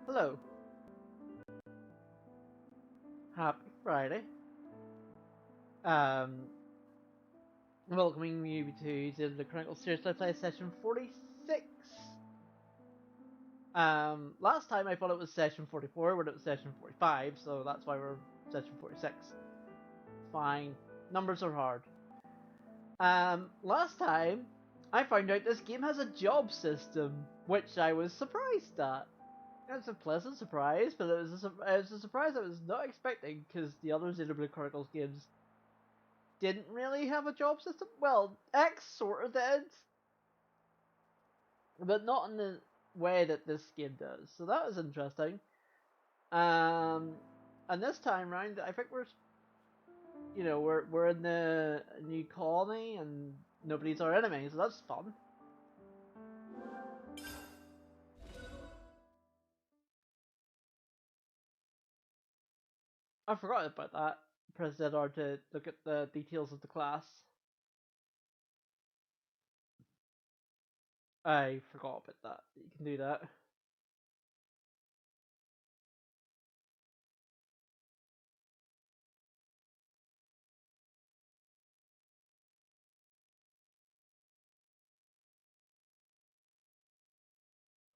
Hello. Happy Friday. Welcoming you to Xenoblade Chronicles Series Liveplay session 46. Last time I thought it was session 44 when it was session 45, so that's why we're session 46. Fine. Numbers are hard. Last time I found out this game has a job system, which I was surprised at. It was a pleasant surprise, but it was a surprise I was not expecting, because the other Xenoblade Chronicles games didn't really have a job system. Well, X sort of did, but not in the way that this game does. So that was interesting. And this time round, I think we're in the new colony and nobody's our enemy, so that's fun. I forgot about that. Press ZR to look at the details of the class. I forgot about that. You can do that.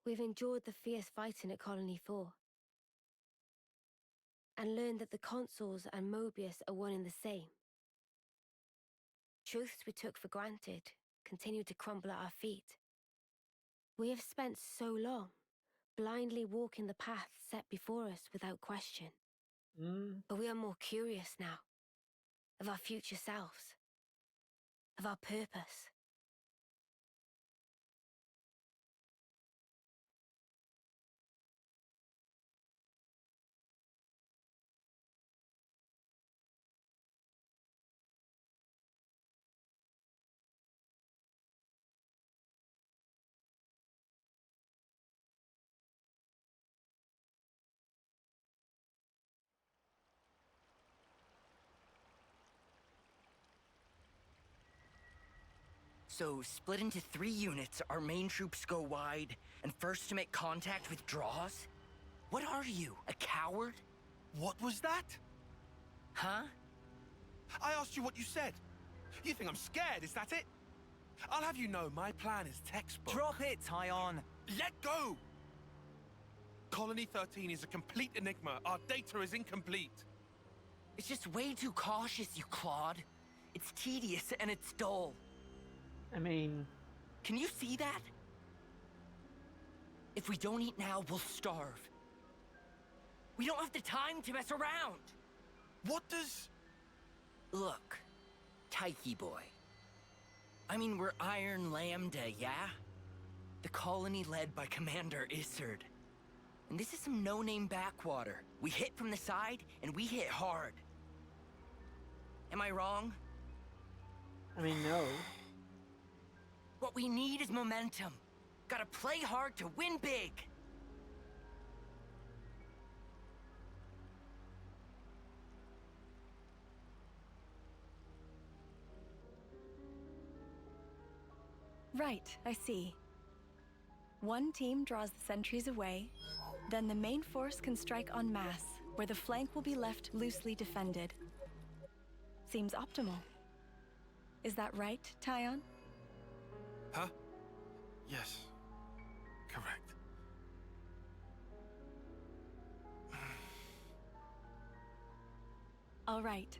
We've endured the fierce fighting at Colony 4 and learned that the consoles and Mobius are one and the same. Truths we took for granted continue to crumble at our feet. We have spent so long blindly walking the path set before us without question. But we are more curious now. of our future selves, of our purpose. So, split into 3 units, our main troops go wide, and first to make contact withdraws? What are you, a coward? What was that? Huh? I asked you what you said. You think I'm scared, is that it? I'll have you know, my plan is textbook. Drop it, Tyon. Let go! Colony 13 is a complete enigma. Our data is incomplete. It's just way too cautious, you clod. It's tedious and it's dull. I mean... Can you see that? If we don't eat now, we'll starve. We don't have the time to mess around. What does... Look, Taiki boy. I mean, we're Iron Lambda, yeah? The colony led by Commander Isard. And this is some no-name backwater. We hit from the side, and we hit hard. Am I wrong? I mean, no. What we need is momentum. Gotta play hard to win big. Right, I see. One team draws the sentries away, then the main force can strike en masse, where the flank will be left loosely defended. Seems optimal. Is that right, Tyon? Huh? Yes. Correct. All right.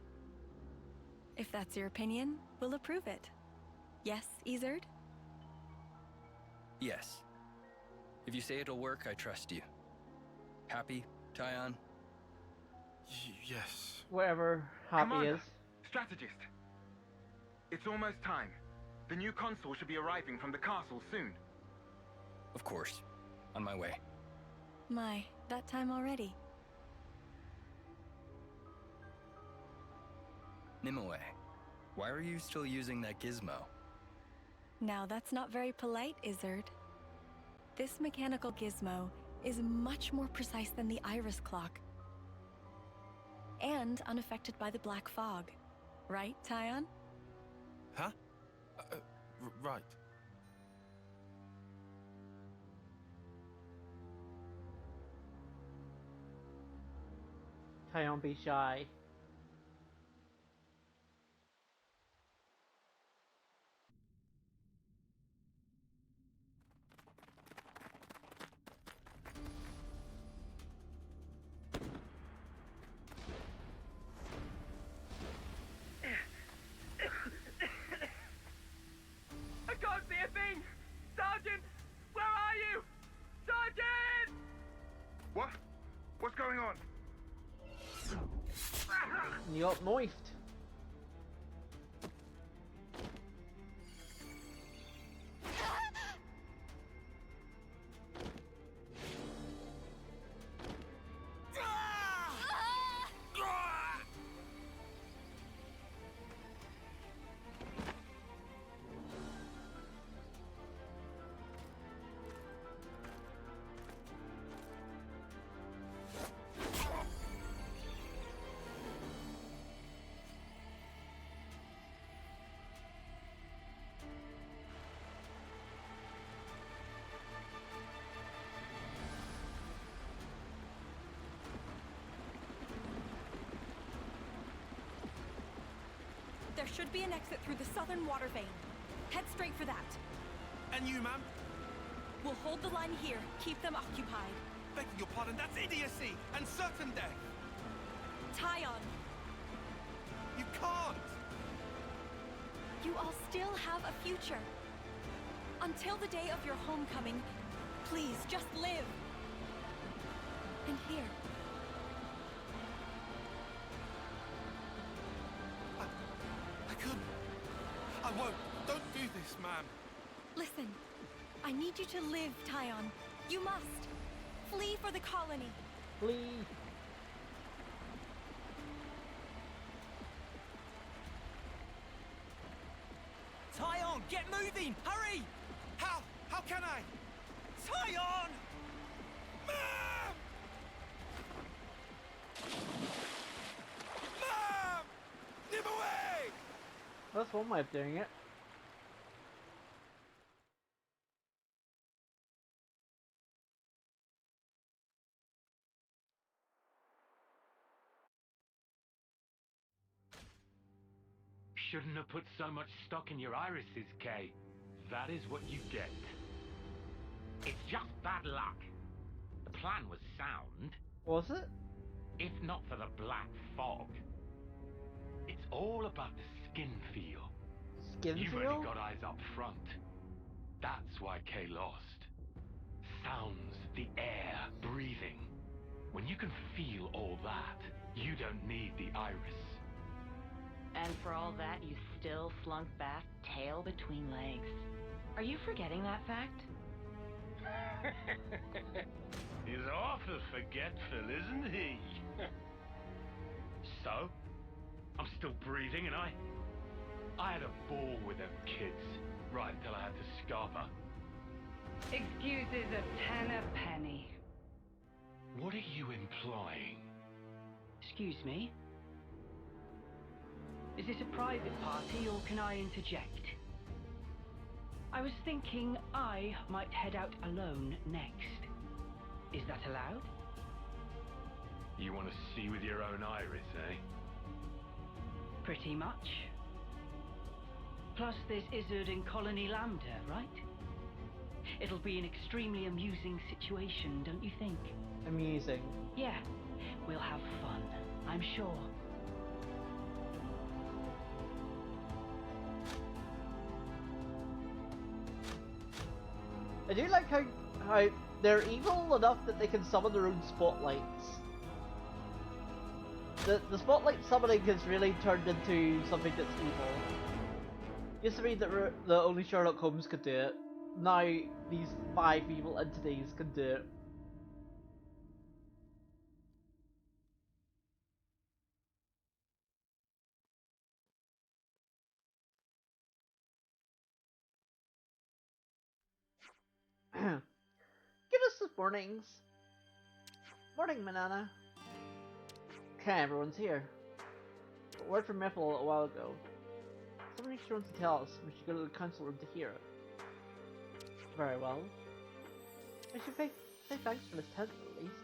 If that's your opinion, we'll approve it. Yes, Isard? Yes. If you say it'll work, I trust you. Happy, Tyon? Yes. Whatever Happy Commander, is. Strategist. It's almost time. The new console should be arriving from the castle soon. Of course. On my way. My, that time already. Nimue, why are you still using that gizmo? Now that's not very polite, Isard. This mechanical gizmo is much more precise than the iris clock. And unaffected by the black fog. Right, Tyon? Huh? Right. Tyon, be shy. I can't see a thing! Sergeant! Where are you? Sergeant! What? What's going on? You got moist. There should be an exit through the southern water vein. Head straight for that. And you, ma'am? We'll hold the line here, keep them occupied. Begging your pardon, that's idiocy and certain death. Tyon, You can't. you all still have a future. Until the day of your homecoming, please just live. And here, do this, ma'am. Listen, I need you to live, Tyon. You must. Flee for the colony. Flee. Tyon, get moving! Hurry! How? How can I? Tyon! Ma'am! Ma'am! Nib away! That's one way of doing it. Shouldn't have put so much stock in your irises, Kay. That is what you get. It's just bad luck. The plan was sound, Was it? if not for the black fog. It's all about the skin feel. Skin You've feel? only got eyes up front. That's why Kay lost. Sounds, the air, breathing. When you can feel all that, you don't need the iris. And for all that, you still slunk back, tail between legs. Are you forgetting that fact? He's awful forgetful, isn't he? So? I'm still breathing, and I had a ball with them kids, right until I had to scarf her. Excuses of 10 a penny. What are you implying? Excuse me? Is this a private party, or can I interject? I was thinking I might head out alone next. Is that allowed? You want to see with your own iris, eh? Pretty much. Plus, there's Izzard and Colony Lambda, right? It'll be an extremely amusing situation, don't you think? Amusing. Yeah, we'll have fun, I'm sure. I do like how they're evil enough that they can summon their own spotlights. The spotlight summoning has really turned into something that's evil. Used to be that the only Sherlock Holmes could do it. Now these 5 evil entities can do it. Give us the mornings. Morning, Manana. Okay, everyone's here. But word from Miffle a little while ago. Somebody extra wants to tell us. We should go to the council room to hear it. Very well. I should say thanks for this tent at least.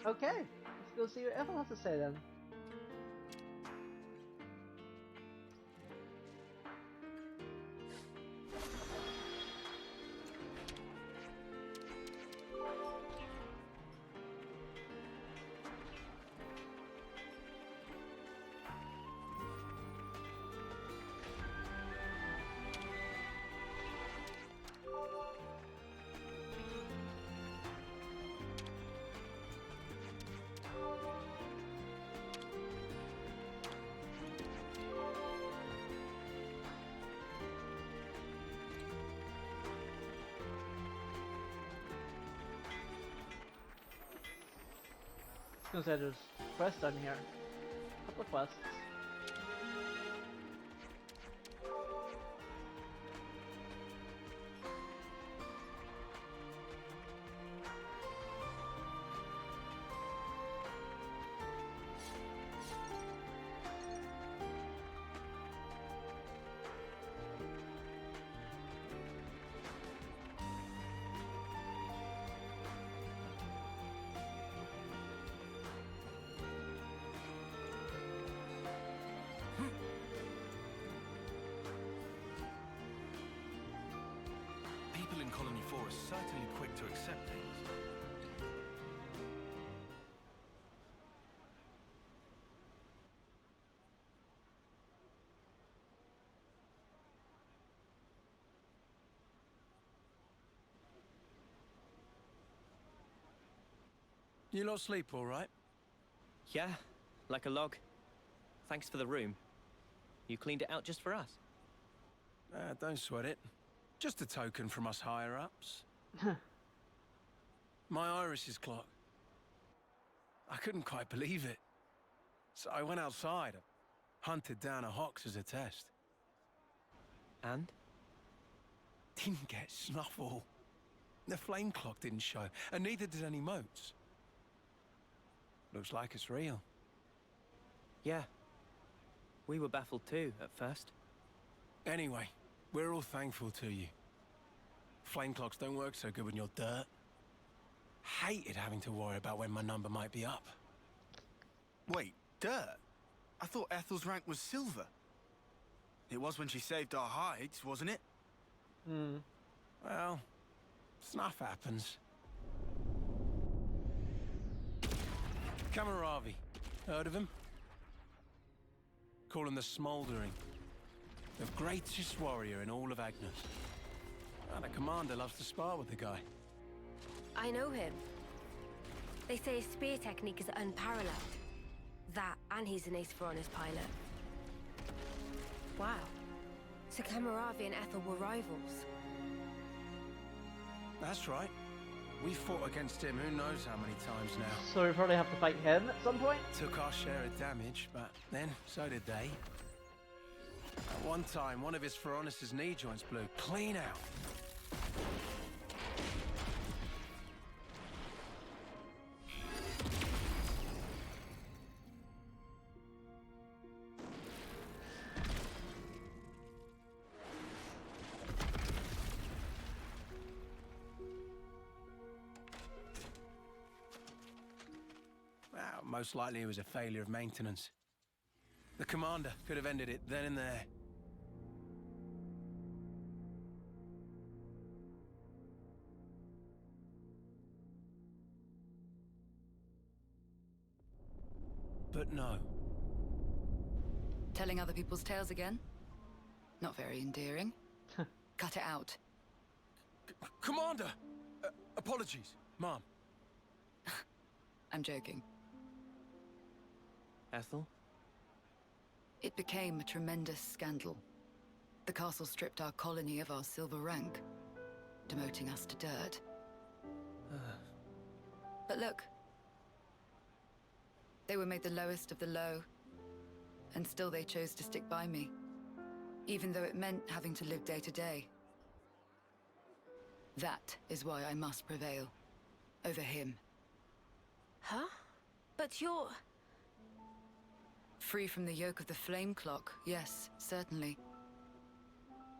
Okay, let's go see what Ethel has to say then. I was gonna say there's quests down here. A couple of quests. People in Colony 4 are certainly quick to accept things. You lot sleep all right? Yeah, like a log. Thanks for the room. You cleaned it out just for us. Don't sweat it. Just a token from us higher-ups. My iris's clock. I couldn't quite believe it. So I went outside, hunted down a Hox as a test. And? Didn't get snuffle. The flame clock didn't show, and neither did any motes. Looks like it's real. Yeah. We were baffled too, at first. Anyway, we're all thankful to you. Flame clocks don't work so good when you're dirt. Hated having to worry about when my number might be up. Wait, dirt? I thought Ethel's rank was silver. It was when she saved our hides, wasn't it? Well, snuff happens. Kamaravi. Heard of him? Call him the Smouldering. The greatest warrior in all of Agnes. And the commander loves to spar with the guy. I know him. They say his spear technique is unparalleled. That, and he's an ace for honest pilot. Wow. So Kamaravi and Ethel were rivals. That's right. We fought against him who knows how many times now. So we probably have to fight him at some point? Took our share of damage, but then so did they. At one time, one of his Feronis' knee joints blew clean out. Well, most likely it was a failure of maintenance. The commander could have ended it then and there. But no. Telling other people's tales again? Not very endearing. Cut it out. Commander! Apologies, Mom. I'm joking. Ethel? It became a tremendous scandal. The castle stripped our colony of our silver rank, demoting us to dirt. But look. They were made the lowest of the low, and still they chose to stick by me, even though it meant having to live day to day. That is why I must prevail over him. Huh? But you're... Free from the yoke of the flame clock, yes, certainly.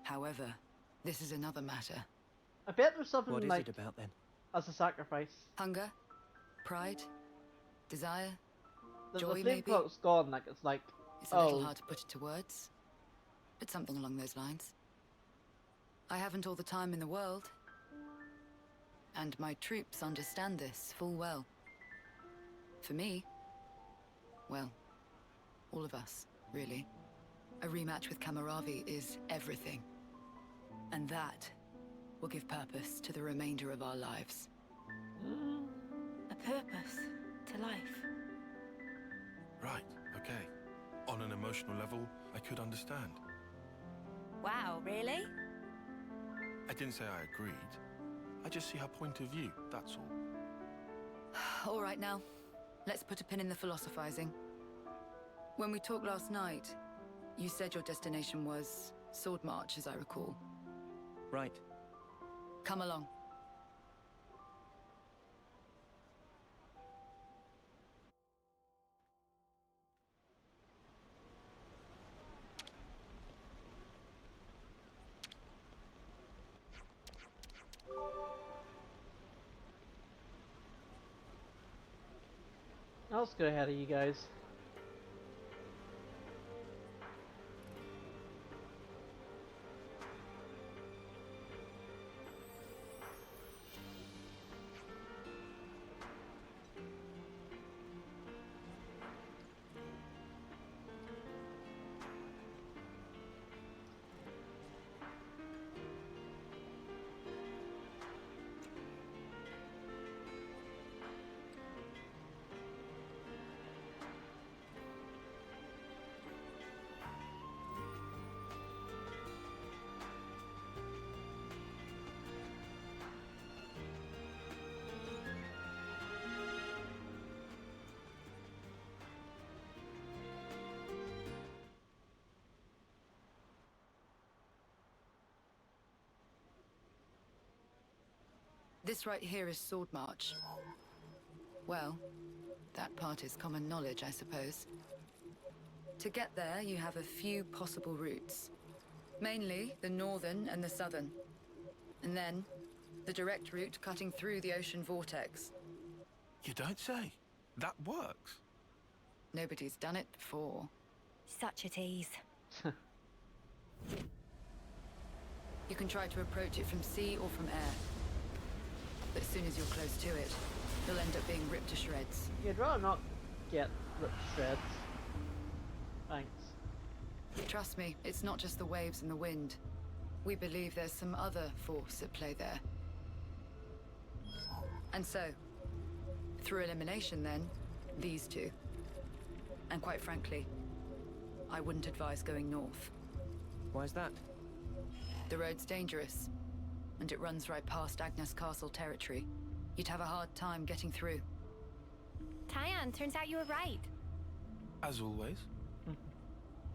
However, this is another matter. I bet there's something What is like it about then? as a sacrifice. Hunger, pride, desire, The joy flame maybe? clock's gone, like it's like, It's a little hard to put it to words, but something along those lines. I haven't all the time in the world, and my troops understand this full well. For me, well, all of us, really. A rematch with Kamaravi is everything. And that will give purpose to the remainder of our lives. A purpose to life. Right, okay. On an emotional level, I could understand. Wow, really? I didn't say I agreed. I just see her point of view, that's all. All right now, let's put a pin in the philosophizing. When we talked last night, you said your destination was Sword March, as I recall. Right. Come along. I'll just go ahead of you guys. This right here is Sword March. Well, that part is common knowledge, I suppose. To get there, you have a few possible routes. Mainly the northern and the southern. And then, the direct route cutting through the ocean vortex. You don't say. That works. Nobody's done it before. Such a tease. You can try to approach it from sea or from air. But as soon as you're close to it, you'll end up being ripped to shreds. You'd rather not get ripped to shreds. Thanks. Trust me, it's not just the waves and the wind. We believe there's some other force at play there. And so, through elimination then, these two. And quite frankly, I wouldn't advise going north. Why's that? The road's dangerous, and it runs right past Agnes Castle territory. You'd have a hard time getting through. Tyan, turns out you were right. As always.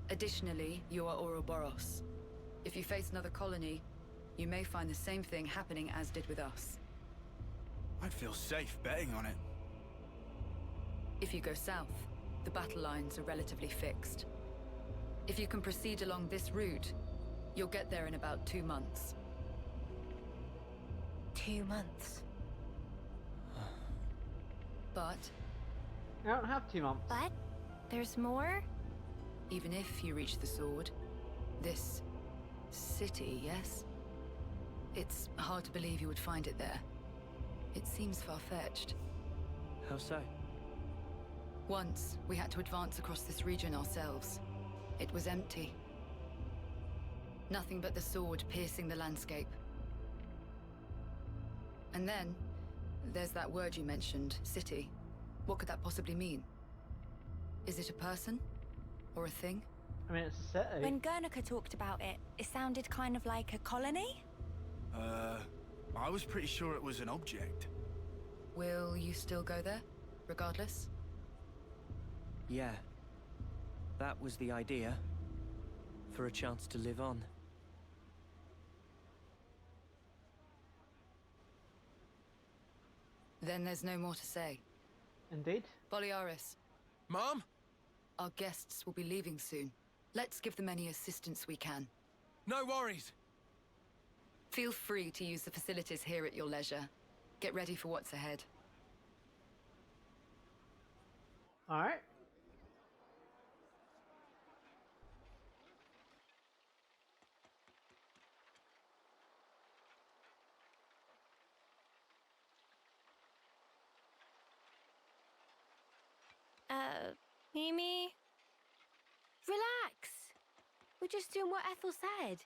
Additionally, you are Ouroboros. If you face another colony, you may find the same thing happening as did with us. I'd feel safe betting on it. If you go south, the battle lines are relatively fixed. If you can proceed along this route, you'll get there in about 2 months. 2 months. But... I don't have 2 months. But? There's more? Even if you reach the sword, this city, yes? It's hard to believe you would find it there. It seems far-fetched. How so? Once, we had to advance across this region ourselves. It was empty. Nothing but the sword piercing the landscape. And then, there's that word you mentioned, city. What could that possibly mean? Is it a person? Or a thing? I mean, it's a city. When Guernica talked about it, it sounded kind of like a colony? I was pretty sure it was an object. Will you still go there, regardless? Yeah. That was the idea. For a chance to live on. Then there's no more to say. Indeed. Boliaris. Mom? Our guests will be leaving soon. Let's give them any assistance we can. No worries. Feel free to use the facilities here at your leisure. Get ready for what's ahead. Alright. Mimi? Relax. We're just doing what Ethel said.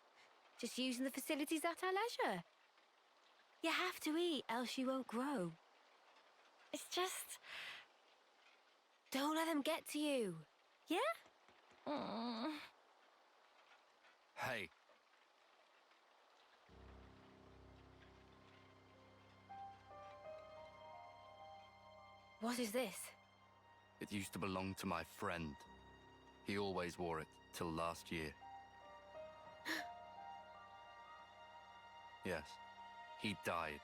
Just using the facilities at our leisure. You have to eat, else you won't grow. It's just... Don't let them get to you. Yeah? Hey. What is this? It used to belong to my friend. He always wore it till last year. Yes, he died,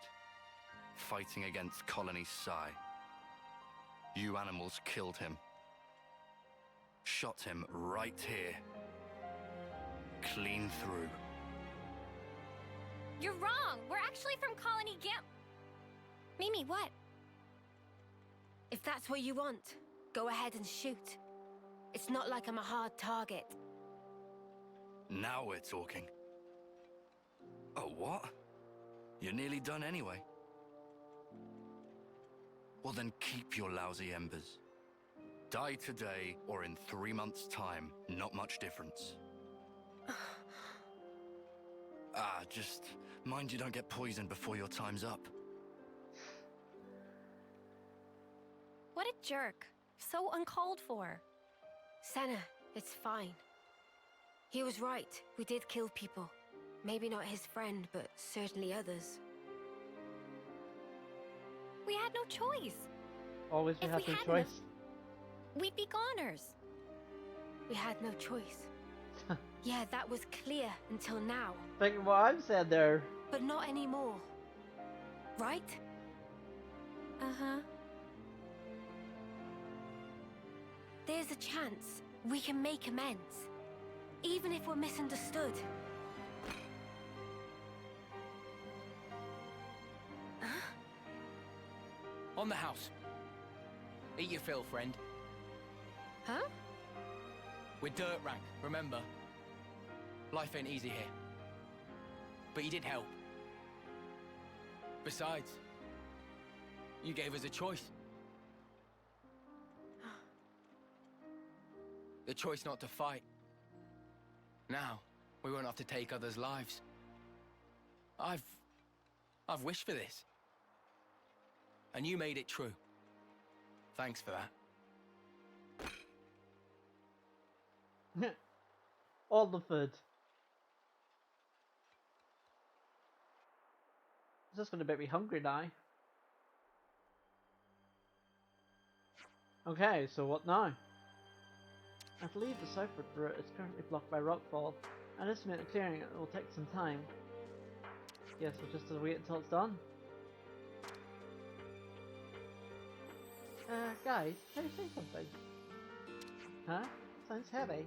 fighting against Colony Psi. You animals killed him. Shot him right here. Clean through. You're wrong! We're actually from Colony Gimp. Mimi, what? If that's what you want, go ahead and shoot. It's not like I'm a hard target. Now we're talking. Oh, what? You're nearly done anyway. Well then keep your lousy embers. Die today or in 3 months' time, not much difference. Just mind you don't get poisoned before your time's up. What a jerk. So uncalled for. Senna, it's fine. He was right. We did kill people. Maybe not his friend, but certainly others. We had no choice. Always we If have we no hadn't choice. We'd be goners. We had no choice. Yeah, that was clear until now. Thinking what I've said there. But not anymore. right? Uh-huh. There's a chance we can make amends, even if we're misunderstood. On the house. Eat your fill, friend. Huh? We're dirt rank, remember? Life ain't easy here. But you did help. Besides, you gave us a choice. The choice not to fight. Now, we won't have to take others' lives. I've wished for this. And you made it true. Thanks for that. All the food. It's just gonna make me hungry now. Okay, so what now? I believe the southward route is currently blocked by rockfall. I estimate the clearing it will take some time. Guess we'll just have to wait until it's done. Guys, can I say something? Huh? Sounds heavy.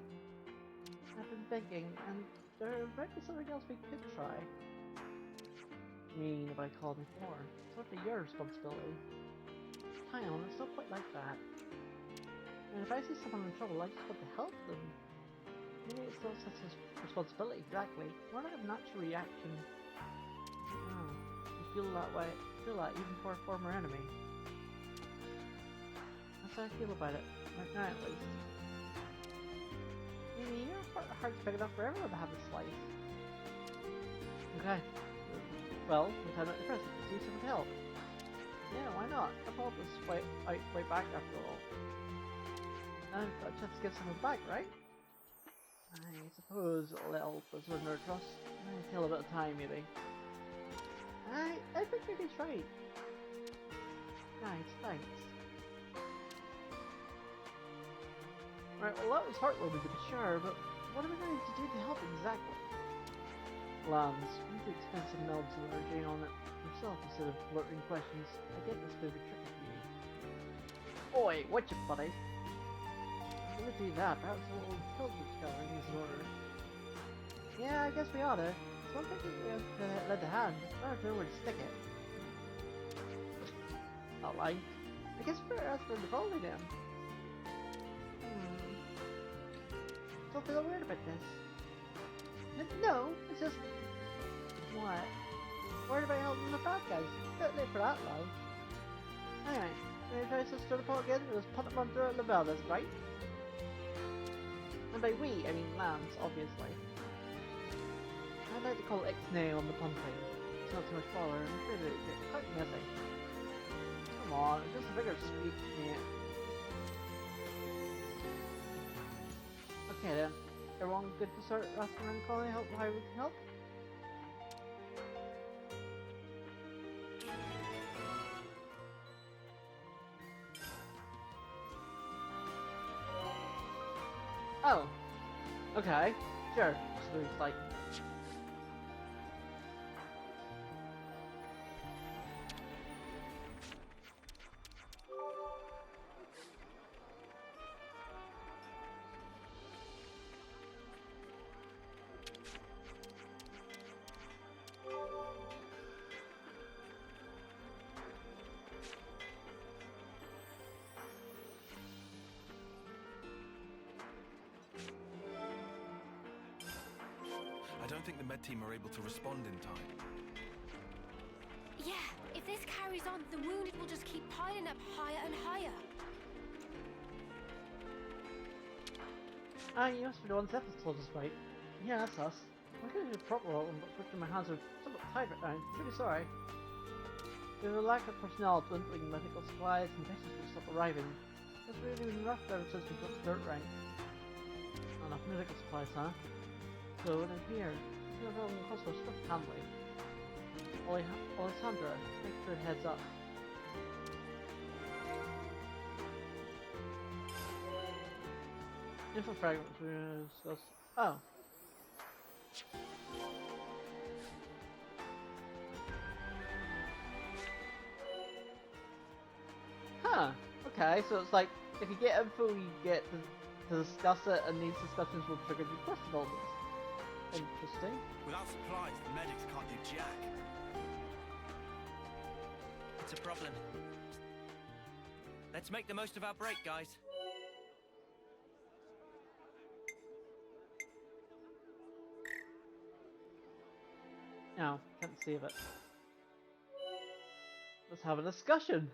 I've been thinking, and there might be something else we could try. I mean, if I called before, it's hardly your responsibility. Hang on, it's not quite like that. And if I see someone in trouble, I just want to help them. Maybe it's not such a responsibility, exactly. More like a natural reaction. Oh, you feel that way, feel that even for a former enemy. That's how I feel about it, right now at least. Maybe your heart's big enough for everyone to have a slice. Okay. Well, we time out the present to see some help. Yeah, why not? I thought this way back after all. Now I've got a chance to get someone back, right? I suppose it'll help us run our trust. Kill a bit of time, maybe. I think he's right. Nice, thanks. Right, well that was heartwarming to be sure, but what are we going to do to help exactly? Lands, we need to expend some melds and energy on it yourself instead of blurting questions. I get this may be tricky for you. Oi, what's your buddy? If we're gonna do that, perhaps a little intelligence gathering is in order. Yeah, I guess we oughta. It's one thing we have to lend a hand, it's better to know where to stick it. Not lying. I guess we better ask for the volley then. Don't feel weird about this. No, it's just... What? Worried about helping the bad guys. Don't live for that long. Anyway, when he tries to stir the pot again, we'll just punt him on through at Lavelda's, right? And by we, I mean Lambs, obviously. I'd like to call Ixnay on the punting. It's not too much bother, and I'm afraid it'd get quite messy. Come on, it's just a bigger speech, mate. Okay then, everyone good to start asking around calling help how we can help? Oh, okay, sure. So it's like... I don't think the med team are able to respond in time. Yeah, if this carries on, the wounded will just keep piling up higher and higher. Ah, you must be the ones that told us right. Yeah, that's us. I'm going to do a proper roll, but fortunately my hands are somewhat tied right now. I'm pretty sorry. There's a lack of personnel, dwindling medical supplies, and patients will stop arriving. It's really been rough ever since we got to dirt rank. Not enough medical supplies, huh? So then here, you're going to cost us swift handling. Alessandra, thanks for the heads up. Info fragments we discuss. Oh. Huh. Okay, so it's like, if you get info, you get to discuss it, and these discussions will trigger new quest developments. Interesting. Without supplies, the medics can't do jack. It's a problem. Let's make the most of our break, guys. No, can't save it. Let's have a discussion.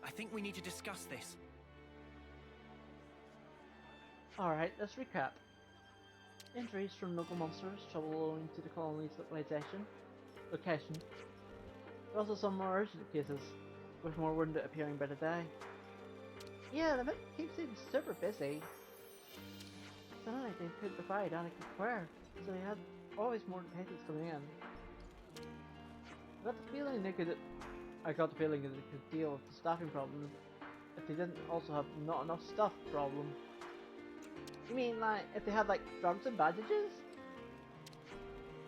I think we need to discuss this. Alright, let's recap. Injuries from local monsters, trouble owing to the colony's location. There are also some more urgent cases, with more wounded appearing by the day. Yeah, the medic keeps him super busy. Tonight they couldn't provide adequate care, so they had always more patients coming in. I got the feeling that they could deal with the staffing problem if they didn't also have not enough stuff problem. You mean like if they had like drugs and bandages?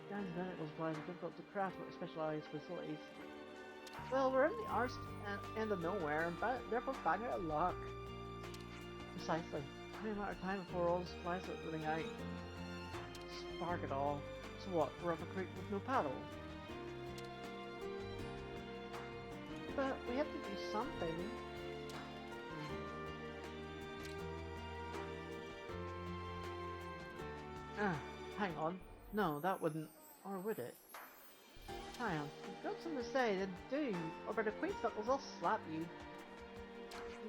Guys, medical supplies are difficult to craft with specialized facilities. Well, we're in the arse end of nowhere, and therefore bang out of luck. Precisely. Only a matter of time before all the supplies are running out. Spark it all. So what, we're up a creek with no paddle? But we have to do something. Hang on. No, that wouldn't. Or would it? Hang on. You've got something to say, then do. Or by the Queen's knuckles, I'll slap you.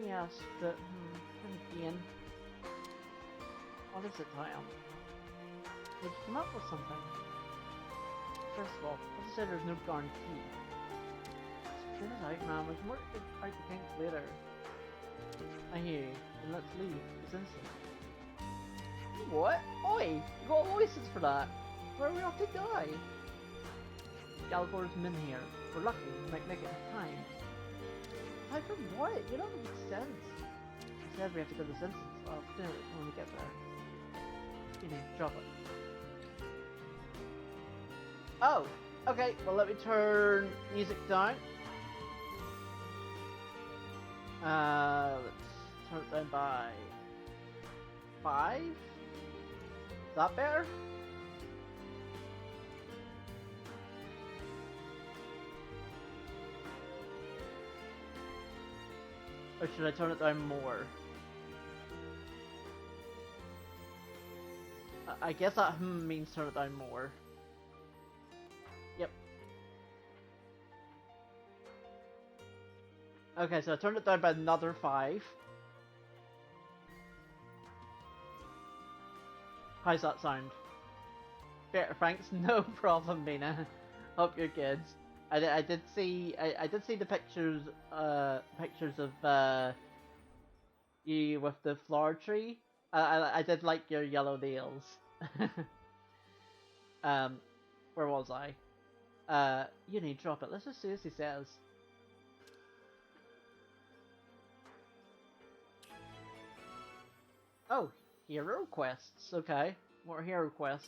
Yes, but, then again. What is it, Tyon? Did you come up with something? First of all, as I said, there's no guarantee. Get it out, man. We can work out the kinks later. I hear you. Then let's leave. It's instant. What? Oi! You got a license for that! Where are we off to die? Galgor's men here. We're lucky we might make it in time. Time for what? You don't make sense. I said we have to go to this instance. I'll do it when we get there. You need to drop it. Oh! Okay, well let me turn music down. Let's turn it down by 5? Is that better? Or should I turn it down more? I guess that means turn it down more. Yep. Okay, so I turned it down by another 5. How's that sound? Better, thanks. No problem, Mina. Hope you're good. I did see the pictures of you with the flower tree. I did like your yellow nails. Where was I? You need to drop it. Let's just see what he says. Oh, hero quests. Okay, more hero quests.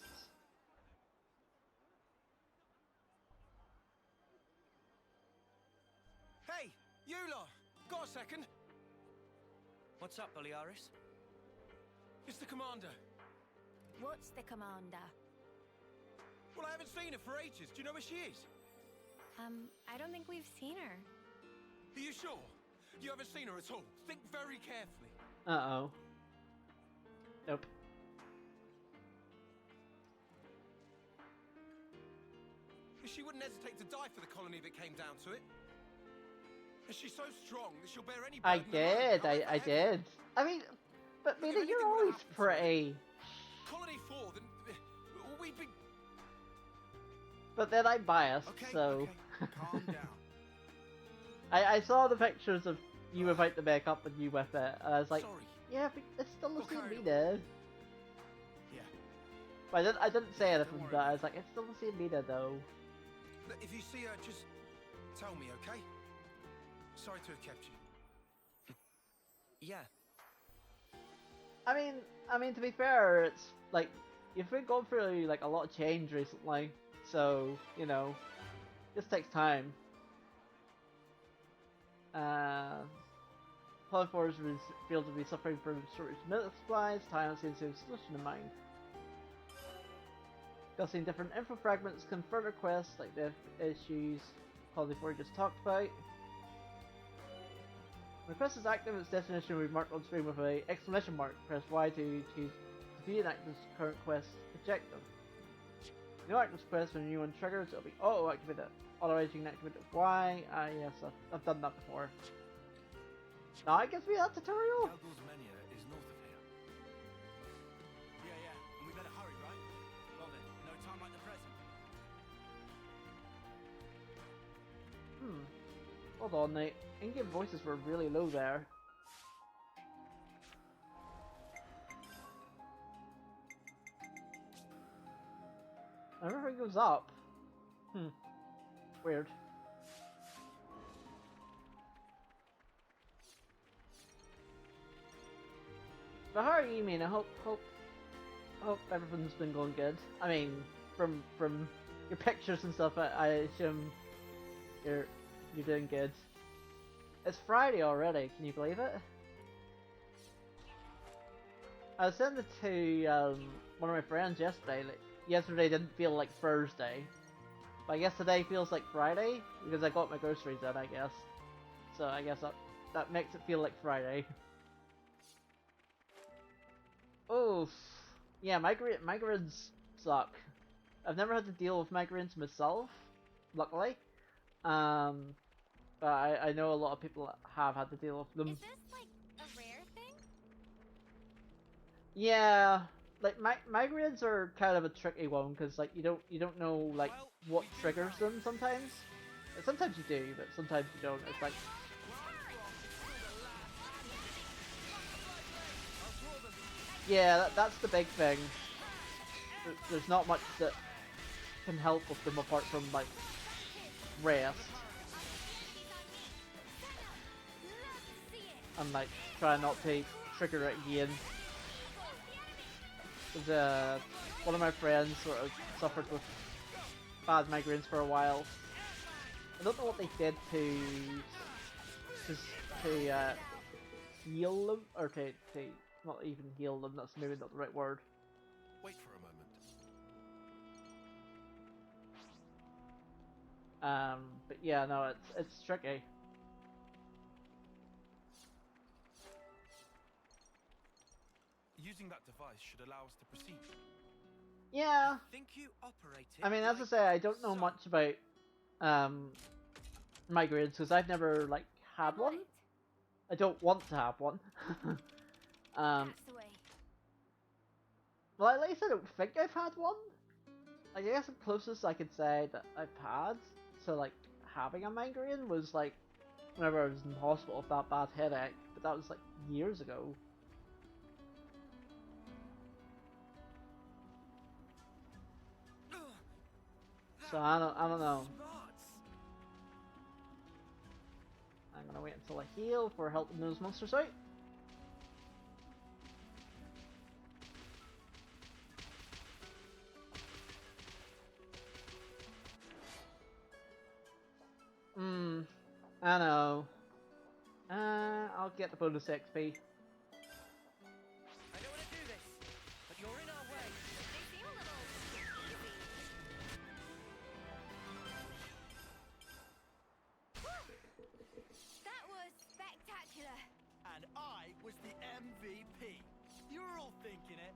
Hey, you lot! Got a second? What's up, Boliaris? It's the commander. What's the commander? Well, I haven't seen her for ages. Do you know where she is? I don't think we've seen her. Are you sure? You haven't seen her at all? Think very carefully. Uh-oh. Nope. She wouldn't hesitate to die for the colony if it came down to it. And she's so strong that she'll bear any I burden did, alone, I did. I mean, but Mina, you're always pretty. Colony 4, then we'd be... But then I'm biased, Okay, so... okay. Calm down. I saw the pictures of you without the makeup and you with it, and I was like, Sorry. yeah, but it's still the same carry on. Mina. Yeah. But I didn't say anything, worry but I about was like, it's still the same Mina though. Look, if you see her, just tell me, okay? Sorry to have kept you. Yeah. I mean, to be fair, it's like, you've been going through like a lot of change recently, so, you know, this takes time. Polyphores feel to be suffering from shortage of milk supplies. Time seems to have a solution in mind. Discussing different info fragments can further quests like the issues Polyphore just talked about. When the quest is active, its destination will be marked on screen with an exclamation mark. Press Y to choose to view an active current quest objective. No active quest when a new one triggers, it'll be auto-activated. Otherwise, you can activate it with Y. Yes, I've done that before. Now it gives me that tutorial. Galgul's Mania is north of here. Yeah, and we better hurry, right? Well then, no time like the present. Hold on, the in-game voices were really low there. Everything goes up. Weird. But how are you, mean? I hope everything's been going good. I mean, from your pictures and stuff, I assume you're doing good. It's Friday already. Can you believe it? I was saying it to one of my friends yesterday. Like, yesterday didn't feel like Thursday, but I guess today feels like Friday because I got my groceries in, I guess. So I guess that makes it feel like Friday. Oh, yeah, migraines suck. I've never had to deal with migraines myself, luckily. But I know a lot of people have had to deal with them. Is this like a rare thing? Yeah, like migraines are kind of a tricky one because like you don't know like what triggers them sometimes. Sometimes you do, but sometimes you don't. It's like yeah, that's the big thing. There's not much that can help with them apart from like rest and like try not to trigger it again. One of my friends sort of suffered with bad migraines for a while. I don't know what they did to heal them, or to not even heal them. That's maybe not the right word. Wait for a moment. But yeah, no, it's tricky. Using that device should allow us to proceed. Yeah. Think you operate it I mean, as I say, I don't know much about migraines because I've never like had one. I don't want to have one. That's the way. Well, at least I don't think I've had one. Like, I guess the closest I could say that I've had to like having a migraine was like whenever I was in hospital with that bad headache, but that was like years ago. So I don't know. I'm gonna wait until I heal for helping those monsters out. I know. I'll get the bonus XP. I don't want to do this, but you're in our way. They seem a little easy. That was spectacular. And I was the MVP. You're all thinking it.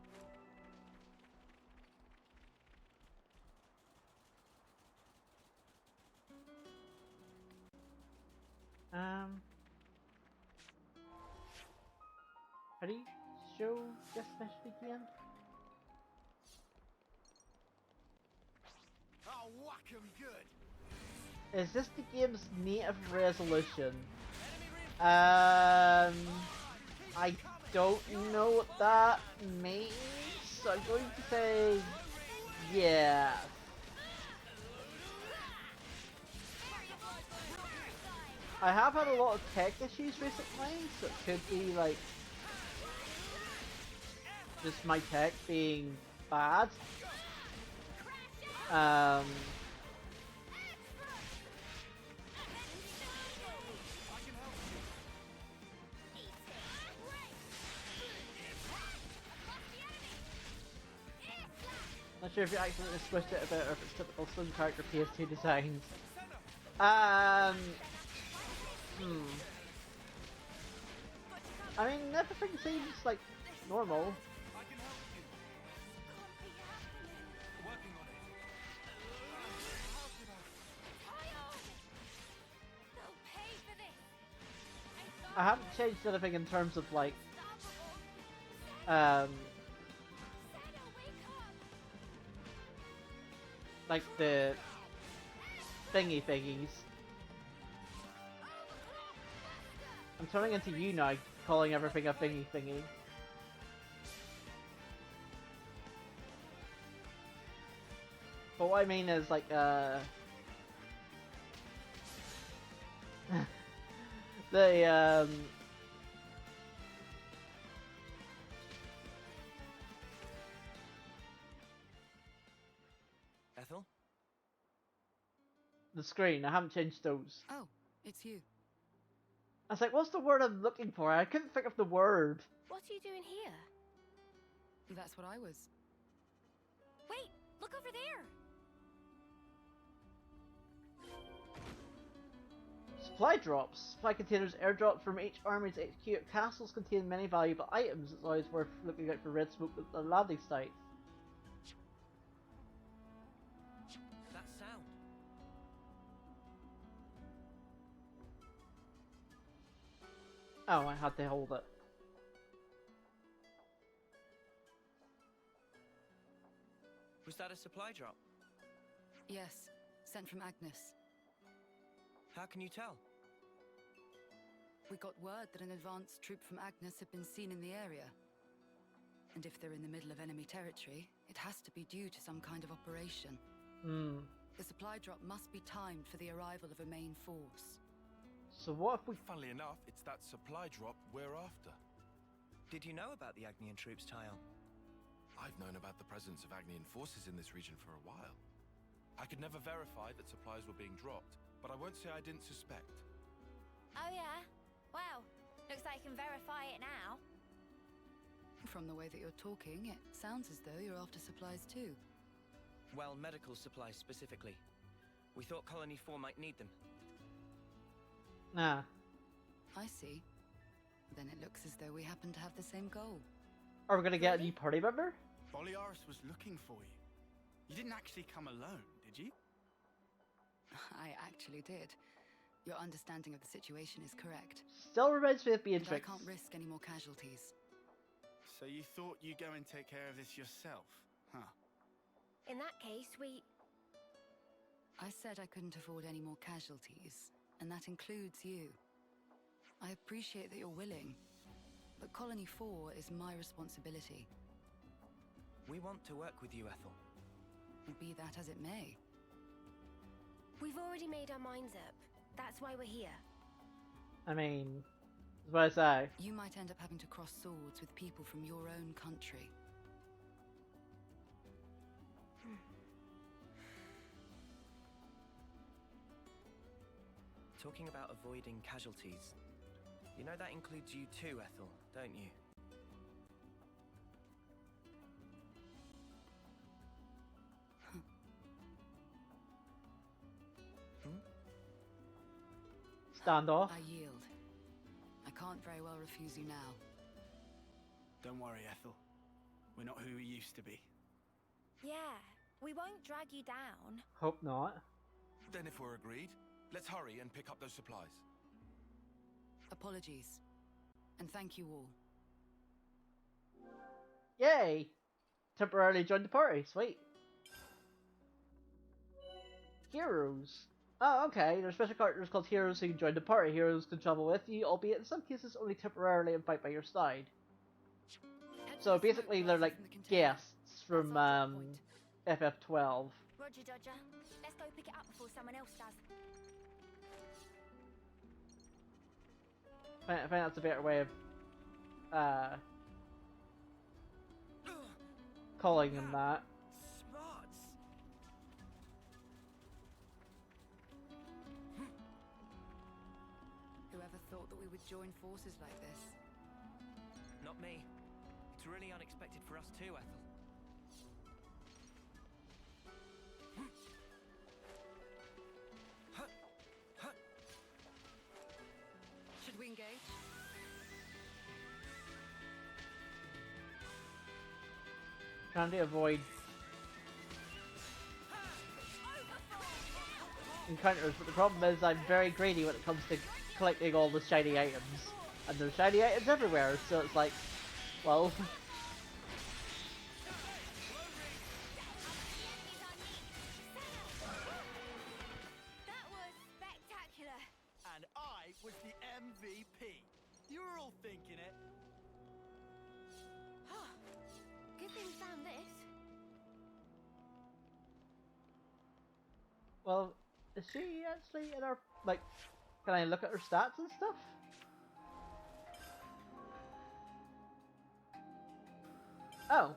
How do you show this mission again? I'll whack 'em good. Is this the game's native resolution? I don't know what that means, so I'm going to say yeah. I have had a lot of tech issues recently, so it could be like just my tech being bad. Not sure if you accidentally switched it a bit or if it's typical Slim character PS2 designs. I mean, everything seems like normal. I haven't changed anything in terms of like the thingies. I'm turning into you now, calling everything a thingy. But what I mean is like the Ethel? the screen. I haven't changed those. Oh, it's you. I was like, what's the word I'm looking for? I couldn't think of the word. What are you doing here? That's what I was. Wait, look over there! Supply drops. Supply containers airdropped from each army's HQ at castles contain many valuable items. It's always worth looking out for red smoke at the landing site. That sound. Oh, I had to hold it. Was that a supply drop? Yes, sent from Agnes. How can you tell? We got word that an advanced troop from Agnes had been seen in the area. And if they're in the middle of enemy territory, it has to be due to some kind of operation. The supply drop must be timed for the arrival of a main force. So what if we... Funnily enough, it's that supply drop we're after. Did you know about the Agnian troops, Tyon? I've known about the presence of Agnian forces in this region for a while. I could never verify that supplies were being dropped, but I won't say I didn't suspect. Oh yeah? Well, looks like you can verify it now. From the way that you're talking, it sounds as though you're after supplies too. Well, medical supplies specifically. We thought Colony 4 might need them. Nah. I see. Then it looks as though we happen to have the same goal. Are we gonna get a new party member? Boliaris was looking for you. You didn't actually come alone, did you? I actually did. Your understanding of the situation is correct. Still reminds me of And I Beatrix. can't risk any more casualties. So you thought you'd go and take care of this yourself, huh? In that case, I said I couldn't afford any more casualties, and that includes you. I appreciate that you're willing, but Colony 4 is my responsibility. We want to work with you, Ethel. Be that as it may. we've already made our minds up. That's why we're here. I mean, that's what I say. You might end up having to cross swords with people from your own country. Talking about avoiding casualties. You know that includes you too, Ethel, don't you? Standoff. I yield. I can't very well refuse you now. Don't worry, Ethel. We're not who we used to be. Yeah, we won't drag you down. Hope not. Then if we're agreed, let's hurry and pick up those supplies. Apologies. And thank you all. Yay! Temporarily joined the party. Sweet. Heroes. Oh, okay. There are special characters called heroes who can join the party. Heroes can travel with you, albeit in some cases only temporarily and fight by your side. So basically they're like guests from FF12. Roger, Dodger. Let's go pick it up before someone else does. I think that's a better way of calling them that. Smarts. Whoever thought that we would join forces like this? Not me. It's really unexpected for us too, Ethel. trying to avoid encounters, but the problem is I'm very greedy when it comes to collecting all the shiny items. And there's shiny items everywhere, so it's like, well... That was spectacular. And I was the MVP. You were all thinking it. Good thing we found this. Well, is she actually in our... like, can I look at her stats and stuff? Oh.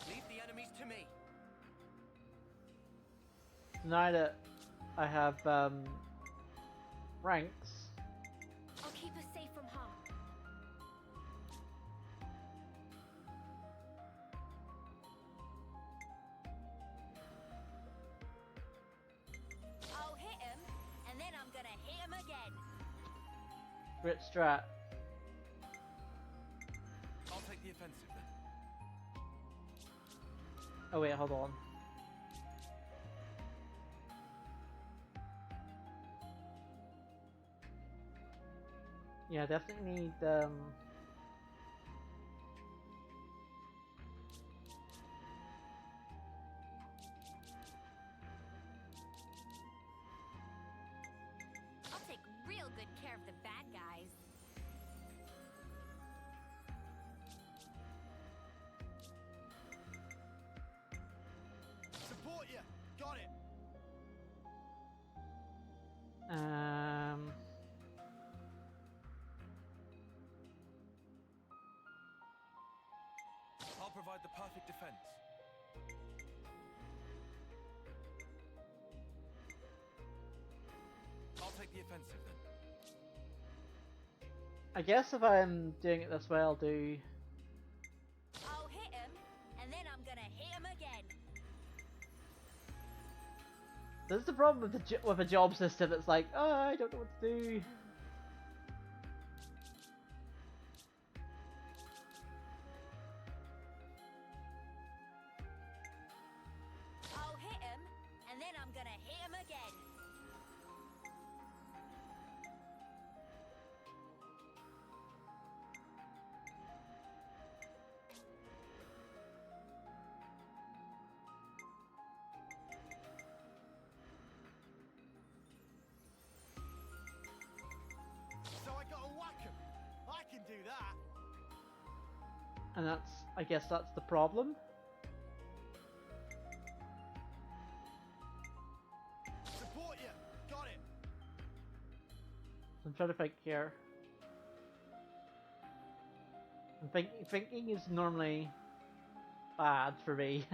Leave the enemies to me. Now that I have, ranks, I'll keep us safe from harm. I'll hit him, and then I'm gonna hit him again. Grit strat. I'll take the offensive then. Oh wait, hold on. Yeah, definitely need, I'll take real good care of the bad guys. Support you. Got it. I'll provide the perfect defense. I'll take the offensive then. I guess if I'm doing it this way, I'll do... I'll hit him, and then I'm gonna hit him again. This is the problem with a job system. It's like, oh, I don't know what to do. I'll hit him, and then I'm gonna hit him again. So I gotta whack him. I can do that. And that's, I guess that's the problem. Support you. Got it. I'm trying to think here. Thinking is normally bad for me.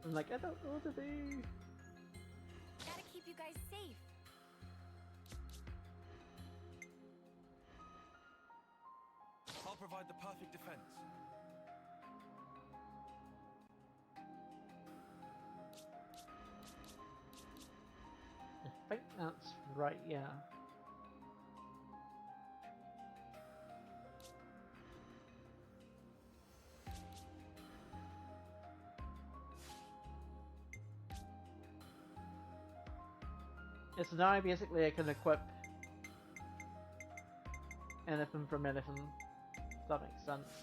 I'm like, I don't know what to do. Gotta keep you guys safe. I'll provide the perfect defense. I think that's right, yeah. Yeah, so now basically I can equip anything from anything, if that makes sense.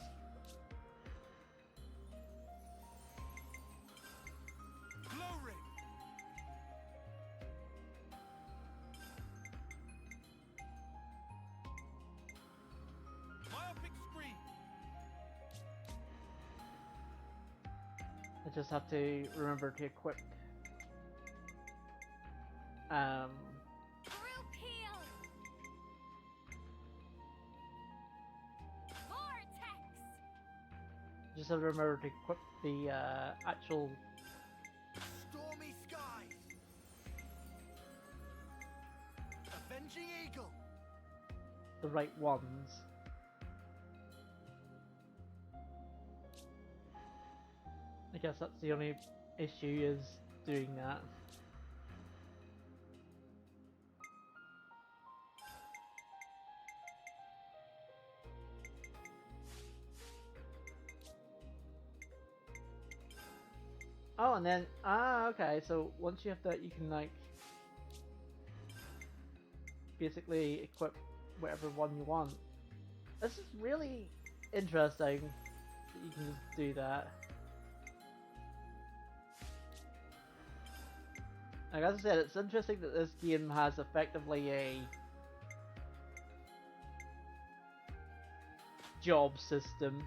Glory. Myopic screen. I just have to remember to equip Group heal. Vortex. just have to remember to equip the actual Stormy skies. Avenging eagle. the right ones. I guess that's the only issue, is doing that. Oh, and then okay. So once you have that, you can like basically equip whatever one you want. This is really interesting that you can just do that. Like as I said, it's interesting that this game has effectively a job system.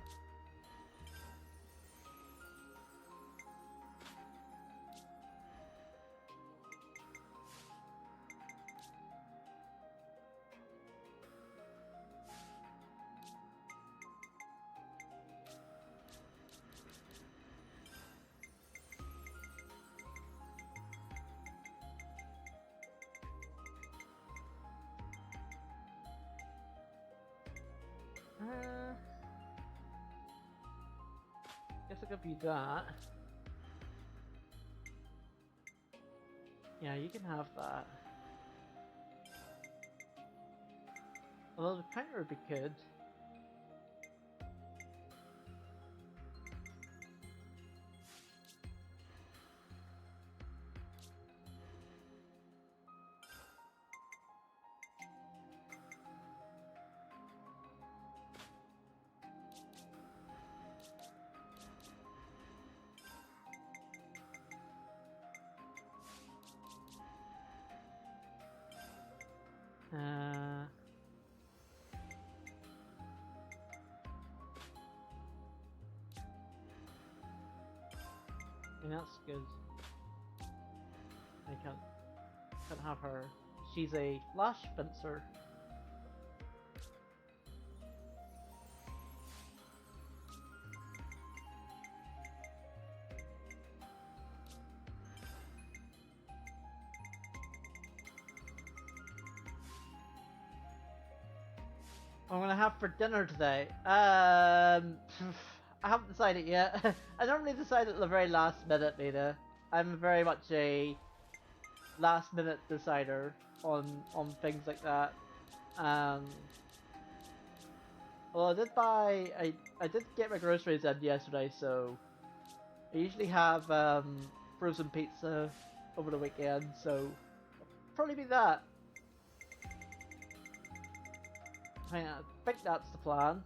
Guess I could be that. Yeah, you can have that. Although the counter would be good. I mean, that's good. I can't have her. She's a flash fencer. What I'm gonna have for dinner today. I haven't decided yet. I normally decide at the very last minute, Nina. I'm very much a last minute decider on things like that. Well, I did get my groceries in yesterday, so I usually have frozen pizza over the weekend, so probably be that. I think that's the plan.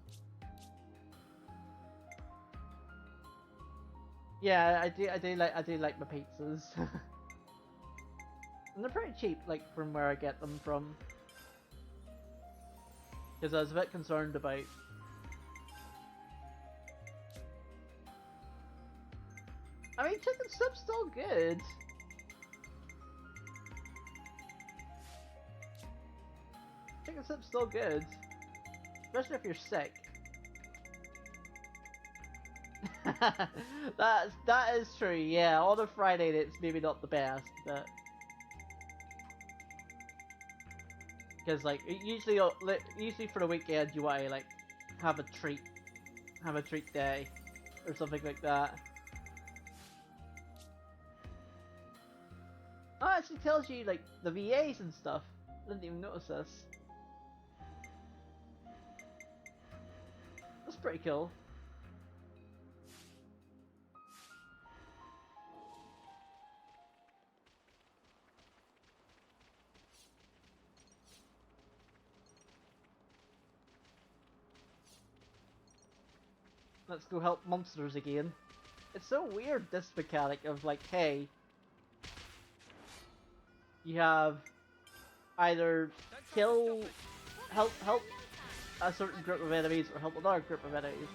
Yeah, I do like my pizzas. And they're pretty cheap, like from where I get them from. Because I was a bit concerned about. I mean, chicken soup's still good. Chicken soup's still good. Especially if you're sick. that is true, yeah. On a Friday it's maybe not the best, but because like usually for the weekend you want to like have a treat day or something like that. Oh, it actually tells you like the VAs and stuff. Didn't even notice this. That's pretty cool. Let's go help monsters again. It's so weird, this mechanic of like, hey, you have either help a certain group of enemies or help another group of enemies.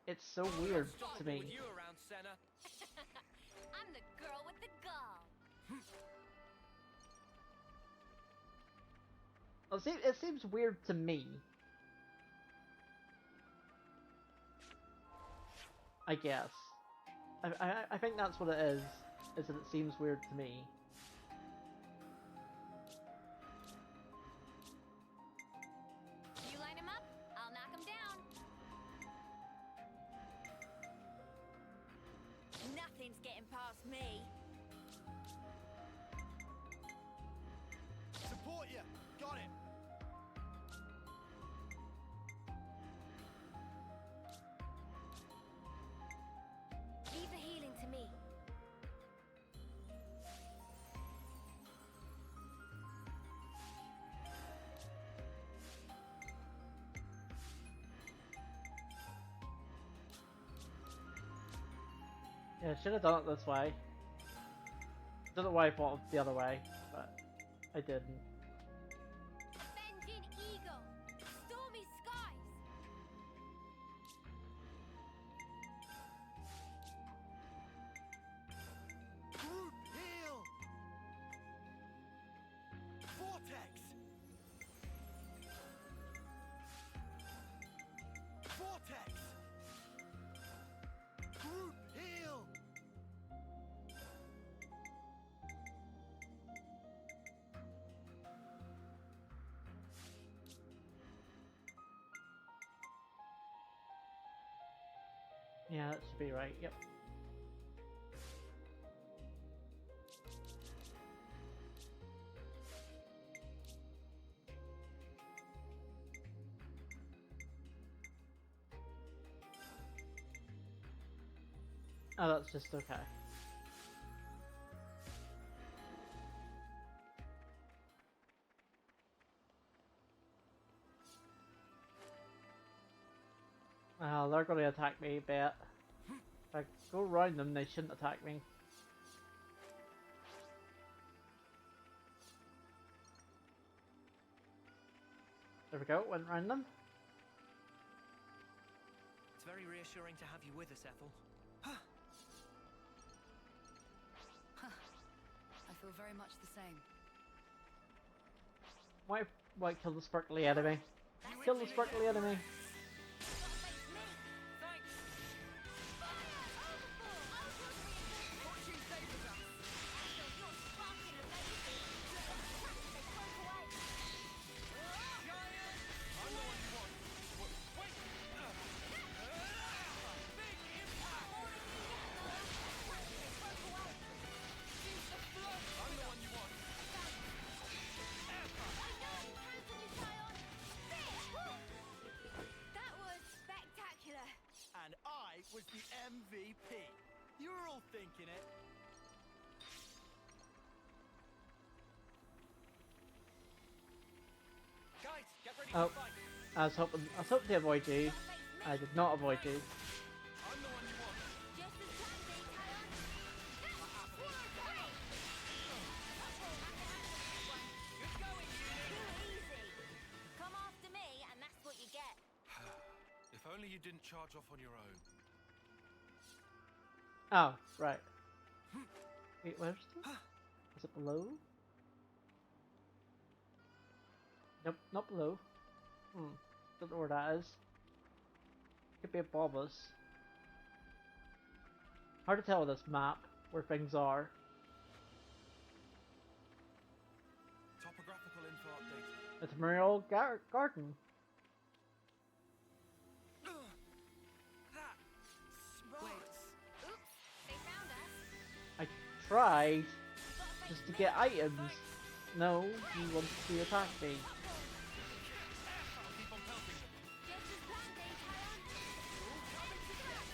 It's so weird to me. I'm the girl with the gall. Well, it seems weird to me. I guess. I think that's what it is that it seems weird to me. You line him up, I'll knock him down. Nothing's getting past me. Support you! Got it! Yeah, I should have done it this way. Don't know why I thought of the other way, but I didn't. Avenging Eagle! Stormy skies! Group heal! Vortex! Vortex! Group heal! Yeah, that should be right, yep. Oh, that's just okay. Well, they're gonna attack me, bet. If I go around them, they shouldn't attack me. There we go, went around them. It's very reassuring to have you with us, Ethel. I feel very much the same. Why kill the sparkly enemy? Kill the sparkly enemy! That was spectacular! And I was the MVP. You were all thinking it. Guys, get ready Oh, to fight. I was hoping to avoid you. I did not avoid you. I'm the one you want. Just as planned, Talon! Good going, Too easy! Come after me, and that's what you get. If only you didn't charge off on your own. Oh, right. Wait, where's this? Is it below? Nope, not below. Don't know where that is. Could be above us. Hard to tell with this map where things are. Topographical info updated. It's Memorial Garden. That smarts. Oops, they found us. I tried just to get items. No, you wanted to attack me. Just as planned, Talon.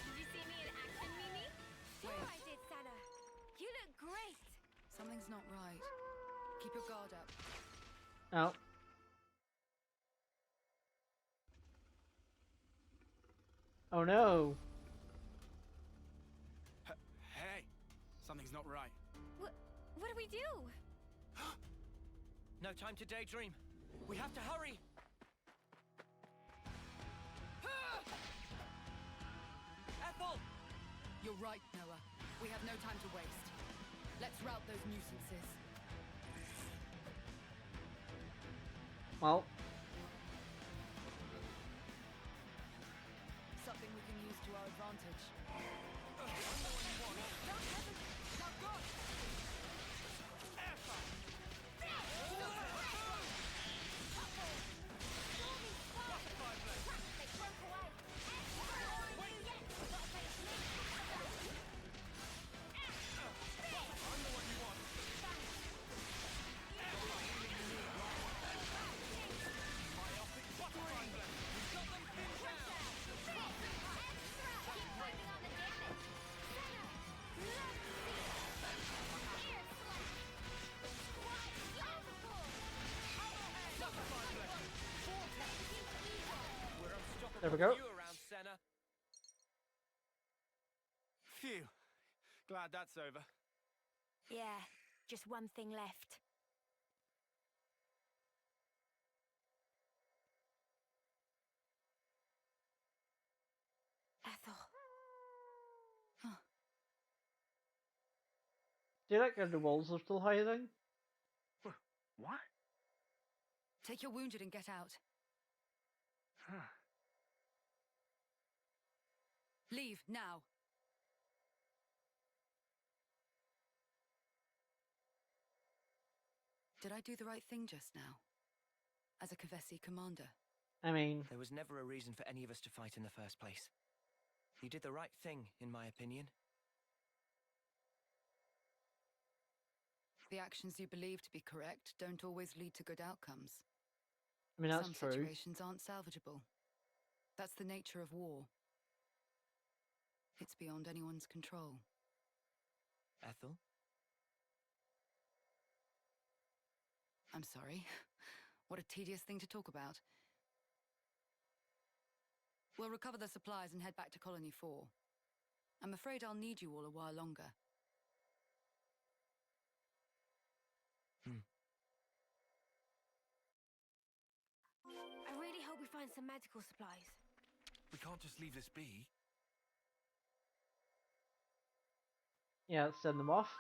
Did you see me in action, Mimi? Sure I did, Sana. You look great. Something's not right. Keep your guard up. Oh. Oh no. Hey, something's not right. What do we do? No time to daydream. We have to hurry. Ethel! You're right, Noah. We have no time to waste. Let's rout those nuisances. Well, Something we can use to our advantage. there we go. You around, Senna. Phew. Glad that's over. Yeah, just one thing left. Ethel. Do you reckon the wolves are still hiding? What? Take your wounded and get out. Leave now. Did I do the right thing just now? As a Kavesi commander? I mean... There was never a reason for any of us to fight in the first place. You did the right thing, in my opinion. The actions you believe to be correct don't always lead to good outcomes. I mean, that's Some true. situations aren't salvageable. That's the nature of war. It's beyond anyone's control. Ethel? I'm sorry. What a tedious thing to talk about. We'll recover the supplies and head back to Colony 4. I'm afraid I'll need you all a while longer. I really hope we find some magical supplies. We can't just leave this be. Yeah, let's send them off.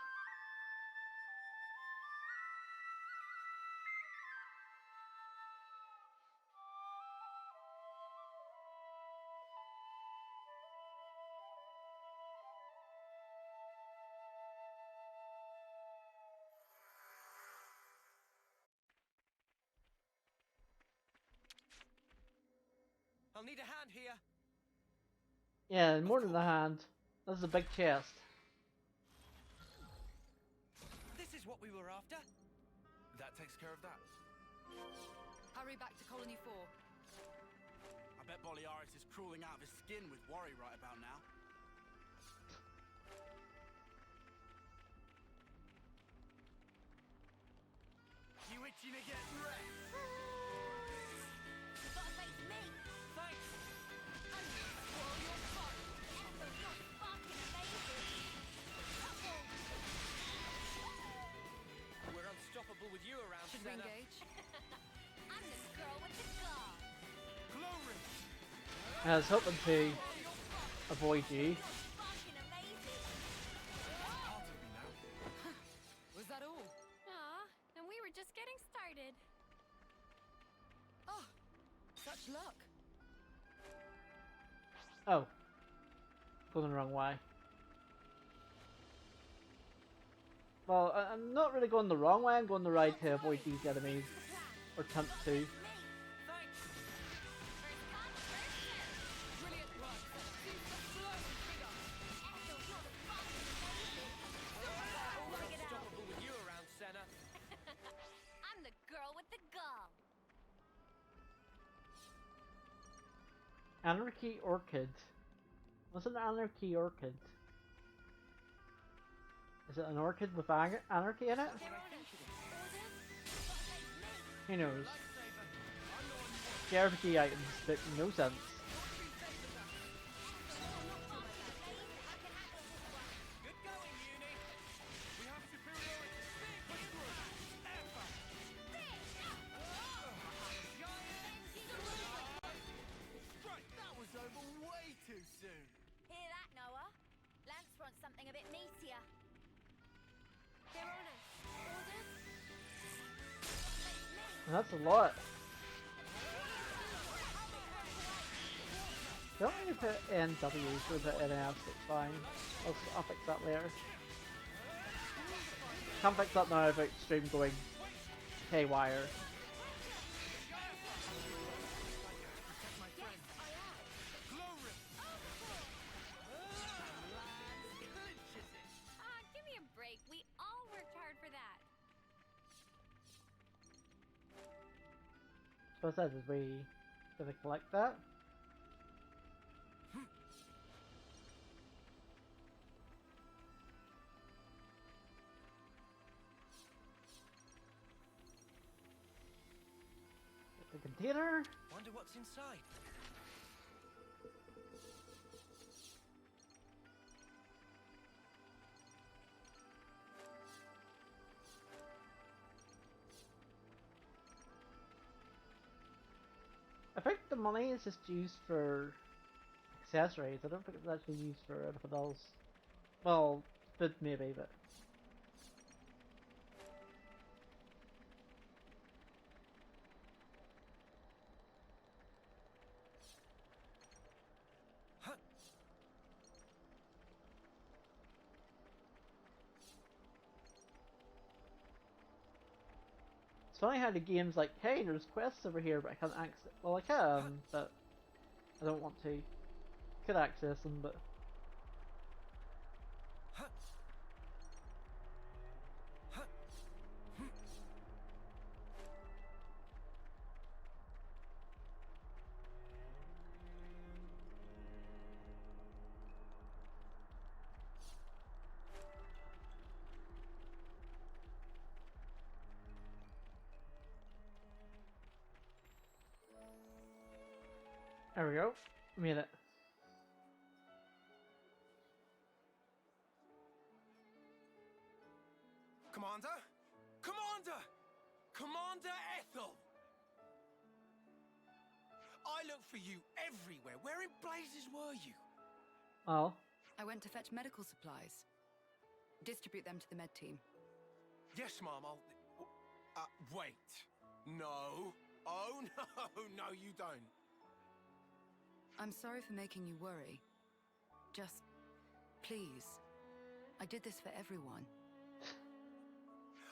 I'll need a hand here. Yeah, more than the hand. That's a big chest. This is what we were after. That takes care of that. Hurry back to Colony 4. I bet Boliaris is crawling out of his skin with worry right about now. You itching to get wrecked? You've got to face me. Thanks. I'm gonna spoil your fun. Ethel's not fucking amazing. We're unstoppable with you around, Should we Senna. engage? I'm the girl with the gun. Glory! I was hoping to avoid you. Fucking amazing. Part of me now. Was that all? Aw, and we were just getting started. Oh, such luck. Oh. Going the wrong way. Well, I'm not really going the wrong way, I'm going the right to avoid these enemies. Or attempt to. Brilliant work. Seems to flow bigger. Ethel's not fucking amazing. We're Bring it out. unstoppable with you around, Senna. I'm the girl with the gun. Anarchy Orchid. What's an Anarchy Orchid? Is it an orchid with anarchy in it? They're on us. Orders? Who knows? JRPG items make no sense. Good going, Uni. We have superiority. Push through. Ever. Right, that was over way too soon. Hear that, Noah? Lance wants something a bit meatier. They're on us. Orders? That's a lot. Don't need to put NW for the NF, it's fine. I'll fix that later. Can't fix that now about stream going haywire. Give me a break. We all worked hard for that. So I said, did we gonna collect that? The container? Wonder what's inside. money is just used for accessories. I don't think it's actually used for anything else. Well, food maybe, but... It's funny how the game's like, hey, there's quests over here, but I can't access. Well, I can, but I don't want to. Could access them, but. There we go. Made it. Commander? Commander! Commander Ethel! I looked for you everywhere. Where in blazes were you? Oh. I went to fetch medical supplies. Distribute them to the med team. Yes, Mom, I'll... wait. No. Oh, no, no, you don't. I'm sorry for making you worry. Just, please. I did this for everyone.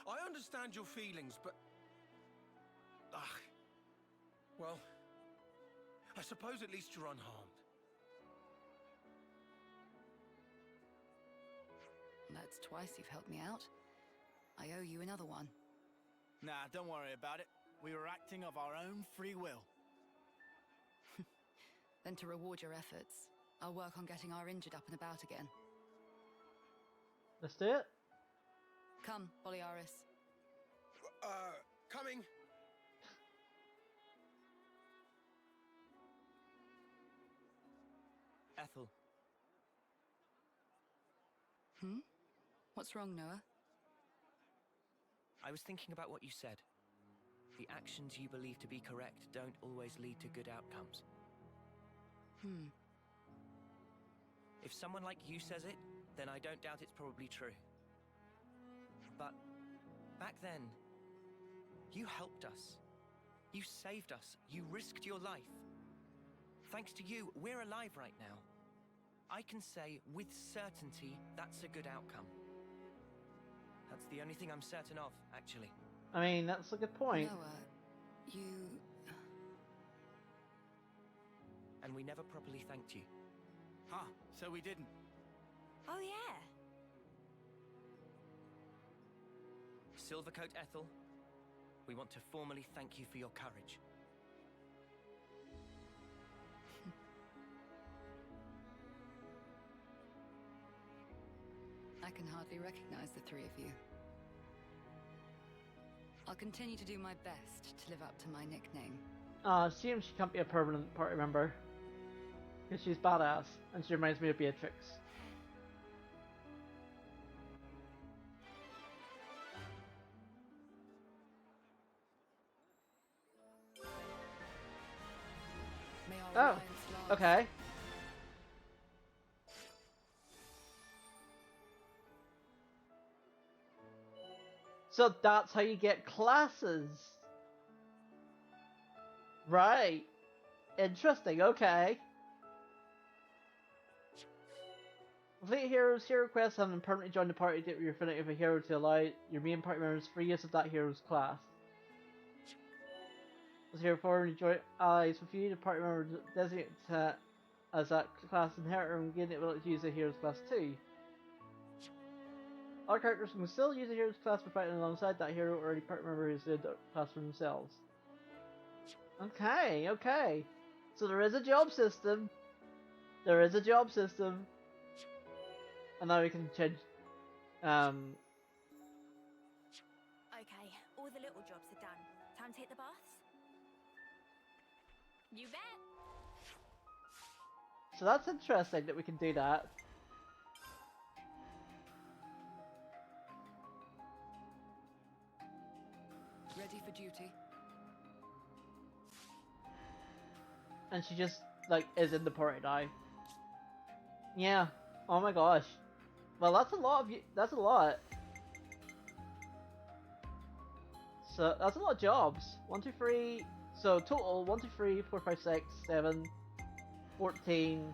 I understand your feelings, but... well... I suppose at least you're unharmed. That's twice you've helped me out. I owe you another one. Nah, don't worry about it. We were acting of our own free will. Then to reward your efforts, I'll work on getting our injured up and about again. Let's do it. Come, Boliaris. Coming. Ethel. Hmm? What's wrong, Noah? I was thinking about what you said. The actions you believe to be correct don't always lead to good outcomes. If someone like you says it, then I don't doubt it's probably true. But back then, you helped us. You saved us. You risked your life. Thanks to you, we're alive right now. I can say with certainty that's a good outcome. That's the only thing I'm certain of, actually. I mean, that's a good point. Noah, you... And we never properly thanked you. Huh, so we didn't. Oh, yeah. Silvercoat Ethel, we want to formally thank you for your courage. I can hardly recognize the three of you. I'll continue to do my best to live up to my nickname. Seems she can't be a permanent party member. Because she's badass, and she reminds me of Beatrix. May our Oh, alliance last. okay. So that's how you get classes. Right. Interesting, okay. Complete heroes, hero quests, and permanently join the party to get your affinity of a hero to allow your main party members free use of that hero's class. As hero 4, when you join allies with you, the party member designated as that class inheritor and gain the ability to use a hero's class too. All characters can still use a hero's class by fighting alongside that hero or any party member who's the class for themselves. Okay, okay. So there is a job system. There is a job system. And now we can change. Okay, all the little jobs are done. Time to hit the baths? You bet. So that's interesting that we can do that. Ready for duty? and she just like is in the party now. Yeah. Oh my gosh. Well, that's a lot of that's a lot. So that's a lot of jobs. 1, 2, 3. So total 1, 2, 3, 4, 5, 6, 7, 14.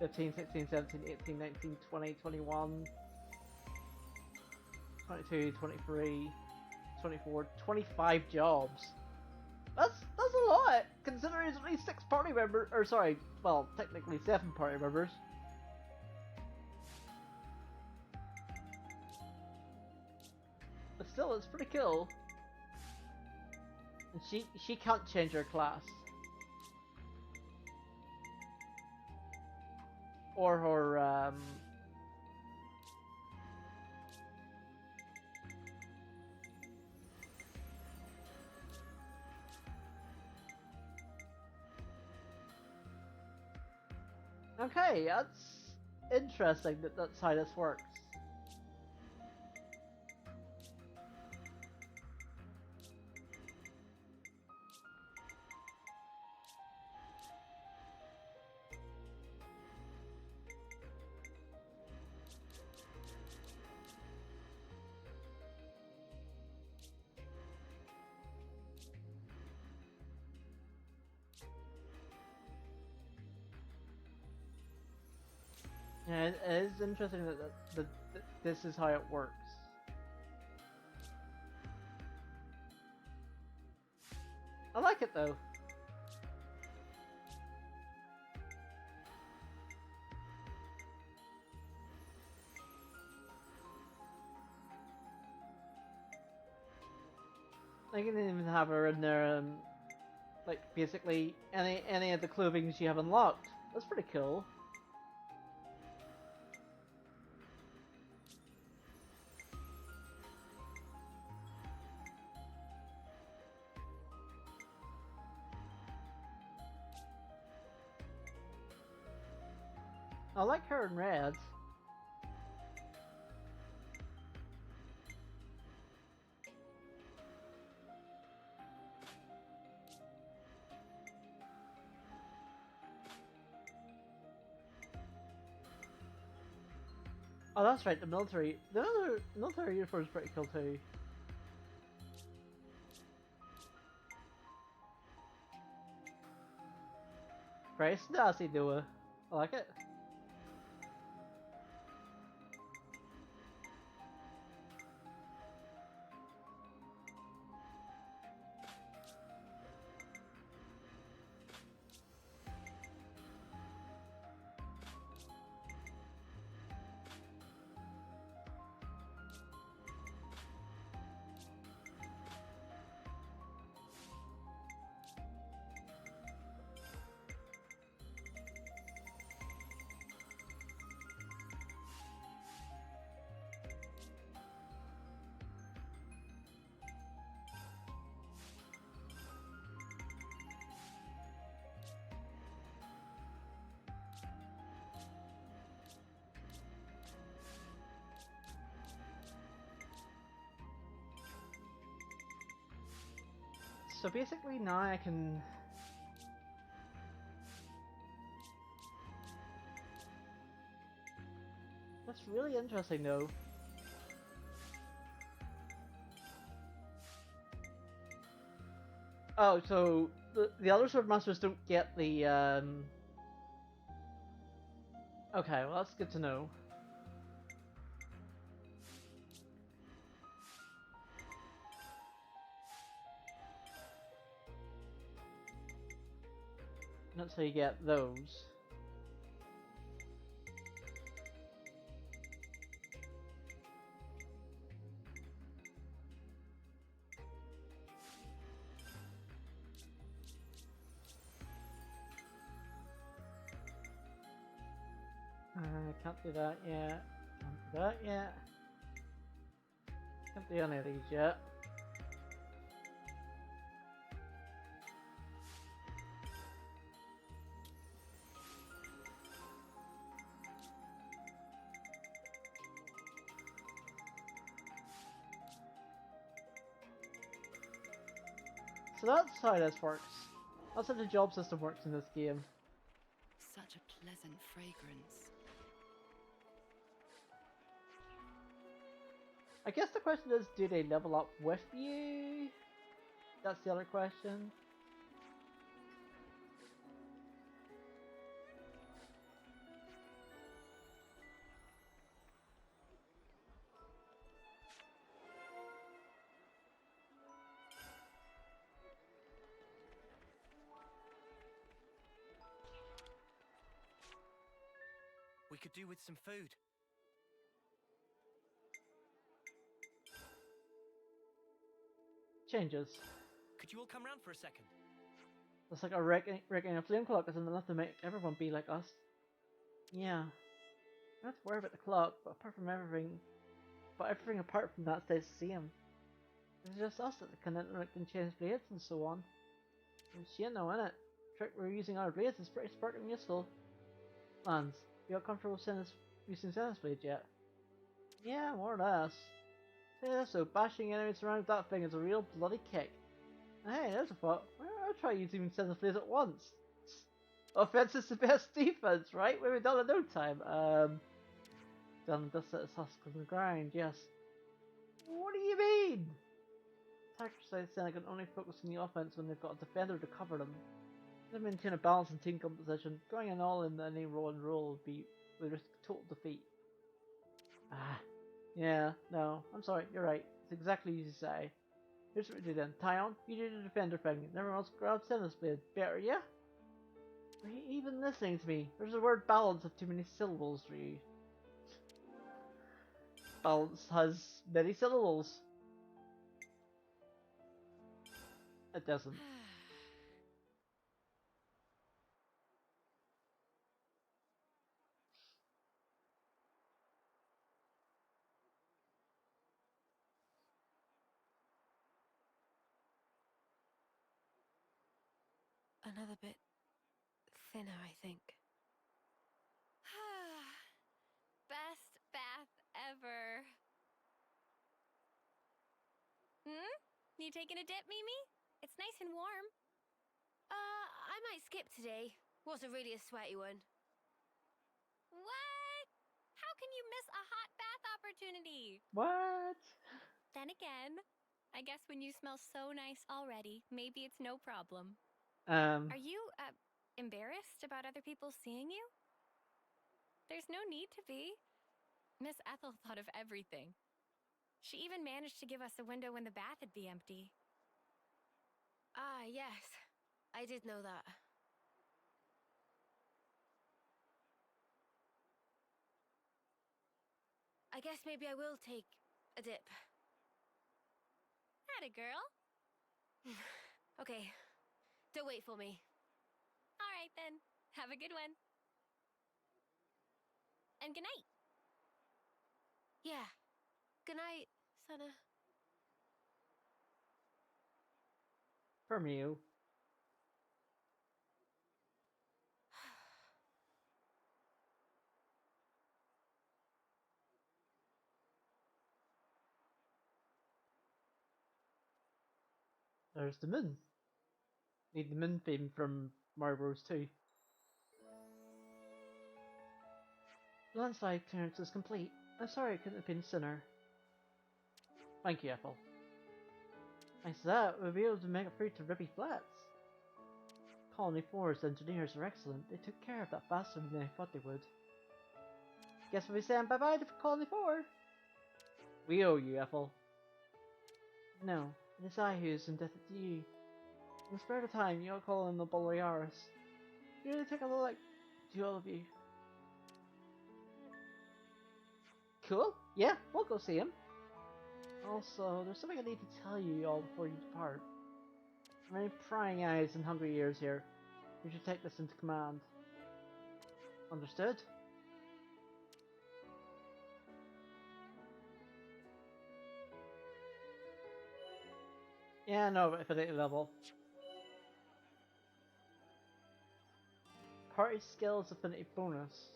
15, 16, 17, 18, 19, 20, 21, 22, 23, 24, 25 jobs. That's a lot, considering there's only 6 party members, or sorry, well, technically 7 party members. But still, it's pretty cool. And she can't change her class. Or her, Okay, that's interesting that that's how this works. Yeah, it is interesting that this is how it works. I like it though. I can even have her in there, like basically any of the clothing you have unlocked. That's pretty cool. I like her in red. Oh, that's right, the military uniform is pretty cool too. Very snazzy, Noah. I like it. So basically now I can... That's really interesting though. Oh, so the other swordmasters don't get the Okay, well that's good to know. That's how you get those. I can't do that yet. Can't do that yet. Can't do any of these yet. So that's how this works. That's how the job system works in this game. Such a pleasant fragrance. I guess the question is, do they level up with you? That's the other question. We could do with some food. Changes. Could you all come round for a second? It's like a wrecking a flame clock isn't enough to make everyone be like us. Yeah. I don't have to worry about the clock, but everything apart from that stays the same. It's just us that can change blades and so on. And shit, no, innit? The trick we're using our blades is pretty sparkling and useful. Lance, you got comfortable using Xenoblade yet? Yeah, more or less. Yeah, so bashing enemies around with that thing is a real bloody kick. Hey, there's a thought. I'll try using Xenoblade at once. Offense is the best defense, right? We've done in no time. Done dust at his husks on the ground, yes. What do you mean? Attackers like Senna can only focus on the offense when they've got a defender to cover them. They maintain a balance in team composition. Going in all in any roll and roll would risk total defeat. Ah, yeah, no, I'm sorry, you're right. It's exactly as you say. Here's what we do then. Tyon, you do the defender thing, and everyone else grab Senna's blade. Better, yeah? Are you even listening to me? There's the word balance of too many syllables for you. Balance has many syllables. It doesn't. Another bit thinner, I think. Best bath ever. You taking a dip, Mimi? It's nice and warm. I might skip today. Wasn't really a sweaty one. What? How can you miss a hot bath opportunity? What? Then again, I guess when you smell so nice already, maybe it's no problem. Are you, embarrassed about other people seeing you? There's no need to be. Miss Ethel thought of everything. She even managed to give us a window when the bath would be empty. Ah, yes. I did know that. I guess maybe I will take a dip. Atta girl. Okay. Don't wait for me. All right, then. Have a good one. And good night. Yeah. Good night, Senna. From you. There's the moon. Need the moon theme from Mario Bros. 2. Landslide clearance is complete. I'm sorry it couldn't have been sooner. Thank you, Ethel. Thanks to that, we'll be able to make it through to Ribby Flats. Colony 4's engineers are excellent. They took care of that faster than I thought they would. Guess we'll be saying bye-bye to Colony 4. We owe you, Ethel. No, it is I who is indebted to you. In the spare time, you'll call in the Borealis. You really take a look to all of you. Cool? Yeah, we'll go see him. Also, there's something I need to tell you all before you depart. Many prying eyes and hungry ears here. You should take this into command. Understood? Yeah, no, affinity level. Party skills affinity bonus.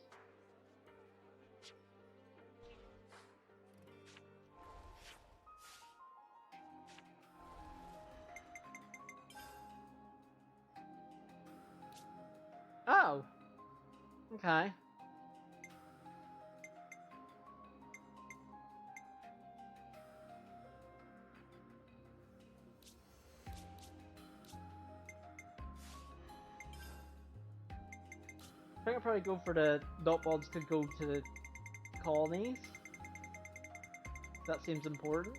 Oh. Okay. I think I'll probably go for the dot mods to go to the colonies. That seems important.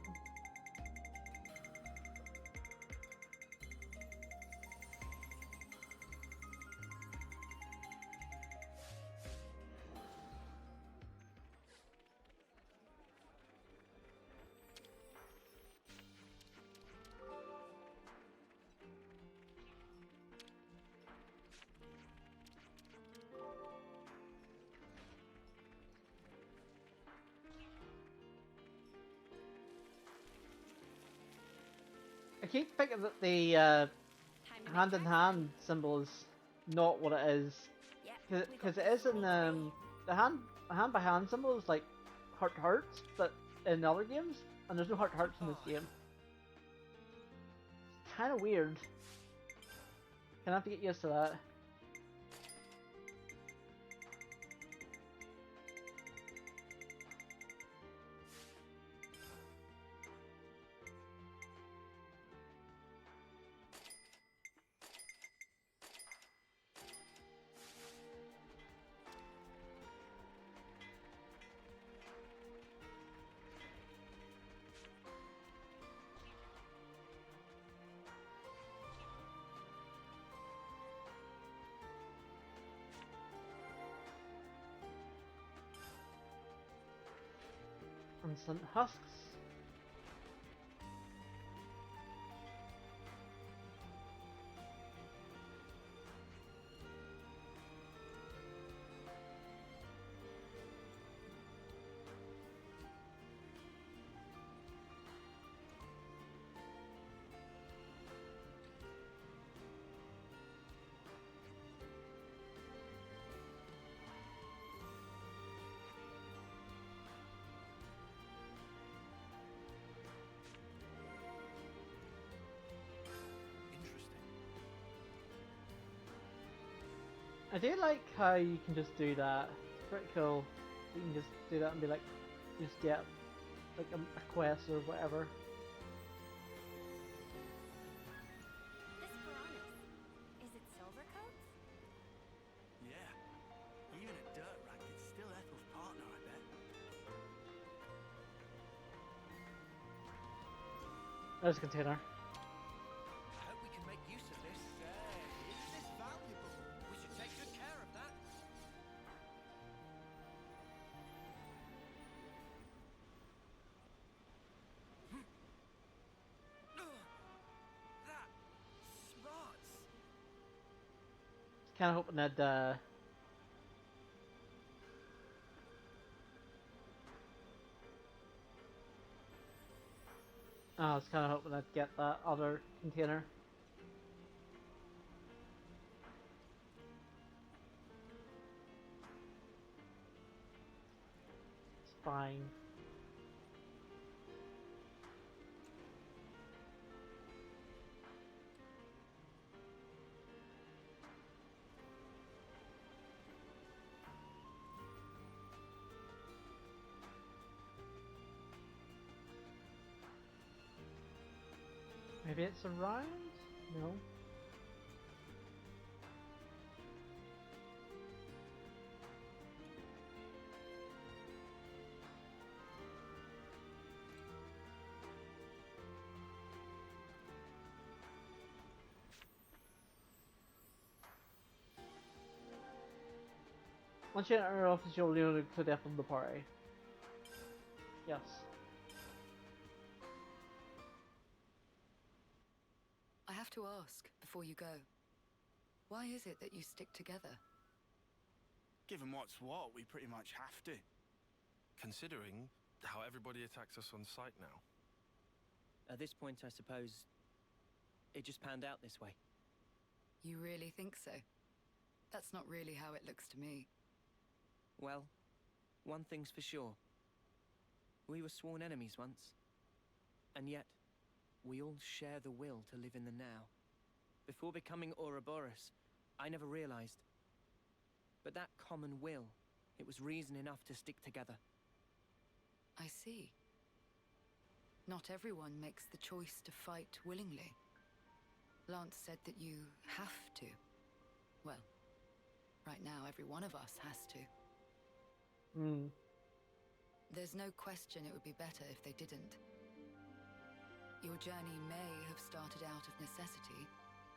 I keep thinking that the hand-in-hand symbol is not what it is, because it is in the hand-by-hand symbol is like hearts, but in other games, and there's no hearts in this game. It's kind of weird. Gonna have to get used to that. And some husks. I do like how you can just do that. It's pretty cool. You can just do that and be like, just get like a quest or whatever. This piranha, is it Silvercoat? Yeah. Even a dirt rag, it's still Ethel's partner, I bet. There's a container. I hope we can make use of this. Is this valuable? We should take good care of that. That smarts. Kind of hoping that I was kind of hoping I'd get that other container. It's fine. Maybe it's around? No. Once you enter our office, you'll learn to death from the party. Yes. I have to ask before you go. Why is it that you stick together? Given what's what, we pretty much have to. Considering how everybody attacks us on sight now. At this point, I suppose it just panned out this way. You really think so? That's not really how it looks to me. Well, one thing's for sure. We were sworn enemies once. And yet, we all share the will to live in the now. Before becoming Ouroboros, I never realized But that common will, it was reason enough to stick together. I see. Not everyone makes the choice to fight willingly. Lance said that you have to. Well, right now every one of us has to. There's no question it would be better if they didn't. Your journey may have started out of necessity,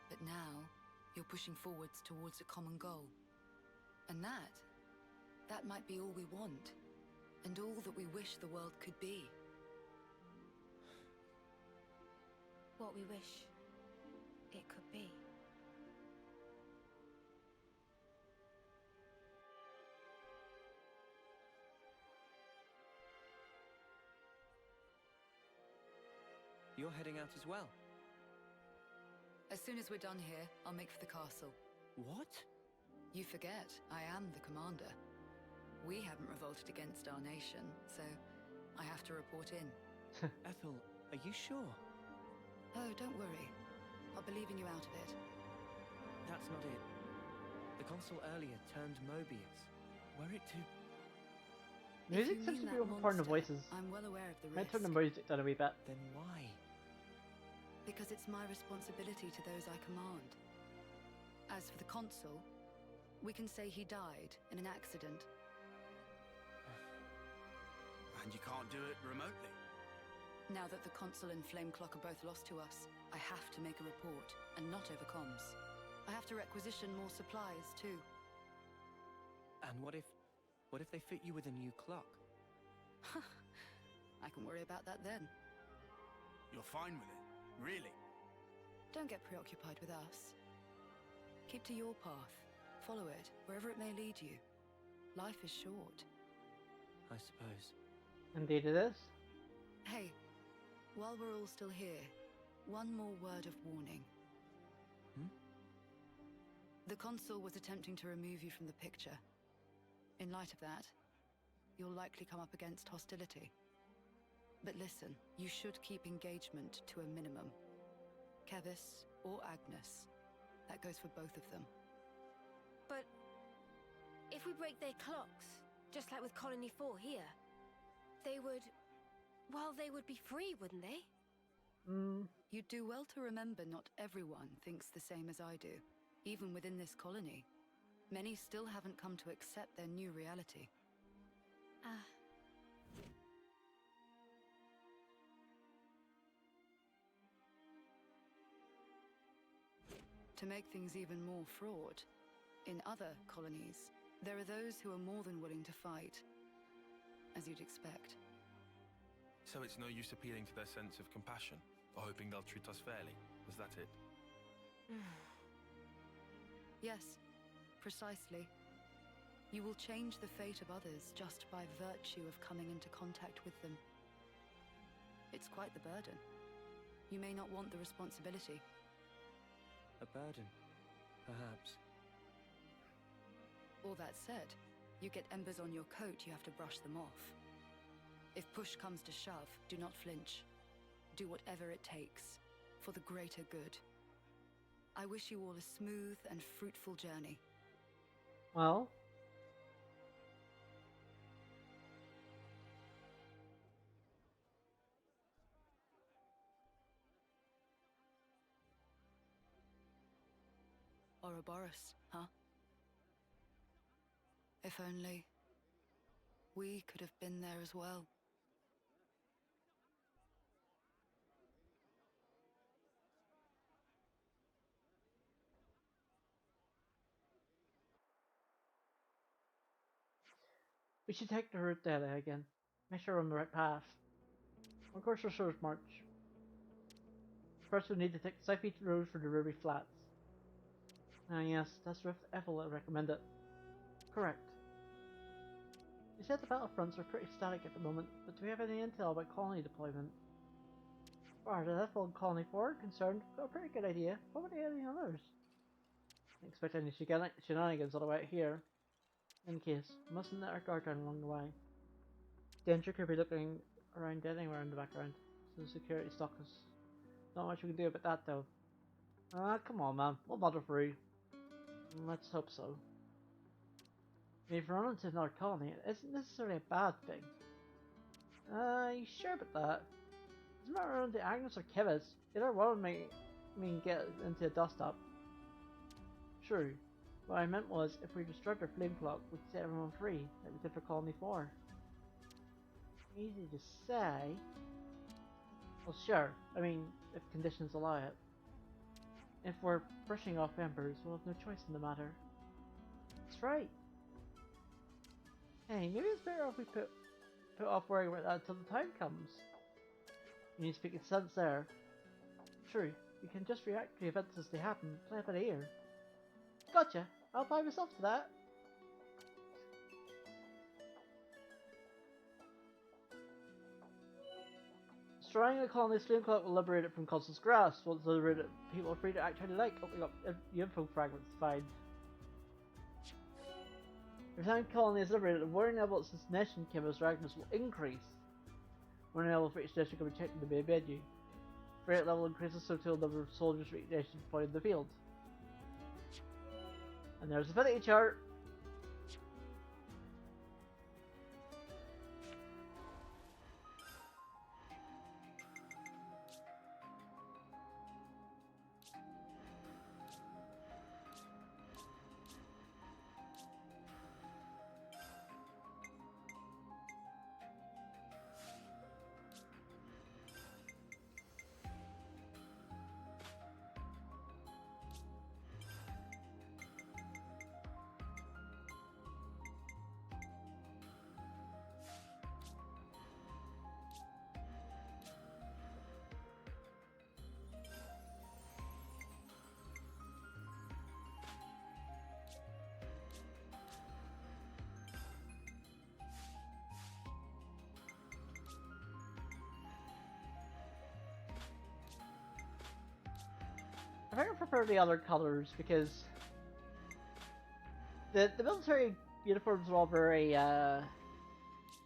but now you're pushing forwards towards a common goal. And that might be all we want, and all that we wish the world could be. What we wish it could be. You're heading out as well? As soon as we're done here, I'll make for the castle. What? You forget, I am the commander. We haven't revolted against our nation, so I have to report in. Ethel, are you sure? Oh, don't worry. I'll be leaving you out of it. That's not it. The consul earlier turned Mobius. Were it to... Music seems to be overpowering the voices. I'm well aware of the Might risk. turn the music down a wee bit. Then why? Because it's my responsibility to those I command. As for the consul, we can say he died in an accident. And you can't do it remotely? Now that the consul and Flameclock are both lost to us, I have to make a report, and not over comms. I have to requisition more supplies, too. And what if they fit you with a new clock? I can worry about that then. You're fine with it? Really? Don't get preoccupied with us. Keep to your path. Follow it, wherever it may lead you. Life is short. I suppose. Indeed it is. Hey, while we're all still here, one more word of warning. The consul was attempting to remove you from the picture. In light of that, you'll likely come up against hostility. But listen, you should keep engagement to a minimum. Kevis or Agnes, that goes for both of them. But if we break their clocks, just like with Colony 4 here, they would be free, wouldn't they? You'd do well to remember not everyone thinks the same as I do. Even within this colony, many still haven't come to accept their new reality. To make things even more fraught, in other colonies, there are those who are more than willing to fight, as you'd expect. So it's no use appealing to their sense of compassion, or hoping they'll treat us fairly? Is that it? Yes, precisely. You will change the fate of others just by virtue of coming into contact with them. It's quite the burden. You may not want the responsibility. A burden, perhaps. All that said, you get embers on your coat, you have to brush them off. If push comes to shove, do not flinch. Do whatever it takes, for the greater good. I wish you all a smooth and fruitful journey. Well, Ouroboros, huh? If only we could have been there as well. we should take the route there again. Make sure we're on the right path. Of course, we're sure march. First, we need to take the South Road for the Ruby Flats. Ah yes, that's Rift Ethel that recommended. Correct. You said the battlefronts are pretty static at the moment, but do we have any intel about colony deployment? As far as Ethel and Colony 4 are concerned, we've got a pretty good idea. What about any others? I expect any shenanigans all the way out here. In case, we mustn't let our guard down along the way. Danger could be looking around anywhere in the background, so the security stock is not much we can do about that though. Ah, come on man, we'll muddle through. Let's hope so. I mean, if we're on to another colony, it isn't necessarily a bad thing. You sure about that? Doesn't matter whether Agnes or Kivas, either one might mean get into a dust-up. True. What I meant was, if we destroyed their flame clock, we'd set everyone free, like we did for Colony 4. Easy to say. Well, sure. I mean, if conditions allow it. If we're brushing off embers, we'll have no choice in the matter. That's right. Hey, maybe it's better if we put off worrying about that until the time comes. You need to speak in sense there. True. We can just react to the events as they happen, play it by ear. Gotcha. I'll apply myself to that. Destroying the colony's flame clock will liberate it from Constant's grasp. Once liberated, people are free to act how they like, opening up the info fragments to find. Every time the colony is liberated, the warning level of its destination, Kim's Ragnus, will increase. Warning level for each district will be checked in the main menu. Rate level increases so till the number of soldiers for each nation deployed in the field. And there's the affinity chart. I think I prefer the other colors because the military uniforms are all very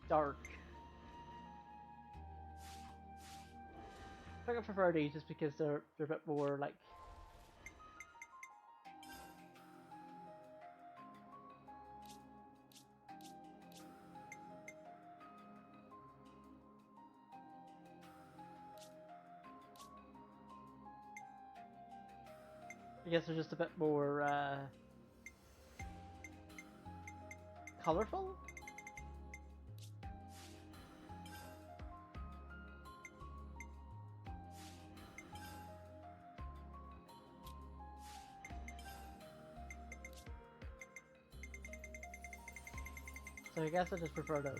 dark. I think I prefer these just because they're a bit more like I guess they're just a bit more colorful. So I guess I just prefer those.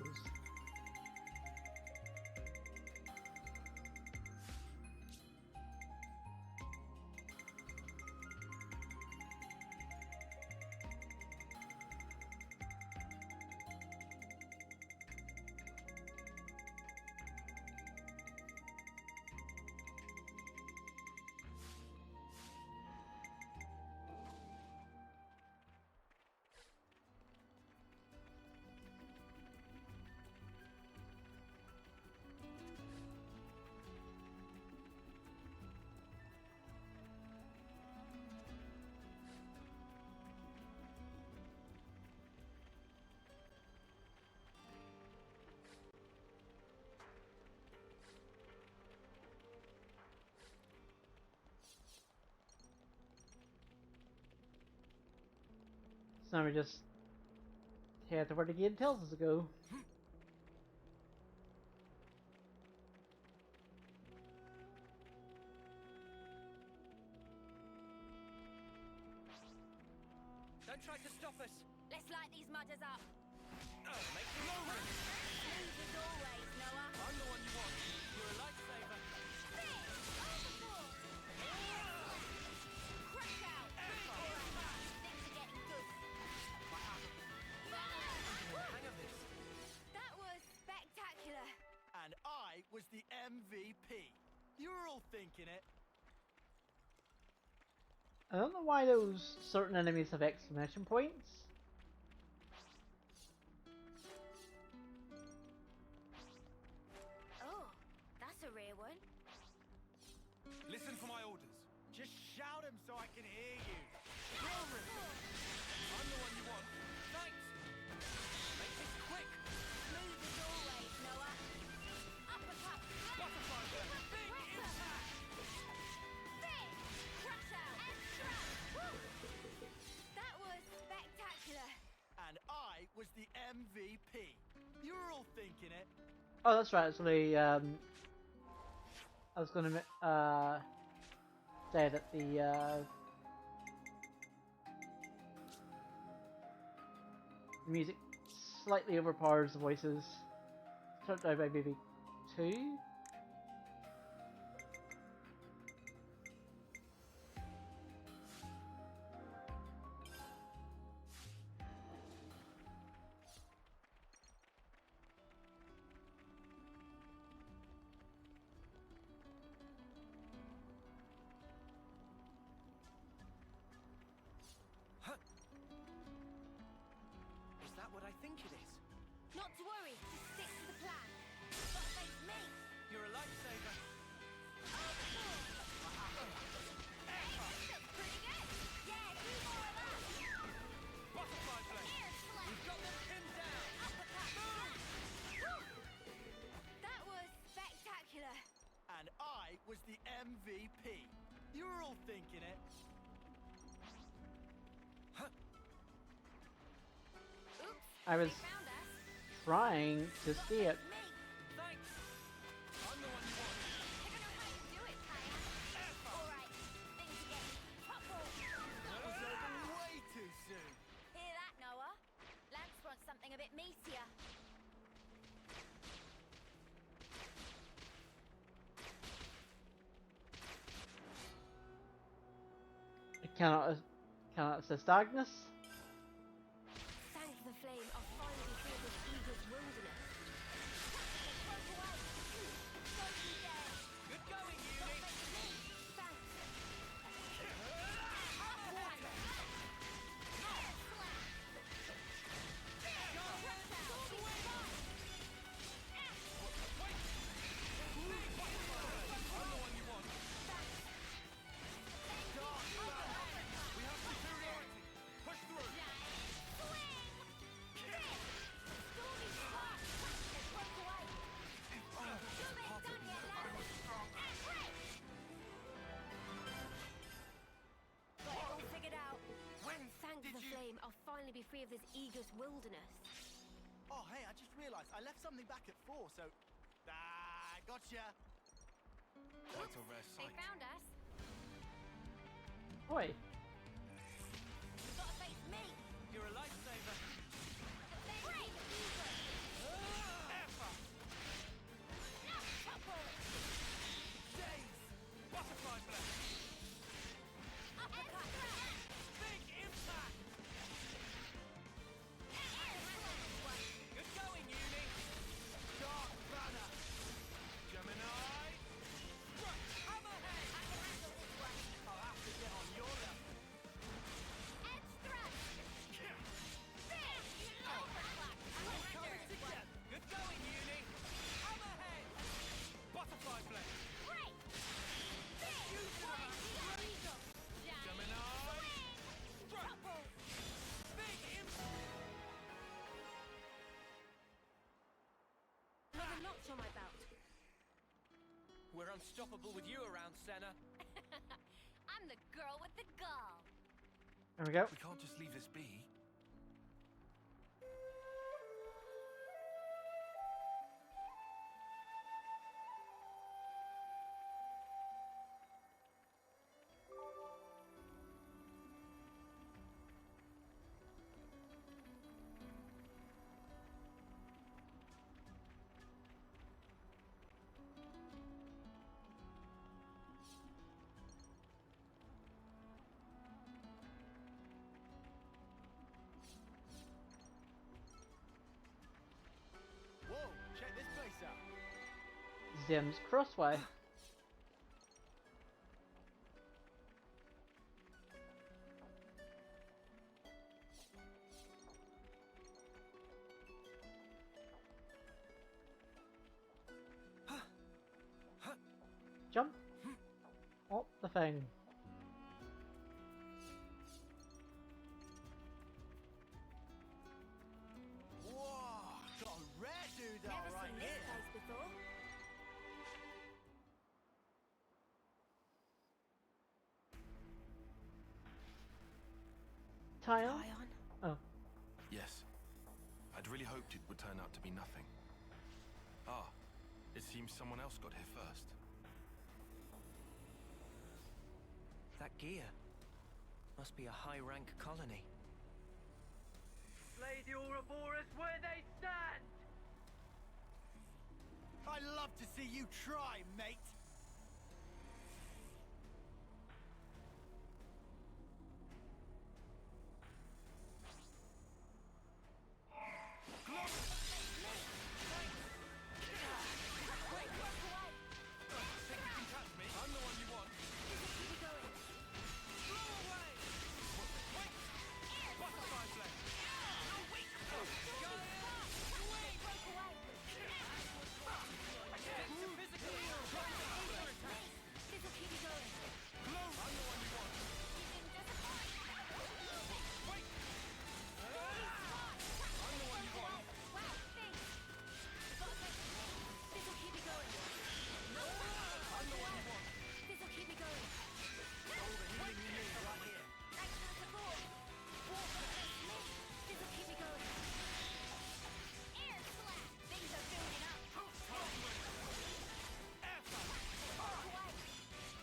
So now we just head to where the game tells us to go. Don't try to stop us! Let's light these mudders up! Make no room! Smooth as always, Noah! I'm the one you want. You're a lifesaver. Crack out! Things are getting good. Hang of this. That was spectacular! And I was the MVP. You were all thinking it. I don't know why those certain enemies have exclamation points. Oh, that's a rare one. Listen for my orders. Just shout them so I can hear you. I'm the one you want. Thanks! was the MVP. You were all thinking it. Oh, that's right. Actually, I was going to say that the music slightly overpowers the voices. Turned down by maybe 2. Is that what I think it is? Not to worry, just stick to the plan. Got to face me. You're a lifesaver. Pretty good. Yeah, do more of that. Butterfly blade. Air slap. We've got them pinned down. Uppercut. Woo. That was spectacular. And I was the MVP. You were all thinking it. Oops. I was They found us. trying to see it. Me. Thanks. I'm the one you want. I don't know how you do it, Kaya. Alright, things are getting toppled. That was over way too soon. Hear that, Noah? Lance wants something a bit meatier. I cannot assist Agnes. Thank the flame of finally through this eagle's wilderness. Good going, Yumi. Thanks. I'm the one you want. We have superiority. Push through. Got it all figured out. Thank the flame, I'll finally be free of this eagle's wilderness. Oh, hey, I just realised I left something back at 4, so... gotcha. Quite a rare They sight. found us. Oi. You've got to face me. You're a lifesaver. Break. Days. Butterfly blade. Big impact. Good going, Yumi. Dark banner. Gemini. Hammerhead. I'll have to get on your level. Good going, Uni. Hammerhead. Butterfly blade. Gemini. Big impact. Another notch on my belt. We're unstoppable with you around, Senna. I'm the girl with the gall. There we go. We can't just leave this be. Whoa, check this place out. Zim's Crossway. Jump. Oh, the thing. Whoa, got a rare dude Never right seen here. this place before. Tile? Eye on. Oh. Yes. hoped it would turn out to be nothing. Ah, it seems someone else got here first. That gear must be a high-rank colony. Slay the Ouroboros where they stand! I'd love to see you try, mate!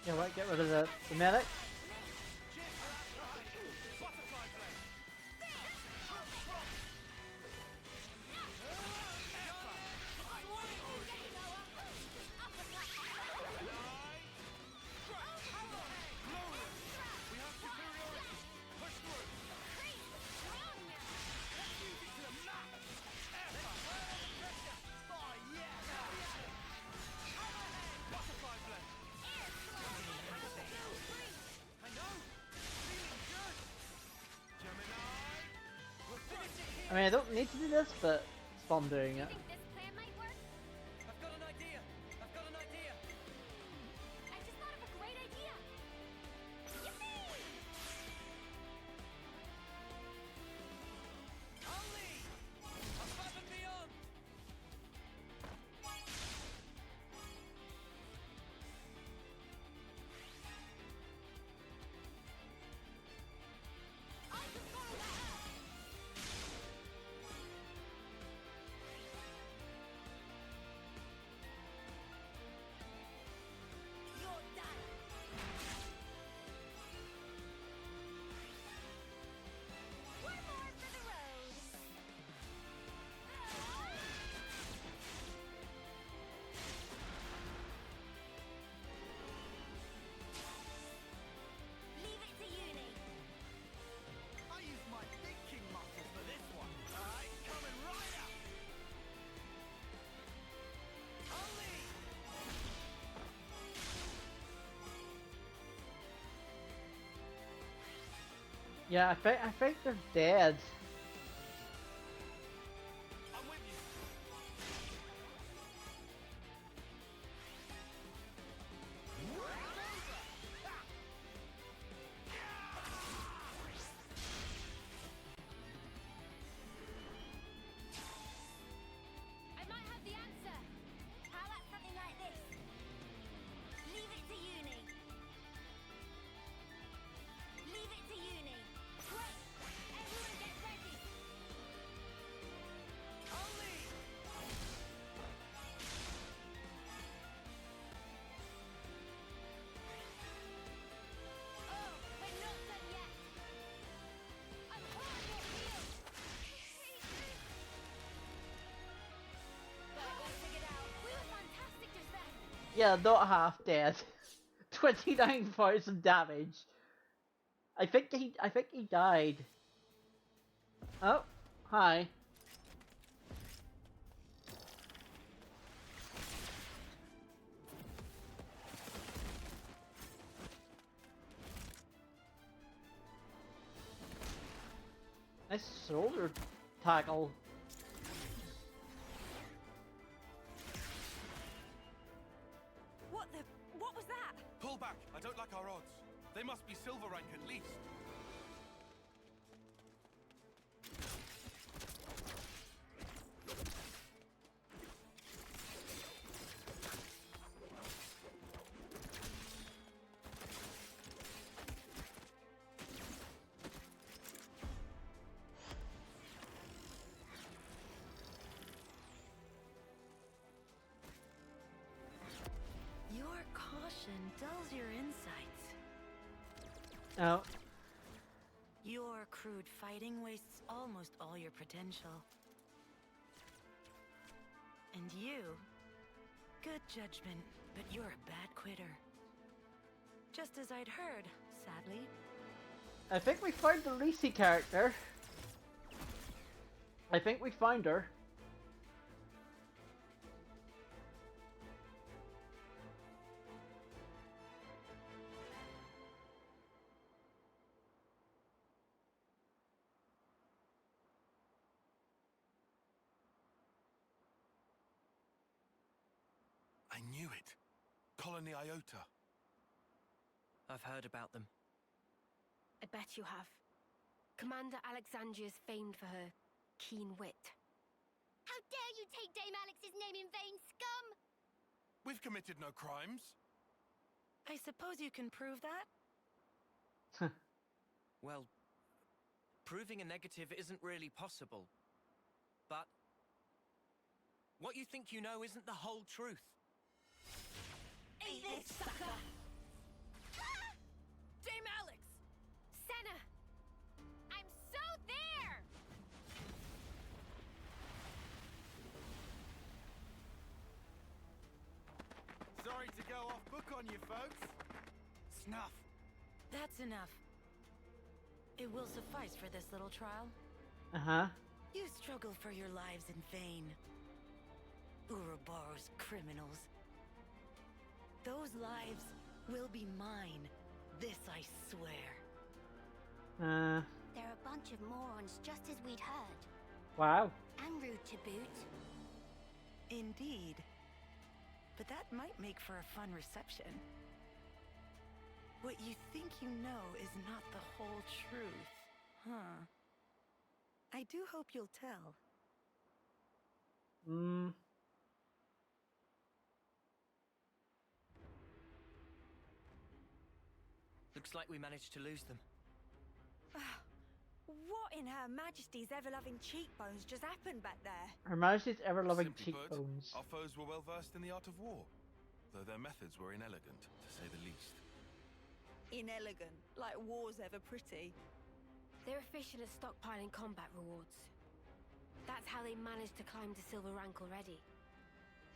Yeah, right, get rid of the medic. I mean, I don't need to do this, but it's fun doing it. I've got an idea! I've got an idea! I just thought of a great idea! Yippee! Only! Above and beyond! I can follow that up! You're done! One more for the road! Leave it to uni! I use my thinking muscles for this one. Alright, coming right up! Only! Yeah, I think they're dead. I'm with you. I might have the answer! How about something like this? Leave it to uni! Leave it to uni! Great! Everyone get ready! Only! Oh, we're not done yet! I'm hard on your heels! But we figured out. We were fantastic just then! Yeah, not half dead. 29,000 damage. I think he died. Oh, hi. Nice shoulder tackle. What was that? Pull back! I don't like our odds. They must be silver rank at least. Oh. Your crude fighting wastes almost all your potential. And you, good judgment, but you're a bad quitter. Just as I'd heard, sadly. I think we found the Lisi character. I think we found her. I knew it. Colony Iota. I've heard about them. I bet you have. Commander Alexandria's famed for her keen wit. How dare you take Dame Alex's name in vain, scum! We've committed no crimes. I suppose you can prove that? Well, proving a negative isn't really possible. But what you think you know isn't the whole truth. Eat this, sucker! Dame Alex! Senna! I'm so there! Sorry to go off book on you folks. Snuff. That's enough. It will suffice for this little trial. Uh-huh. You struggle for your lives in vain. Ouroboros criminals. Those lives will be mine. This I swear. They're a bunch of morons, just as we'd heard. Wow. And rude to boot. Indeed. But that might make for a fun reception. What you think you know is not the whole truth, huh? I do hope you'll tell. Looks like we managed to lose them. What in Her Majesty's ever-loving cheekbones just happened back there? Her Majesty's ever-loving Simply put, cheekbones. our foes were well versed in the art of war, though their methods were inelegant, to say the least. Inelegant, like war's ever pretty. They're efficient at stockpiling combat rewards. That's how they managed to climb to silver rank already.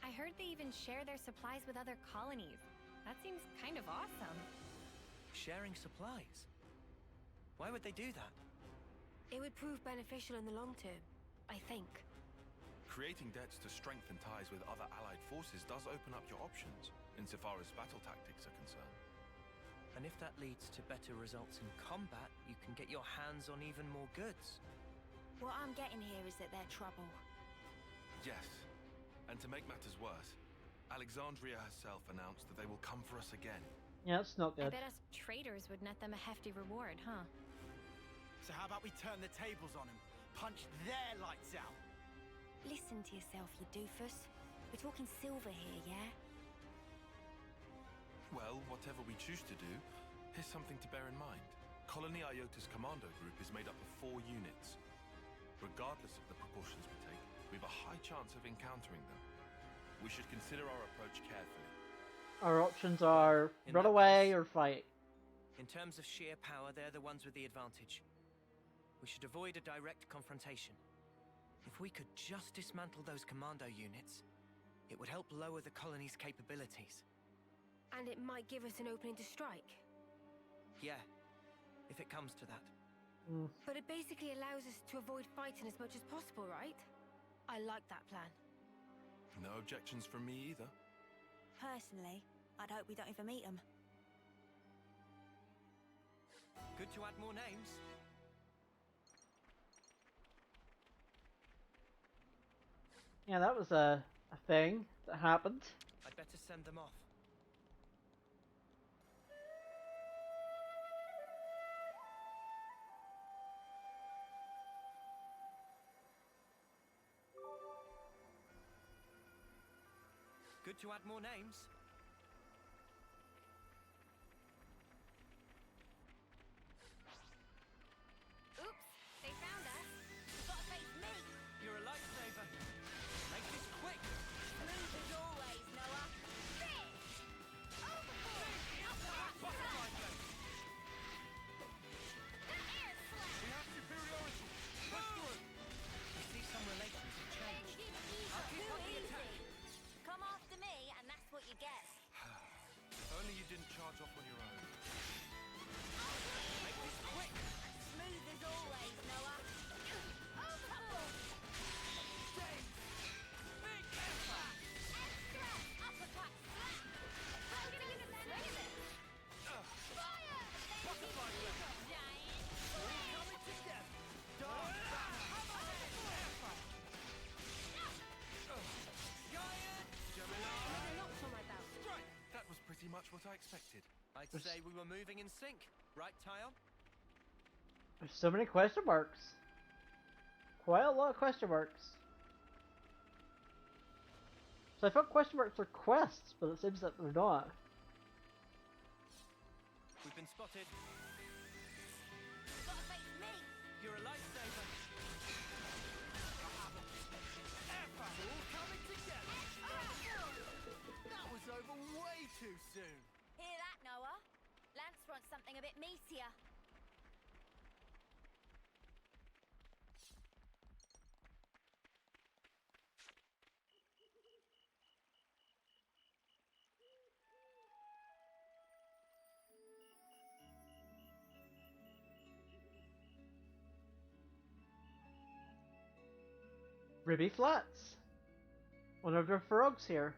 I heard they even share their supplies with other colonies. That seems kind of awesome. Sharing supplies? Why would they do that? It would prove beneficial in the long term, I think. Creating debts to strengthen ties with other allied forces does open up your options, insofar as battle tactics are concerned. And if that leads to better results in combat, you can get your hands on even more goods. What I'm getting here is that they're trouble. Yes. And to make matters worse, Alexandria herself announced that they will come for us again. Yeah, it's not I good. bet us traitors would net them a hefty reward, huh? So how about we turn the tables on them? Punch their lights out? Listen to yourself, you doofus. We're talking silver here, yeah? Well, whatever we choose to do, here's something to bear in mind. Colony Iota's commando group is made up of 4 units. Regardless of the precautions we take, we have a high chance of encountering them. We should consider our approach carefully. Our options are run away or fight. In terms of sheer power, they're the ones with the advantage. We should avoid a direct confrontation. If we could just dismantle those commando units, it would help lower the colony's capabilities. And it might give us an opening to strike. Yeah, if it comes to that. But it basically allows us to avoid fighting as much as possible, right? I like that plan. No objections from me either. Personally, I'd hope we don't even meet them. Good to add more names. Yeah, that was a thing that happened. I'd better send them off. Good to add more names. Oops, they found us. Gotta face me. You're a lifesaver. Make this quick. Smooth as always, Noah. Fish! Overboard! expected. I'd say we were moving in sync, right, Tyon? There's so many question marks. Quite a lot of question marks. So I thought question marks were quests, but it seems that they're not. We've been spotted. Gotta face me! You're a lifesaver. All coming together. That was over way too soon. Hear that, Noah? Lance wants something a bit meatier. Ribby Flats. One of their frogs here.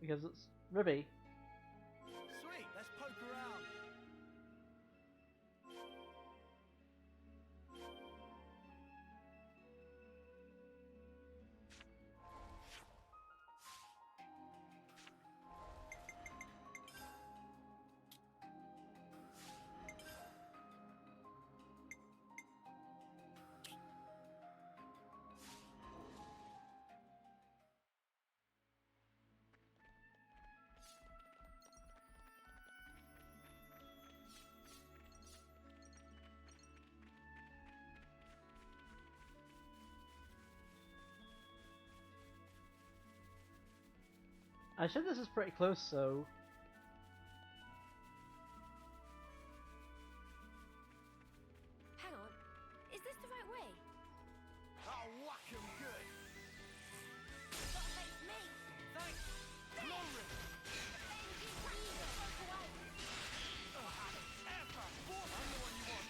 Because it's Ribby. Sweet, let's poke around. I assume this is pretty close, so... Hang on. Is this the right way? I'll whack him good. Gotta face me! Thanks. Glory. I'm the one you want.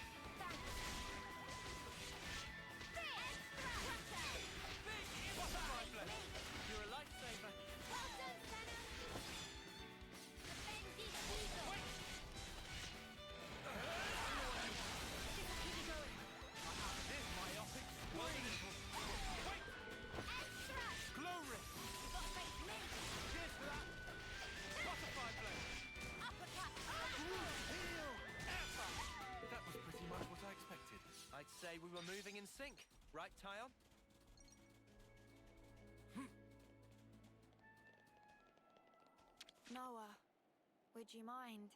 Butterfly blade. You're a lifesaver. Well done, Senna! This myopic swing. Wait. Glory. You gotta face me! Cheers for that. Butterfly blade. Uppercut! Heal. That was pretty much what I expected. I'd say we were moving in sync, right, Tyon? Noah, would you mind?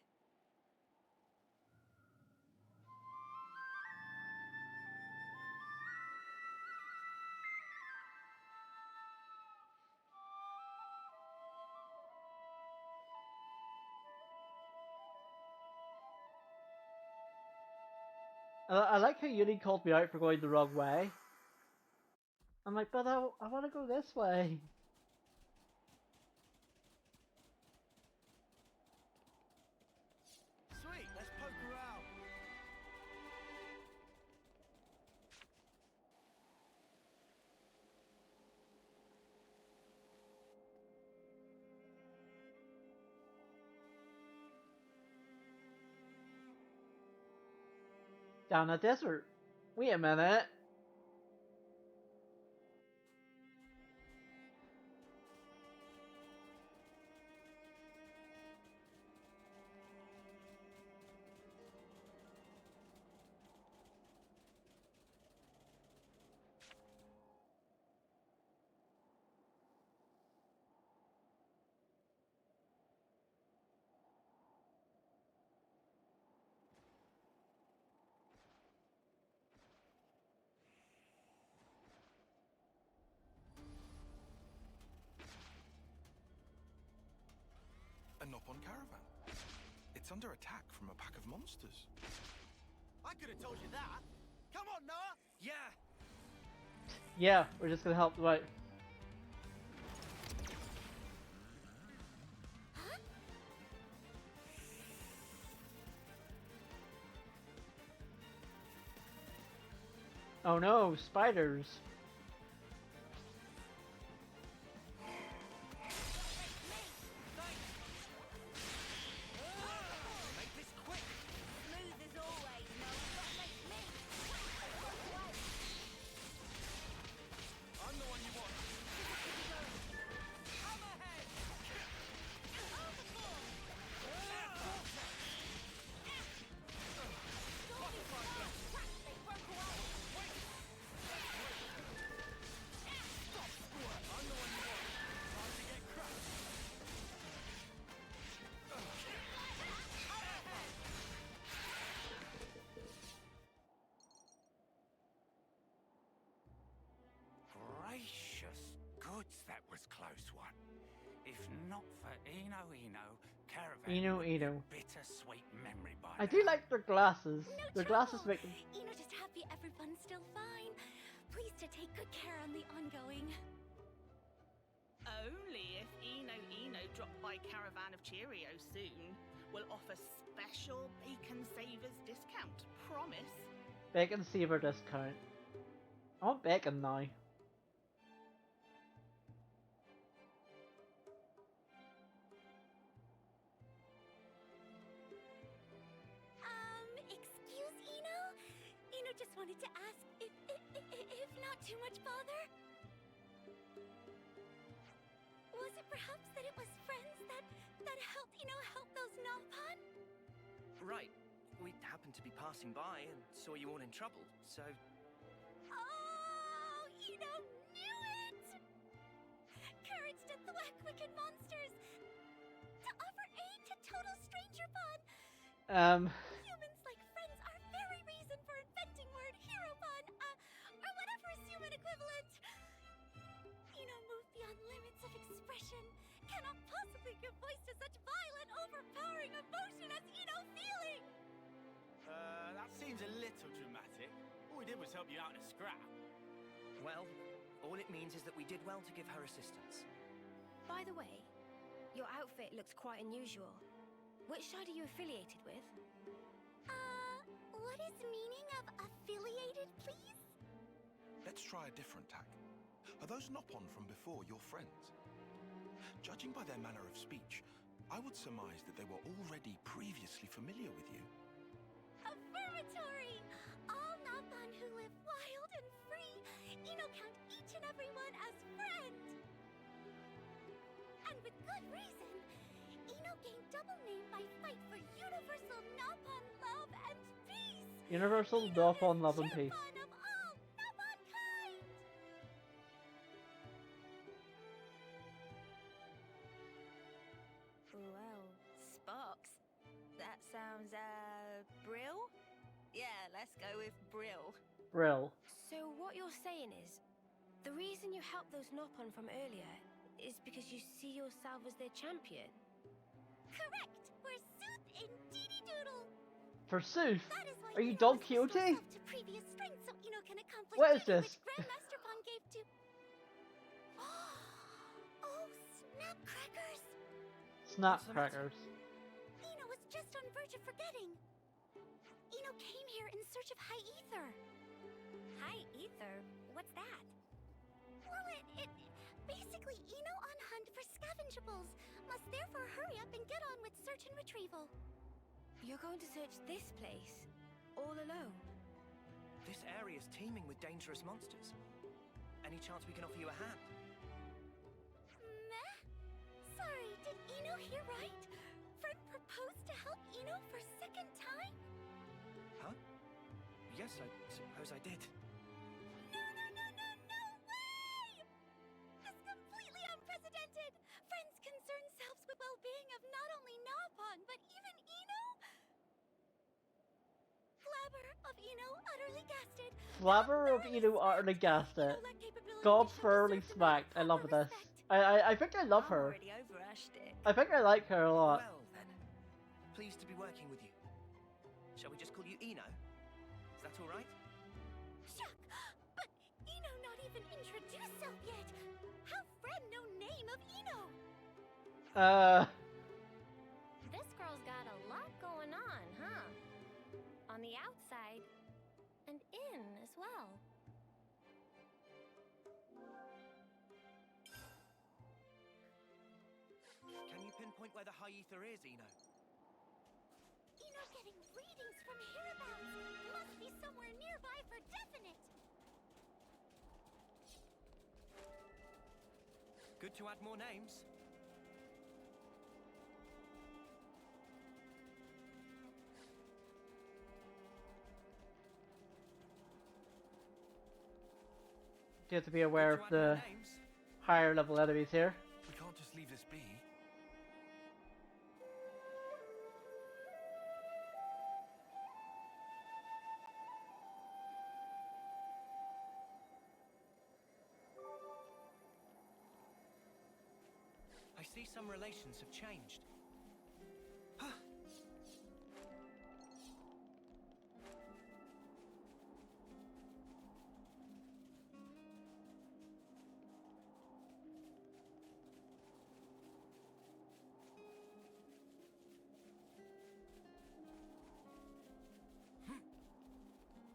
I like how Yuri called me out for going the wrong way. I'm like, but I want to go this way. Sweet, let's poke around. Down a desert. Wait a minute. A Nopon caravan. It's under attack from a pack of monsters. I could have told you that. Come on, Noah. Yeah. Yeah, we're just gonna help them out. Oh no, spiders. Make this quick. Smooth as always, Noah. Gotta face me! I'm the one you want. I'm ahead. close one. If not for Eno, Caravan Eno, would be a Eno. bittersweet memory by I now. do like their glasses. No Their trouble. glasses make them. Eno just happy everyone's still fine. Please to take good care on the ongoing. Only if Eno drop by Caravan of Cheerios soon. We'll offer special Bacon Savers discount. Promise. Bacon Saver discount. I want bacon now. Excuse Eno? Eno just wanted to ask if not too much bother. Was it perhaps that it was friends that helped help those Nopon? Right. We happened to be passing by and saw you all in trouble, so... Oh, Eno knew it! Courage to thwack wicked monsters! To offer aid to total stranger pun! Humans like friends are very reason for inventing word hero pun, or whatever is human equivalent. Eno moved beyond limits of expression, cannot possibly give voice to such violent, overpowering emotion as Eno feeling! That seems a little dramatic. All we did was help you out in a scrap. Well, all it means is that we did well to give her assistance. By the way, your outfit looks quite unusual. Which side are you affiliated with? What is the meaning of affiliated, please? Let's try a different tack. Are those Nopon from before your friends? Judging by their manner of speech, I would surmise that they were already previously familiar with you. Affirmatory! All Nopon who live wild and free, Eno count each and every one as friend! And with good reason, Eno gained double name by fight for universal Nopon love and peace! Universal Nopon love and peace. Of all Nopon kind! Well, Sparks. That sounds, Brill? Yeah, let's go with Brill. Brill. So what you're saying is, the reason you helped those Nopon from earlier is because you see yourself as their champion? Correct! We're Sooth in Deedy Doodle! Forsooth? That is why Are you Eno Don must restore Quixote? self to previous strength so Eno can accomplish What is duty this? which Grandmaster Pon gave to... Oh, snap crackers! Snap crackers. Eno was just on verge of forgetting. Eno came here in search of high ether. High ether? What's that? Well, it basically Eno on hunt for scavengeables. Must therefore hurry up and get on with search and retrieval. You're going to search this place? All alone? This area's teeming with dangerous monsters. Any chance we can offer you a hand? Meh? Sorry, did Eno hear right? Friend proposed to help Eno for second time? Huh? Yes, I suppose I did. No way! This completely unprecedented! Friends concern selves with well-being of not only Nopon, but even Eno? Flabber of Eno utterly gasted. Flabber of Eno utterly gasted. God thoroughly smacked. I love this. I think I love her. I think I like her a lot. Well then, pleased to be working with you. Shall we just call you Eno? Is that all right? Shuck! But Eno not even introduced self yet. How friend no name of Eno? This girl's got a lot going on, huh? On the outside, and in as well. Can you pinpoint where the high ether is, Eno? Eno getting readings from hereabouts. Must be somewhere nearby for definite. Good to add more names. You have to be aware of the higher level enemies here. We can't just leave this be. I see some relations have changed.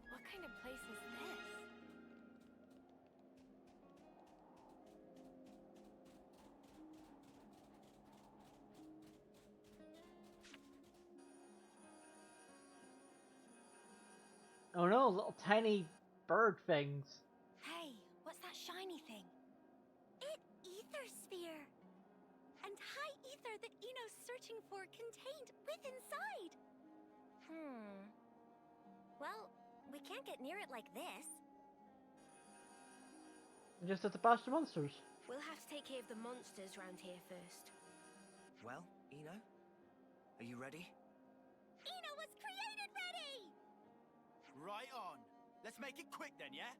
What kind of place is this? Oh no, little tiny bird things. Hey, what's that shiny thing? It ether sphere! And high ether that Eno's searching for contained with inside! Well, we can't get near it like this. Just have to bash the monsters. We'll have to take care of the monsters round here first. Well, Eno, are you ready? Eno was created ready! Right on. Let's make it quick then, yeah?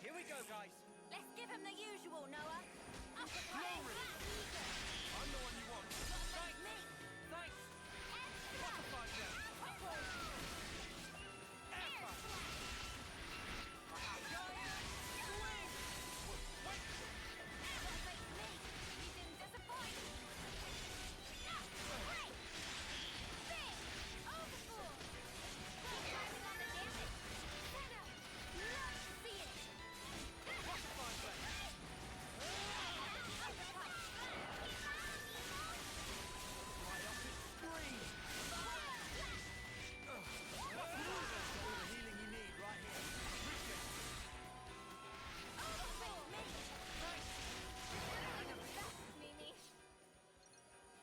Here we go, guys. Let's give him the usual, Noah. I'm the one you want. Thanks. Thanks. Butterfly jump.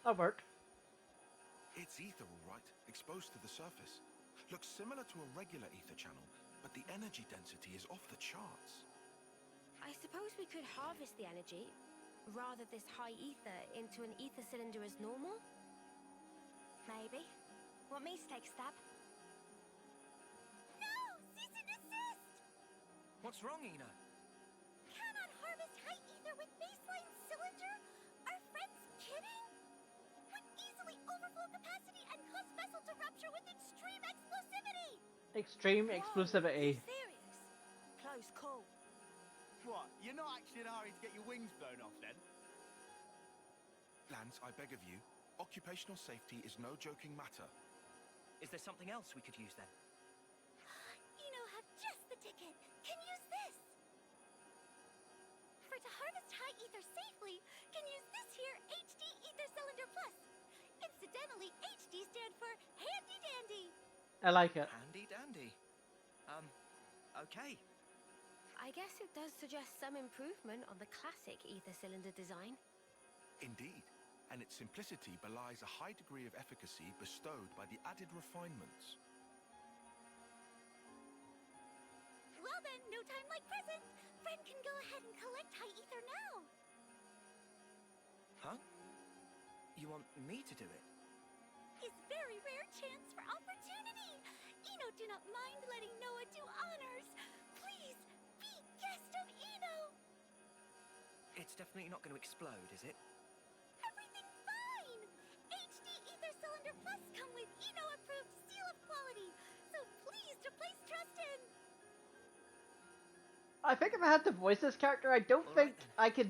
That worked. It's ether, all right, exposed to the surface. Looks similar to a regular ether channel, but the energy density is off the charts. I suppose we could harvest the energy, rather this high ether into an ether cylinder as normal? Maybe. Want me to take a stab? No! Cease and desist! What's wrong, Eno? Cannot harvest high ether with baseline cylinder? Are friends kidding? Would easily overflow capacity and cause vessel to rupture with extreme explosivity! Extreme explosivity. Serious? Close call. What? You're not actually in a hurry to get your wings blown off then? Lance, I beg of you, occupational safety is no joking matter. Is there something else we could use then? Eno have just the ticket. Can use this. For to harvest high ether safely, can use this here HD Ether Cylinder Plus. Incidentally, HD stand for Handy Dandy. I like it. Handy dandy. Okay. I guess it does suggest some improvement on the classic ether cylinder design. Indeed, and its simplicity belies a high degree of efficacy bestowed by the added refinements. Well then, no time like present. Friend can go ahead and collect high ether now. Huh? You want me to do it? His very rare chance for opportunity. Eno do not mind letting Noah do honors. Please, be guest of Eno. It's definitely not going to explode, is it? Everything fine. HD Ether Cylinder Plus come with Eno approved seal of quality. So please to place trust in. I think if I had to voice this character, I don't think I could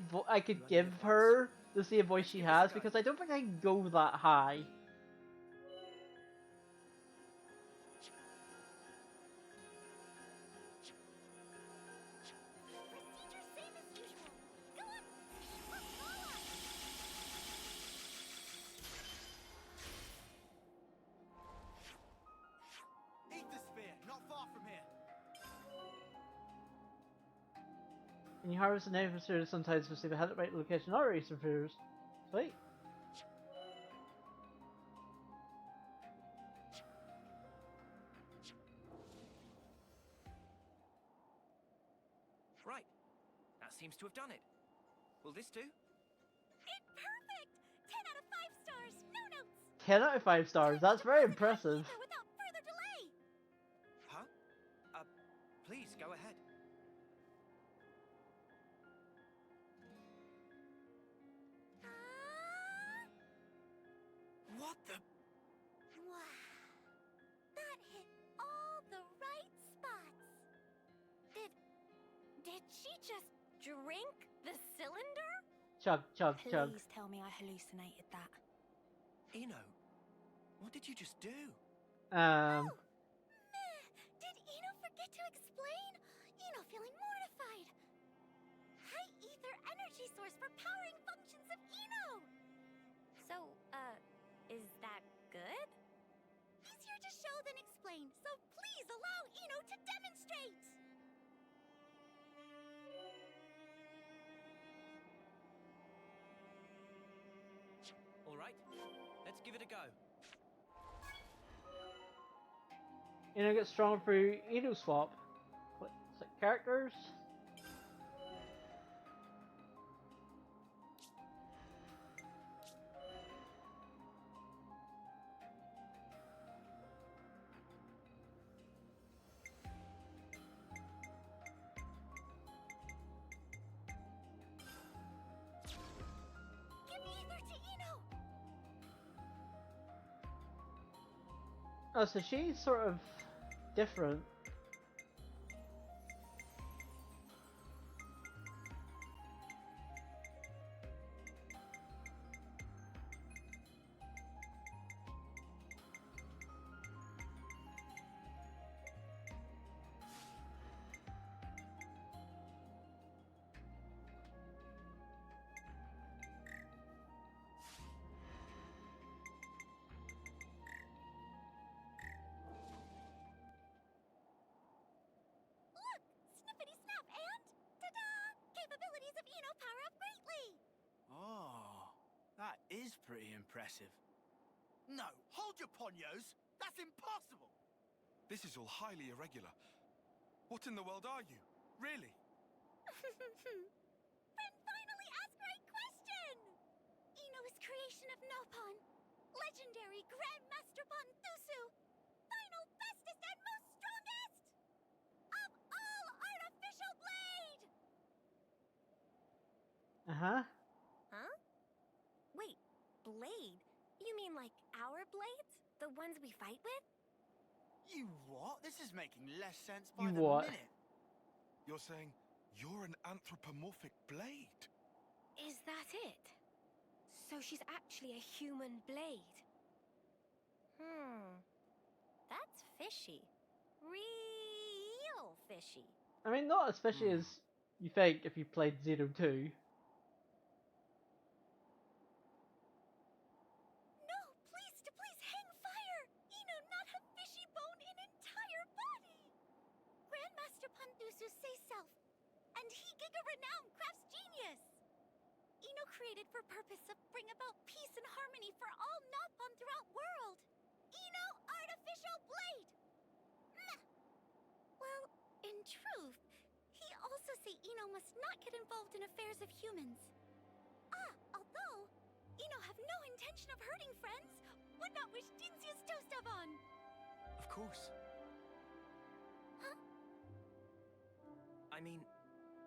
give her the same voice she has, because I don't think I can go that high. Procedure same as usual. Go on. Ether sphere, not far from here. When you harvest an ether sphere, sometimes receive a hit at the right location or ether spheres. Sweet. Right. That seems to have done it. Will this do? It perfect. 10 out of 5 stars. No notes. 10 out of 5 stars. That's very impressive. Without further delay. Huh? Please go ahead. What the? Wow. That hit all the right spots. Did she just drink the cylinder? Chug, chug, chug. Please tell me I hallucinated that. Eno, what did you just do? Meh. Did Eno forget to explain? Eno feeling mortified. High ether energy source for powering functions of Eno. So, is that good? Easier to show than explain, so please allow Eno to demonstrate. All right, let's give it a go. Eno gets stronger through Eno swap. What is it, characters? Give ether to Eno. Oh, so she's sort of different. Look! Snippity snap and ta-da! Capabilities of Eno power up greatly! Oh, that is pretty impressive. No, hold your ponyos! That's impossible! This is all highly irregular. What in the world are you? Really? Friend finally asked right question! Eno is creation of Nopon, legendary Grandmaster Pontusu, final bestest and most strongest of all artificial blade! Uh-huh. Huh? Wait, blade? You mean like our blades? The ones we fight with? You what? This is making less sense by You the what? minute. You're saying you're an anthropomorphic blade? Is that it? So she's actually a human blade? That's fishy. Real fishy. I mean, not as fishy as you think if you played Xeno 2. No, please hang fire! Eno not have fishy bone in entire body! Grandmaster Pondusu say self, and he giga renowned crafts genius! Eno created for purpose of bring about peace and harmony for all Nopon throughout world! Eno artificial blade! Meh. Well, in truth, he also say Eno must not get involved in affairs of humans. Although Eno have no intention of hurting friends, would not wish Dinsia's toast of on. Of course. Huh? I mean,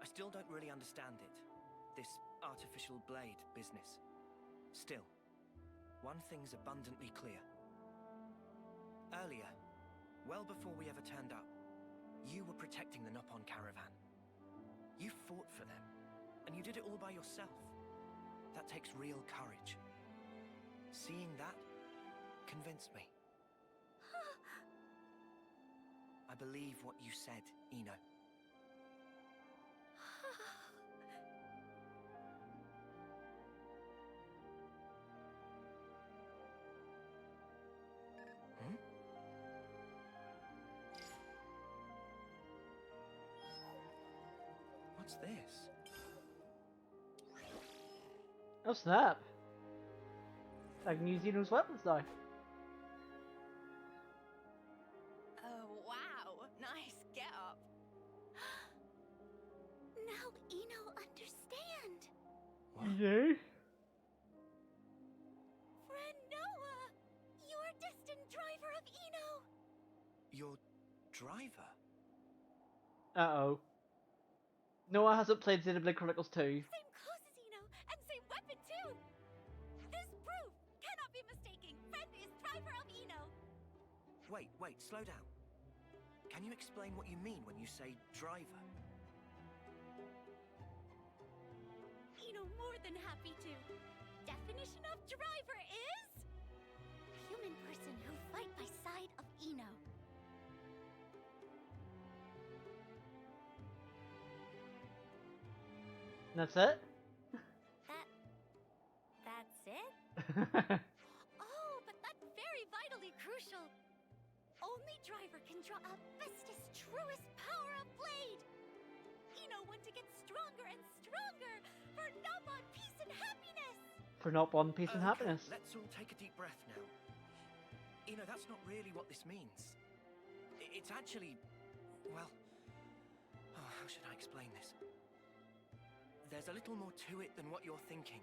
I still don't really understand it. This artificial blade business. Still, one thing's abundantly clear. Earlier, well before we ever turned up, you were protecting the Nopon caravan. You fought for them, and you did it all by yourself. That takes real courage. Seeing that convinced me. I believe what you said, Eno. What's this? Oh snap! I can use Xeno's weapons now. Oh, wow. Nice get up. Now Eno understand. Yeah? Friend Noah, your destined driver of Eno. Your driver? Uh-oh. Noah hasn't played Xenoblade Chronicles 2. Same clothes as Eno, and same weapon too. This proof cannot be mistaken. Friend wait, slow down. Can you explain what you mean when you say driver? More than happy to. Definition of driver is... human person who fight by side of Ino. That's it? That's it? Oh, but that's very vitally crucial. Only driver can draw out bestest, truest power of blade. Want to get stronger and stronger for Nopon peace and happiness. For Nopon peace and happiness. Let's all take a deep breath now. That's not really what this means. It's actually, well, how should I explain this? There's a little more to it than what you're thinking.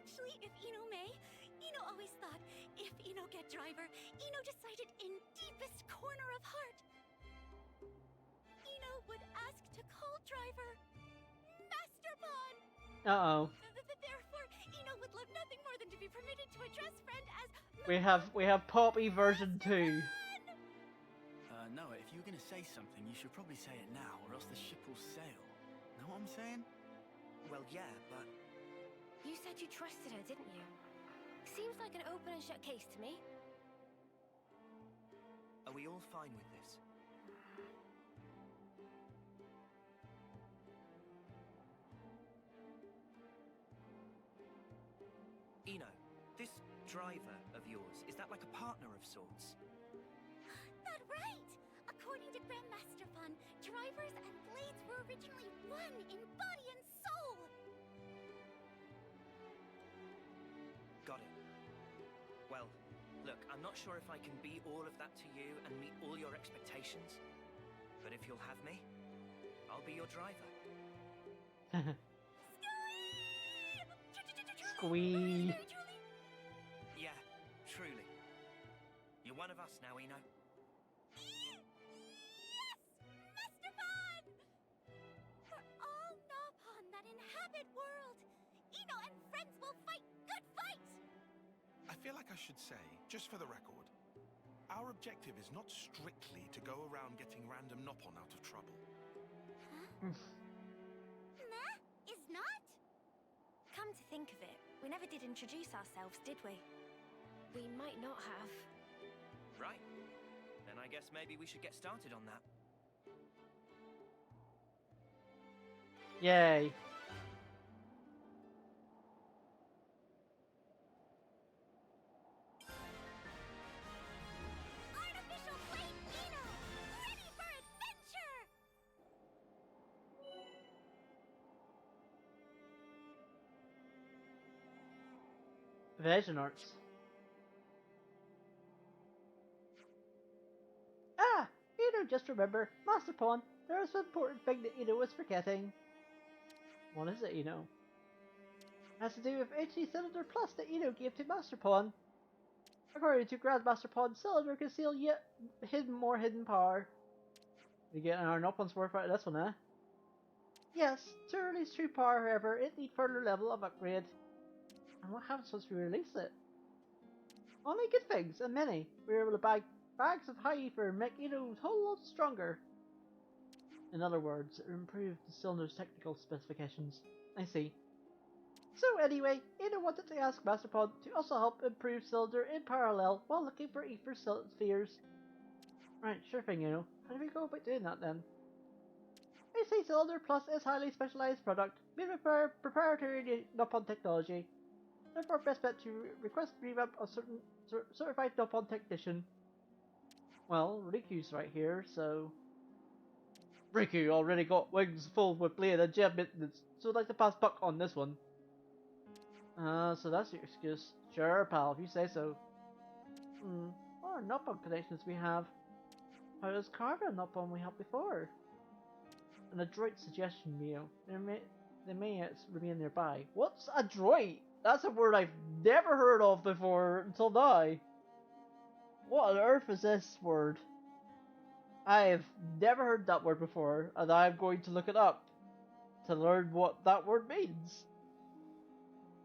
Actually, if Ino may, Ino always thought if Ino get driver, Ino decided in deepest corner of heart, Ino would ask to call driver Master Pawn. Uh-oh. Therefore, Ino would love nothing more than to be permitted to address friend as We have Poppy version 2. No, if you're gonna say something, you should probably say it now, or else the ship will sail. Know what I'm saying? Well, yeah, but... You said you trusted her, didn't you? Seems like an open and shut case to me. Are we all fine with this? Ino, this driver of yours, is that like a partner of sorts? That right! According to Grandmaster Fun, drivers and blades were originally one in body and soul! Got it. Well, look, I'm not sure if I can be all of that to you and meet all your expectations, but if you'll have me, I'll be your driver. Squee. Yeah, truly. You're one of us now, Ino. Yes! Master Fun! For all Nopon that inhabit world, Ino and friends will fight good fight! I feel like I should say, just for the record, our objective is not strictly to go around getting random Nopon out of trouble. Huh? Nah, is not? Come to think of it, we never did introduce ourselves, did we? We might not have. Right. Then I guess maybe we should get started on that. Yay. Artificial Blade Ino! Ready for adventure! Vision Arts. Ah! Just remember, Master Pawn, there is an important thing that Ino was forgetting. What is it, Ino? It has to do with HD Cylinder Plus that Ino gave to Master Pawn. According to Grandmaster Pawn, Cylinder conceal yet more hidden power. We get our Nopon's worth out of this one, eh? Yes, to release true power, however, it needs further level of upgrade. And what happens once we release it? Only good things, and many. We were able to buy bags of high ether and make Ino a whole lot stronger. In other words, it improved the cylinder's technical specifications. I see. So anyway, Ino wanted to ask Master Pawn to also help improve Cylinder in parallel while looking for ether spheres. Right, sure thing, Ino. How do we go about doing that then? AC Cylinder Plus is a highly specialized product made with proprietary Nopon technology. Therefore, best bet to request revamp of certain certified Nopon technician. Well, Riku's right here, so... Riku already got wings full with blade and gem maintenance, so I'd like to pass buck on this one. So that's your excuse. Sure, pal, if you say so. What Nopon connections we have? How does Carver Nopon we had before? An adroit suggestion, Neo. They may remain nearby. What's adroit? That's a word I've never heard of before until now. What on earth is this word? I've never heard that word before, and I'm going to look it up to learn what that word means.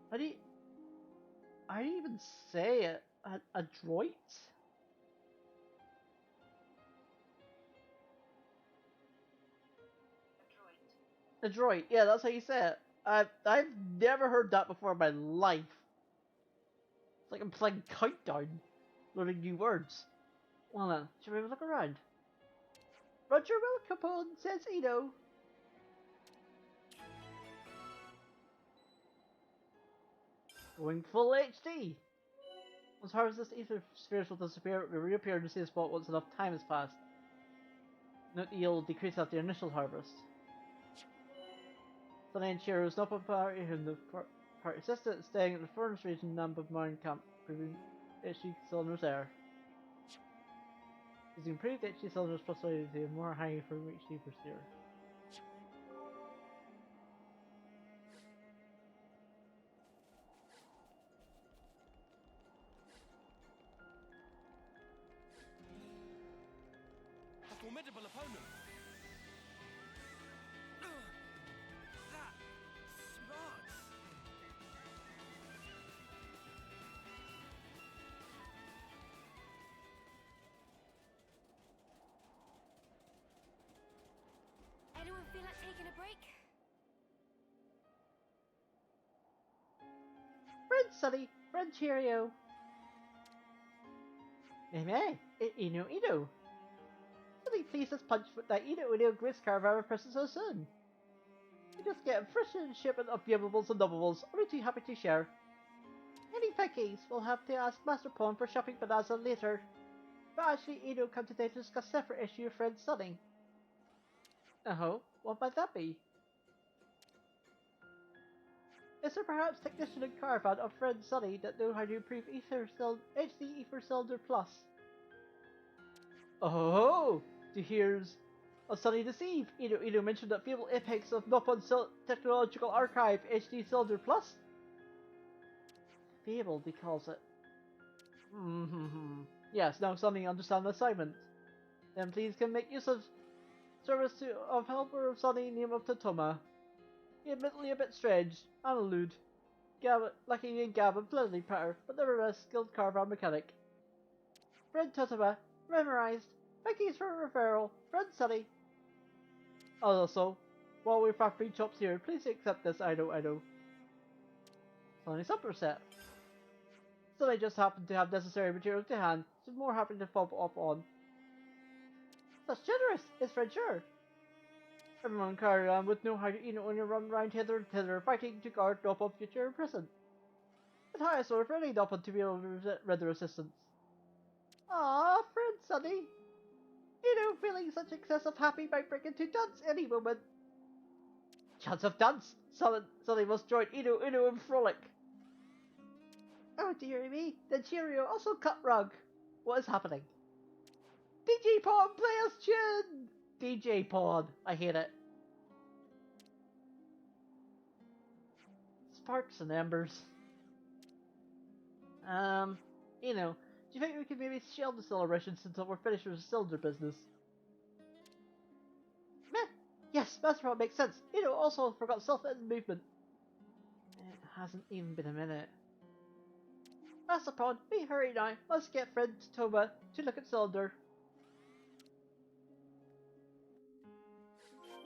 How do you even say it? Adroit? A droid. Yeah, that's how you say it. I've never heard that before in my life. It's like I'm playing Countdown, learning new words. Well then, should we have a look around? Roger will Capone, says Eno. Going full HD. Once harvested, ether spheres will disappear, will reappear in the same spot once enough time has passed. Note the yield will decrease after the initial harvest. Sunny and Chiro is not a party whom the party assistant staying in the furnace region Namba Mine Camp, proving HD cylinders there. Using improved HD cylinders plus solidity and more high for HD per sphere. A formidable opponent. That smarts. Anyone feel like taking a break? Friend Sunny, friend Cheerio. Meh, Eno. Sunny pleased as punch with that Eno Gris caravan present so soon. We just get a fresh shipment of Yummables and Nubbables, are we too happy to share? Any peckies will have to ask Master Pawn for shopping bonanza later. But actually Eno come today to discuss separate issue of friend Sunny. Oh, what might that be? Is there perhaps technician and caravan of friend Sunny that know how to improve HD Ether Cylinder Plus? Oh, to hears of Sunny Deceive. Eno mentioned that feeble apex of Noppon Technological Archive HD Cylinder Plus. Fabled, he calls it. Yes, now Sunny understands the assignment. Then please can make use of service of helper of Sunny name of Tatoma. He admittedly a bit strange, and lewd. Lucky and Gab and plenty power, but nevertheless skilled caravan mechanic. Friend Tatoma, memorized. Thank you for referral. Friend Sunny. Also, while we're factory chops here, please accept this. I know. Sunny supper set. Sunny just happened to have necessary materials to hand, so more happy to fob off on. That's generous, is friend sure. Everyone in Caravan would know how to only run round hither and thither, fighting to guard Noppon future and present. It's highest order for any Noppon to be able to render assistance. Ah, friend Sunny. Feeling such excessive happy might break into dance any moment. Chance of dance? Sunny must join Eno in frolic. Oh dearie me, then Cheerio also cut rug. What is happening? DJ Pod, play us tune! DJ Pod, I hate it. Sparks and embers. Do you think we could maybe shelve the celebrations until we're finished with the cylinder business? Meh. Yes, that's what makes sense. Also forgot self-editing movement. It hasn't even been a minute. Master Pawn, we hurry now. Let's get friend Toba to look at cylinder.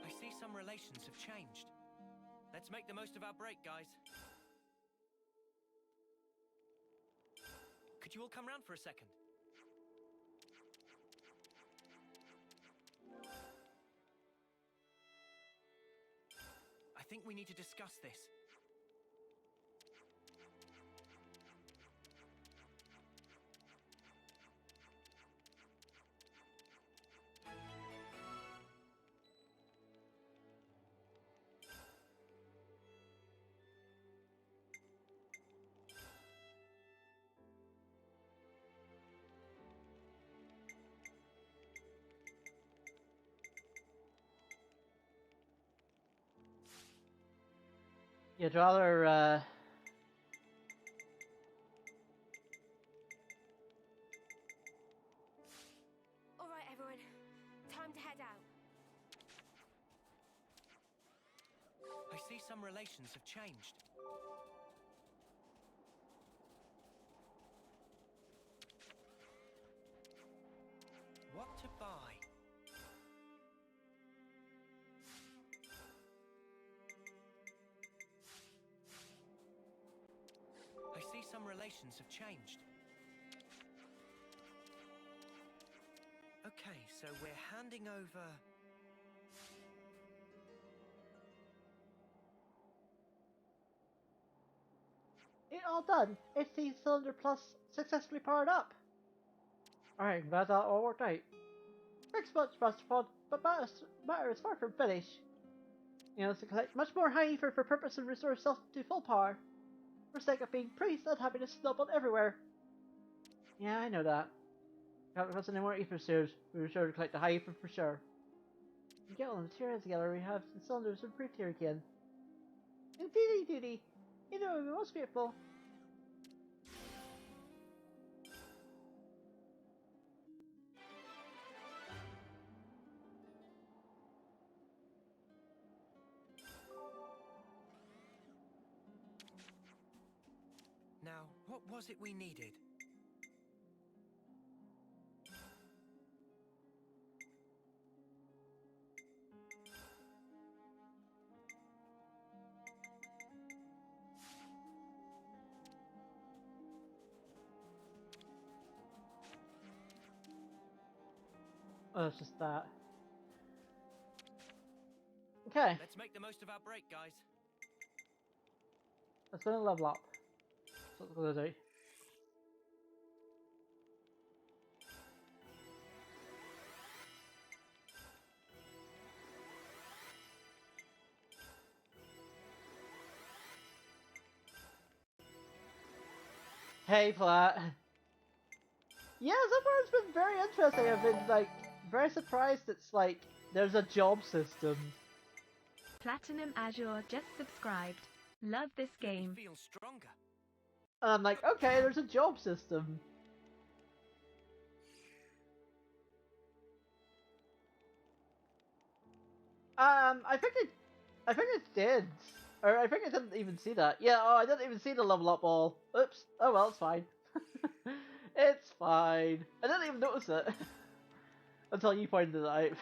I see some relations have changed. Let's make the most of our break, guys. Could you all come round for a second? I think we need to discuss this. You'd rather, Alright, everyone. Time to head out. I see some relations have changed. What to buy? relations have changed. Okay, so we're handing over... It all done. HC cylinder plus successfully powered up. Alright, glad that all worked out. Thanks much, Master Pod, but matter is far from finished. You know, to collect much more high ether for purpose and restore self to full power. For sake of being priest, unhappiness snowballed everywhere. Yeah, I know that. Can't request any more ether spheres. We were sure to collect the high ether for sure. We get all the materials together, we have the cylinders improved here again. Duty. You know, we're most grateful. Now, what was it we needed? Oh, it's just that. Okay. Let's make the most of our break, guys. Let's go and level up. That's what we're gonna do. Hey, Plat. Yeah, so far it's been very interesting. I've been, like, very surprised it's, like, there's a job system. Platinum Azure just subscribed. Love this game. Feel stronger. And I'm like, okay, there's a job system. I think it did. Or I think I didn't even see that. Yeah, oh, I didn't even see the level up all. Oops. Oh well, it's fine. It's fine. I didn't even notice it. Until you pointed it out.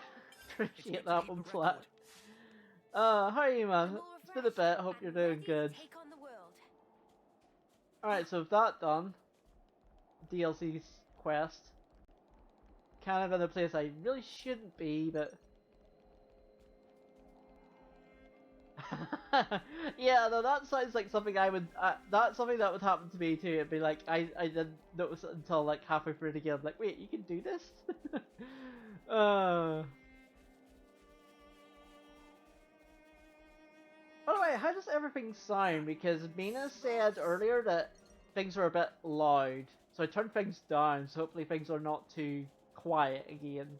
Appreciate that one, Flat. How are you, man? It's been a bit. Hope you're doing good. Alright, so with that done, DLC's quest. Kind of in a place I really shouldn't be, but... yeah, no, that sounds like something I would... that's something that would happen to me too. It'd be like, I didn't notice it until like halfway through the game. I'm like, wait, you can do this? By the way, how does everything sound? Because Mina said earlier that things were a bit loud. So I turned things down, so hopefully things are not too quiet again.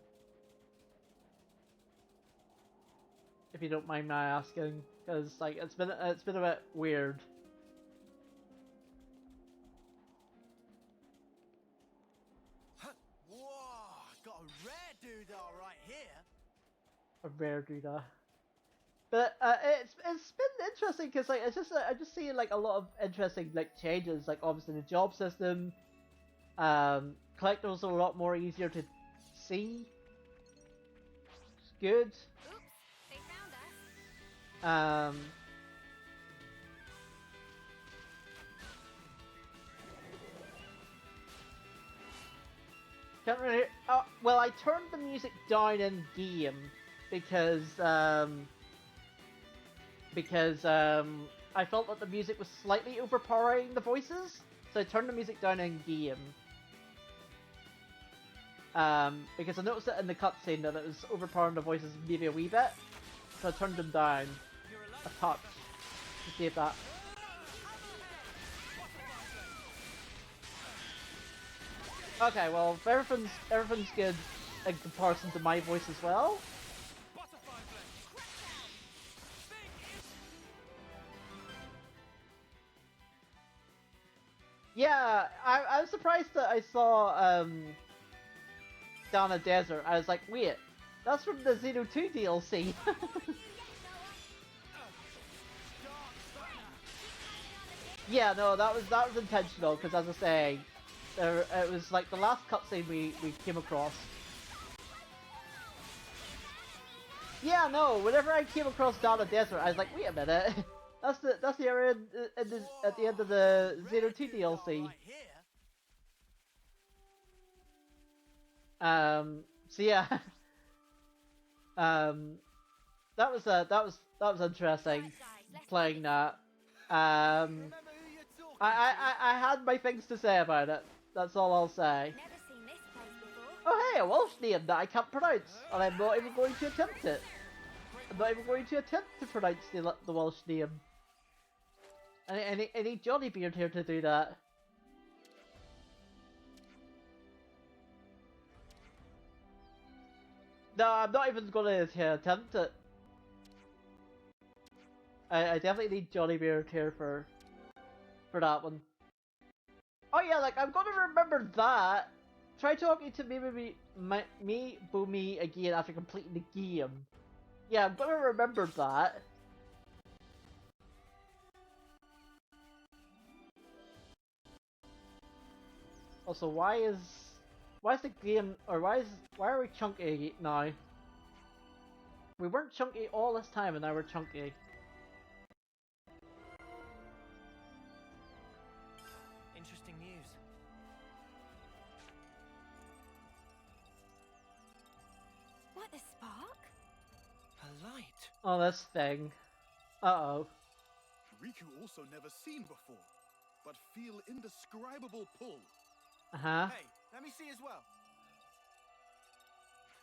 If you don't mind my asking, because like it's been a bit weird. Whoa, got a rare doodah right here. A rare doodah. But it's been interesting because like I just see like a lot of interesting like changes, like obviously the job system. Collectibles are a lot more easier to see. It's good. Oops, they found us. Can't really. Oh, well, I turned the music down in game because I felt that the music was slightly overpowering the voices, so I turned the music down in game. Because I noticed it in the cutscene that it was overpowering the voices maybe a wee bit, so I turned them down a touch to see if that. Okay, well, if everything's good in comparison to my voice as well. Yeah, I was surprised that I saw Down a Desert. I was like, wait, that's from the Xeno 2 DLC. Yeah, no, that was intentional because, as I say, it was like the last cutscene we came across. Yeah, no, whenever I came across Down a Desert, I was like, wait a minute, that's the area at the end of the Zero 2 DLC. So yeah, that was interesting playing that. I had my things to say about it. That's all I'll say. Oh hey, a Welsh name that I can't pronounce, and I'm not even going to attempt it. I'm not even going to attempt to pronounce the Welsh name. I need Johnnybeard here to do that. No, I'm not even going to attempt it. I definitely need Johnnybeard here for that one. Oh yeah, like I'm gonna remember that. Try talking to me Boomy again after completing the game. Yeah, I'm gonna remember that. Also, why is the game, or why are we chunky now? We weren't chunky all this time, and now we're chunky. Interesting news. What, the spark? A light. Oh, this thing. Uh-oh. Riku also never seen before, but feel indescribable pull. Uh-huh. Hey, let me see as well.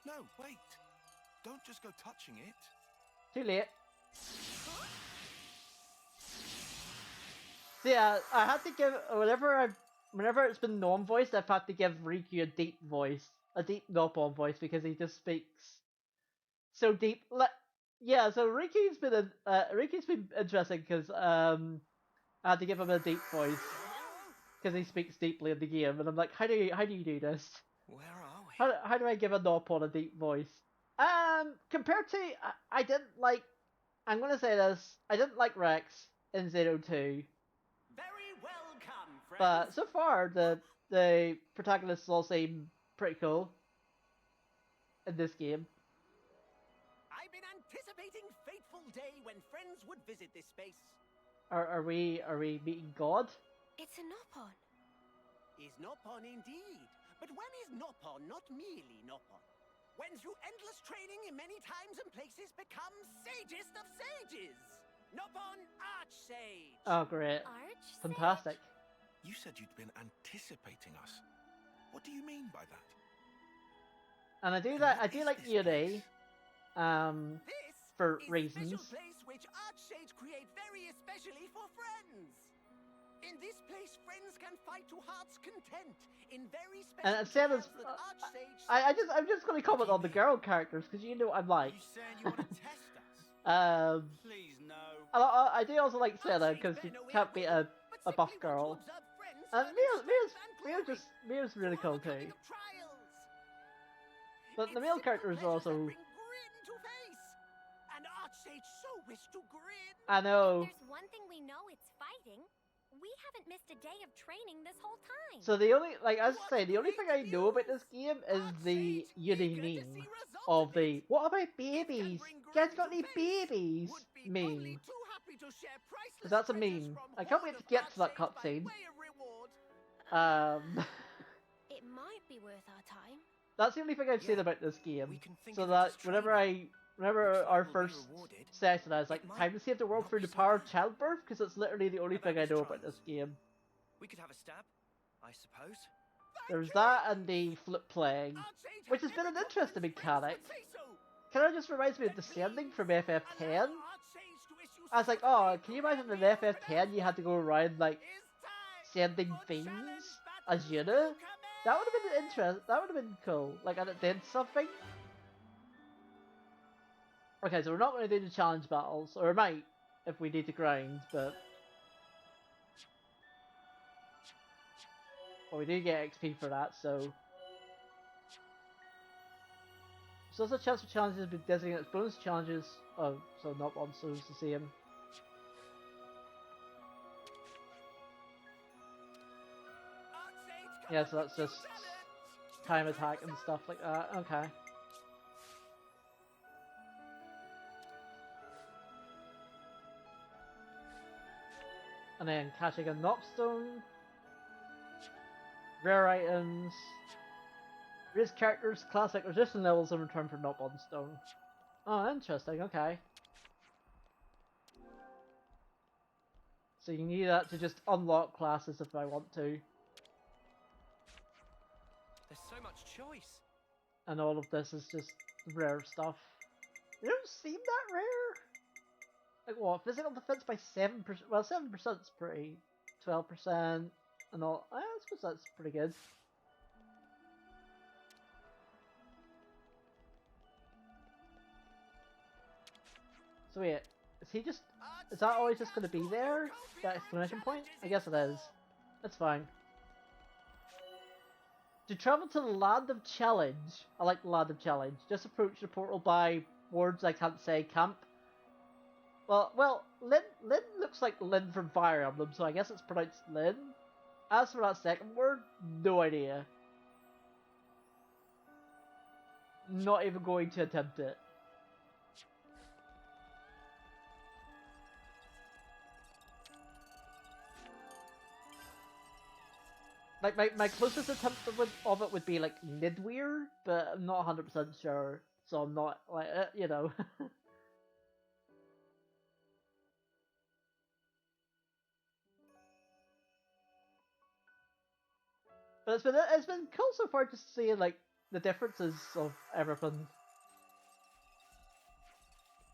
No, wait. Don't just go touching it. Too late. So yeah, I had to give, whenever it's been non-voiced, I've had to give Riku a deep voice. A deep Nopon voice, because he just speaks so deep. Yeah, so Riku's been interesting, because I had to give him a deep voice. Because he speaks deeply in the game, and I'm like, how do you do this? Where are we? How do I give a Nopon a deep voice? Compared to, I didn't like, I'm gonna say this, I didn't like Rex in Zero 2. Very welcome, friends. But so far, the protagonists all seem pretty cool in this game. I've been anticipating fateful day when friends would visit this space. Are we meeting God? It's a Nopon. Is Nopon indeed. But when is Nopon not merely Nopon? When through endless training in many times and places becomes sagest of sages. Nopon Archsage. Oh great. Archsage? Fantastic. You said you'd been anticipating us. What do you mean by that? And I do like Yuri. For reasons. This is a special place which Archsage create very especially for friends. In this place, friends can fight to heart's content in very special. And Sam is. I'm just gonna comment on the girl characters because you know what I'm like. You saying you want to test us? Please no. I do also like Senna because she can't be a buff girl. And Mia's really cool too. But the male characters are also. I know. There's one thing we know, it's fighting. We haven't missed a day of training this whole time. So the only, like as I say, the only thing I know about this game is the Yuri meme of the "What about babies? Guys got any babies?" meme. Because that's a meme. I can't wait to get to that cutscene. It might be worth our time. That's the only thing I've seen about this game. So that whenever our first session, I was like, time to save the world through the power of childbirth, because it's literally the only thing I know about this game. We could have a stab, I suppose. There's that and the flip playing, which has been an interesting mechanic. Kind of just reminds me of Descending from FF10. I was like, oh, can you imagine in FF10 you had to go around like sending themes as Yuna? That would have been interesting. That would have been cool. Like, and it did something. Okay, so we're not going to do the challenge battles, or we might if we need to grind, but well, we do get XP for that, so. So there's a chance for challenges to be designated as bonus challenges. Oh, so not one, so it's the same. Yeah, so that's just time attack and stuff like that. Okay. And then catching a Knockstone. Rare items. Raise characters, class acquisition levels in return for Knockbond Stone. Oh, interesting, okay. So you need that to just unlock classes if I want to. There's so much choice. And all of this is just rare stuff. It don't seem that rare. Like what? Physical defense by 7%. Well, 7% is pretty. 12% and all. I suppose that's pretty good. So wait, is he just... Is that always just going to be there? That exclamation point? I guess it is. That's fine. To travel to the Land of Challenge. I like the Land of Challenge. Just approach the portal by words I can't say, camp. Well, Lin looks like Lin from Fire Emblem, so I guess it's pronounced Lin. As for that second word, no idea. Not even going to attempt it. Like, my closest attempt of it would be, like, Nidweir, but I'm not 100% sure, so I'm not, like, you know. But it's been cool so far to see, like, the differences of everything.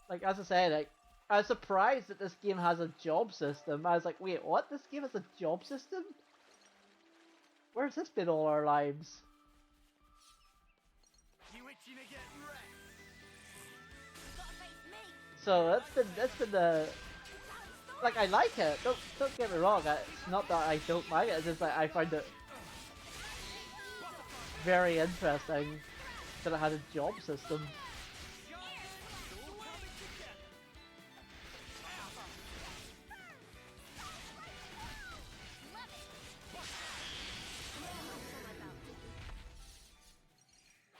Like, as I say, like, I was surprised that this game has a job system. I was like, wait, what? This game has a job system? Where's this been all our lives? So that's been the... Like, I like it. Don't get me wrong. It's not that I don't like it. It's just like I find it very interesting that it had a job system.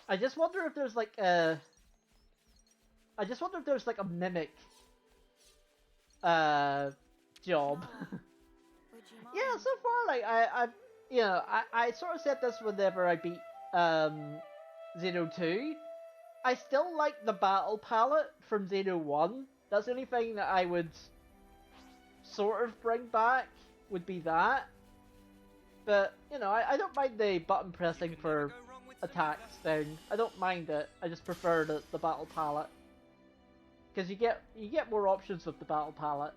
I just wonder if there's like a... I just wonder if there's like a mimic job. Yeah, so far like I've you know, I sort of said this whenever I beat Xeno 2. I still like the battle palette from Xeno 1. That's the only thing that I would sort of bring back would be that. But, you know, I don't mind the button pressing for attacks thing. I don't mind it. I just prefer the battle palette. Because you get more options with the battle palette.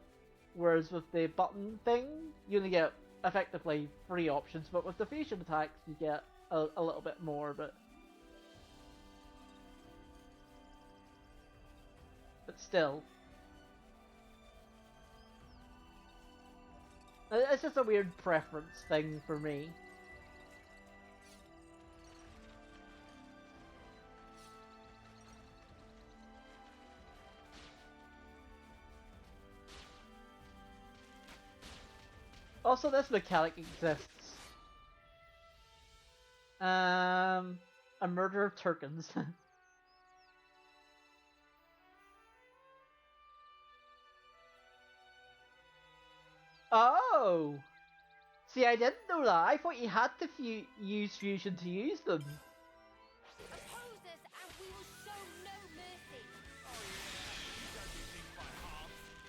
Whereas with the button thing, you only get effectively 3 options. But with the fusion attacks, you get a little bit more. But still. It's just a weird preference thing for me. Also, this mechanic exists. A murder of Turkins. Oh! See, I didn't know that. I thought you had to use fusion to use them.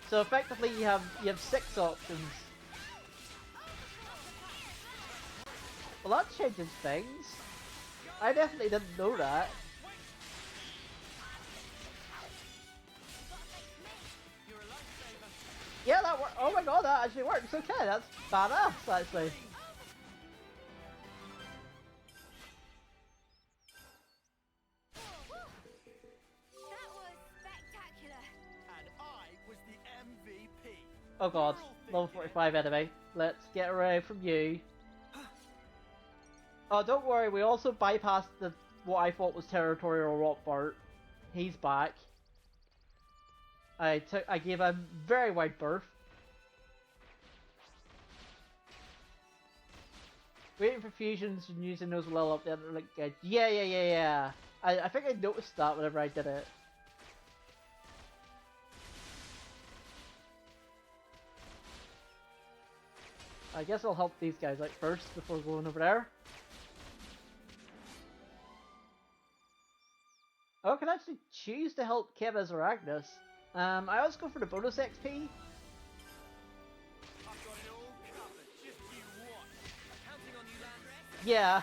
So effectively, you have 6 options. Well, that changes things. I definitely didn't know that. Yeah, that worked. Oh my god, that actually works. Okay, that's badass, actually. That was spectacular. And I was the MVP. Oh god, level 45 enemy. Let's get away from you. Oh, don't worry, we also bypassed what I thought was territorial Rockbart. He's back. I gave him very wide berth. Waiting for fusions and using those will level up the other link edge. Yeah. I think I noticed that whenever I did it. I guess I'll help these guys out first before going over there. Oh, I can actually choose to help Kevas or Agnes. I always go for the bonus XP. Yeah,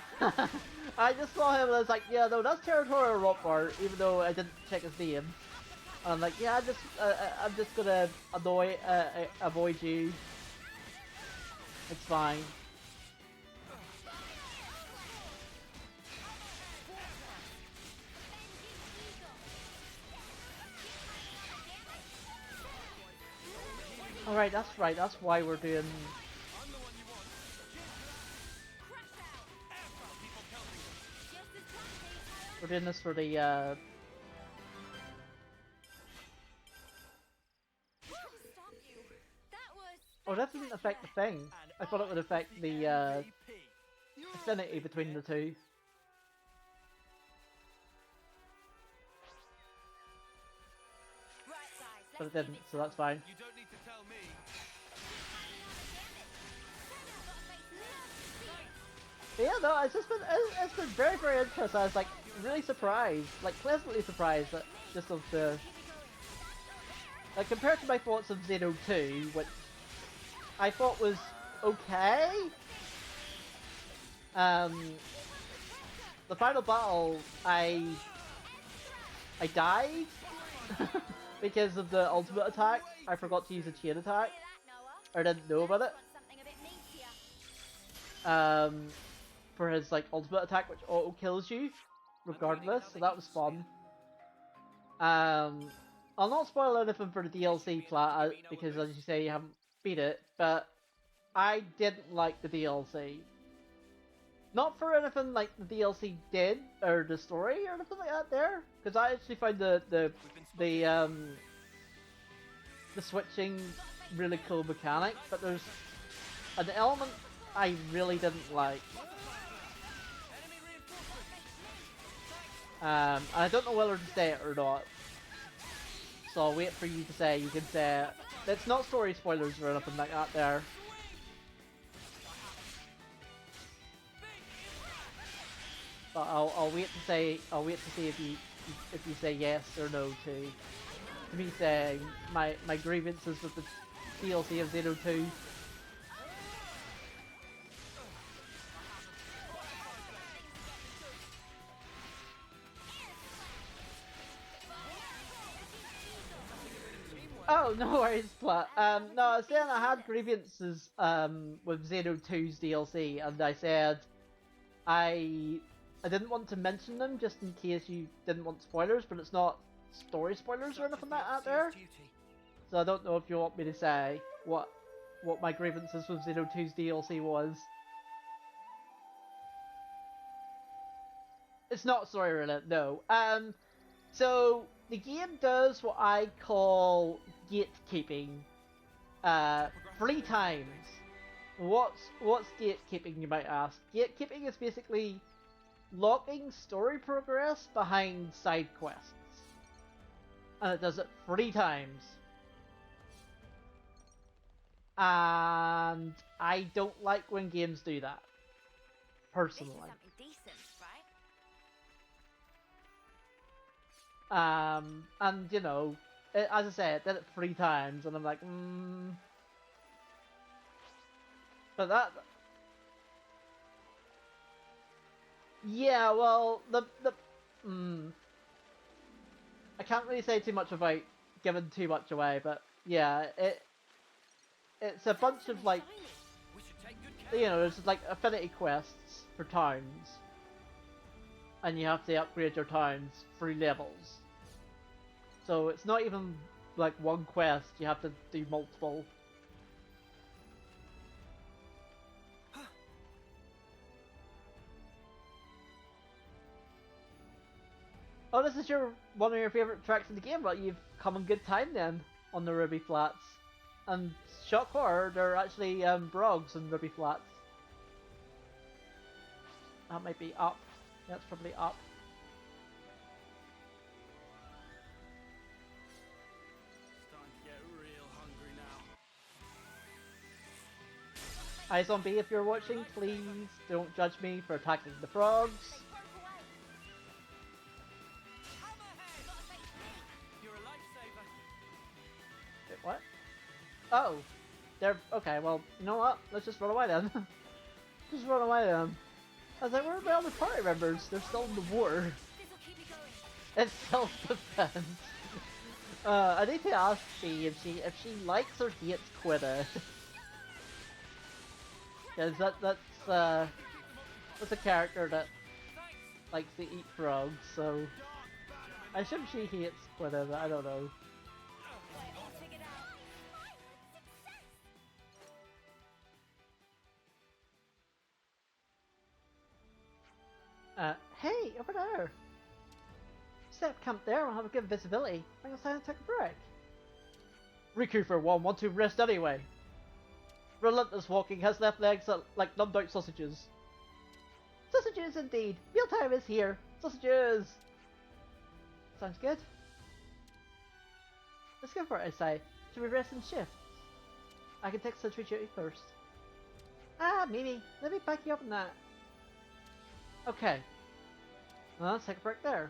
I just saw him and I was like, yeah, no, that's Territorial Rockbar, even though I didn't check his name. And I'm like, yeah, I'm just gonna avoid you. It's fine. Alright, that's right, that's why we're doing... We're doing this for the, Oh, that didn't affect the thing. I thought it would affect the, affinity between the two. But it didn't, so that's fine. You don't need to tell me. But yeah, no, it's been very, very interesting. I was like really surprised, like pleasantly surprised that just of the, like compared to my thoughts of Xeno 2, which I thought was okay. The final battle, I died because of the ultimate attack. I forgot to use a chain attack, or didn't know about it. For his like ultimate attack, which auto kills you regardless, so that was fun. I'll not spoil anything for the DLC plot because, as you say, you haven't beat it, but I didn't like the DLC. Not for anything like the DLC did or the story or anything like that there, because I actually find the switching really cool mechanic, but there's an element I really didn't like. And I don't know whether to say it or not, so I'll wait for you to say. You can say it. It's not story spoilers or anything like that there. But I'll wait to say. I'll wait to see if you say yes or no to me saying my grievances with the DLC of Xeno 2. Oh, no worries, Plat. No, I was saying I had grievances with Xeno 2's DLC, and I said I didn't want to mention them just in case you didn't want spoilers, but it's not story spoilers or anything like that there. So I don't know if you want me to say what my grievances with Xeno 2's DLC was. It's not story related, no. So the game does what I call gatekeeping 3 times. What's gatekeeping, you might ask? Gatekeeping is basically locking story progress behind side quests. And it does it 3 times. And I don't like when games do that. Personally. And you know, as I said, it did it 3 times, and I'm like, But that... Yeah, well, I can't really say too much about giving too much away, but yeah, it's a bunch of like, you know, there's like affinity quests for towns, and you have to upgrade your towns through levels. So it's not even like one quest, you have to do multiple. Oh, this is one of your favourite tracks in the game, but you've come in good time then on the Ruby Flats. And shock horror, they're actually brogs in Ruby Flats. That might be up. That's probably up. Starting to get real hungry now. Hi Zombie, if you're watching, please don't judge me for attacking the frogs. You're a lifesaver. Wait, what? Oh, they're okay. Well, you know what? Let's just run away then. Just run away then. I was like, where are my other party members? They're still in the water. It's self-defense. I need to ask Bea if she likes or hates Quidditch. Because that's a character that likes to eat frogs, so I assume she hates Quidditch, but I don't know. Hey, over there! Set up camp there, we'll have a good visibility. Bring us down and take a break. Riku for one, want to rest anyway. Relentless walking has left legs like numbed out sausages. Sausages indeed! Mealtime is here! Sausages! Sounds good. Let's go for it, I say. Should we rest in shifts? I can take sentry duty first. Ah, Mimi, let me back you up on that. Okay. Well, let's take a break there.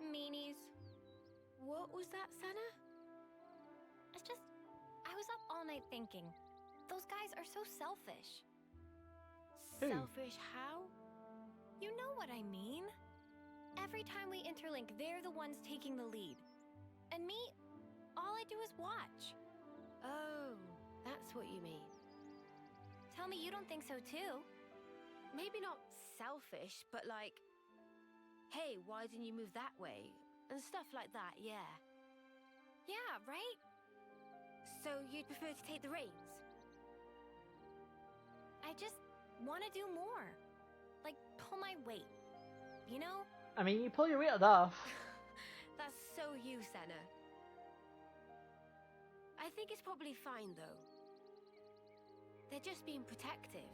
Meanies. What was that, Senna? It's just, I was up all night thinking. Those guys are so selfish. Who? Selfish how? You know what I mean. Every time we interlink, they're the ones taking the lead. And me, all I do is watch. Oh, that's what you mean. Tell me you don't think so too. Maybe not selfish, but like, hey, why didn't you move that way? And stuff like that, yeah. Yeah, right? So you'd prefer to take the reins? I just want to do more. Like, pull my weight. You know? I mean, you pull your weight enough. That's so you, Senna. I think it's probably fine, though. They're just being protective,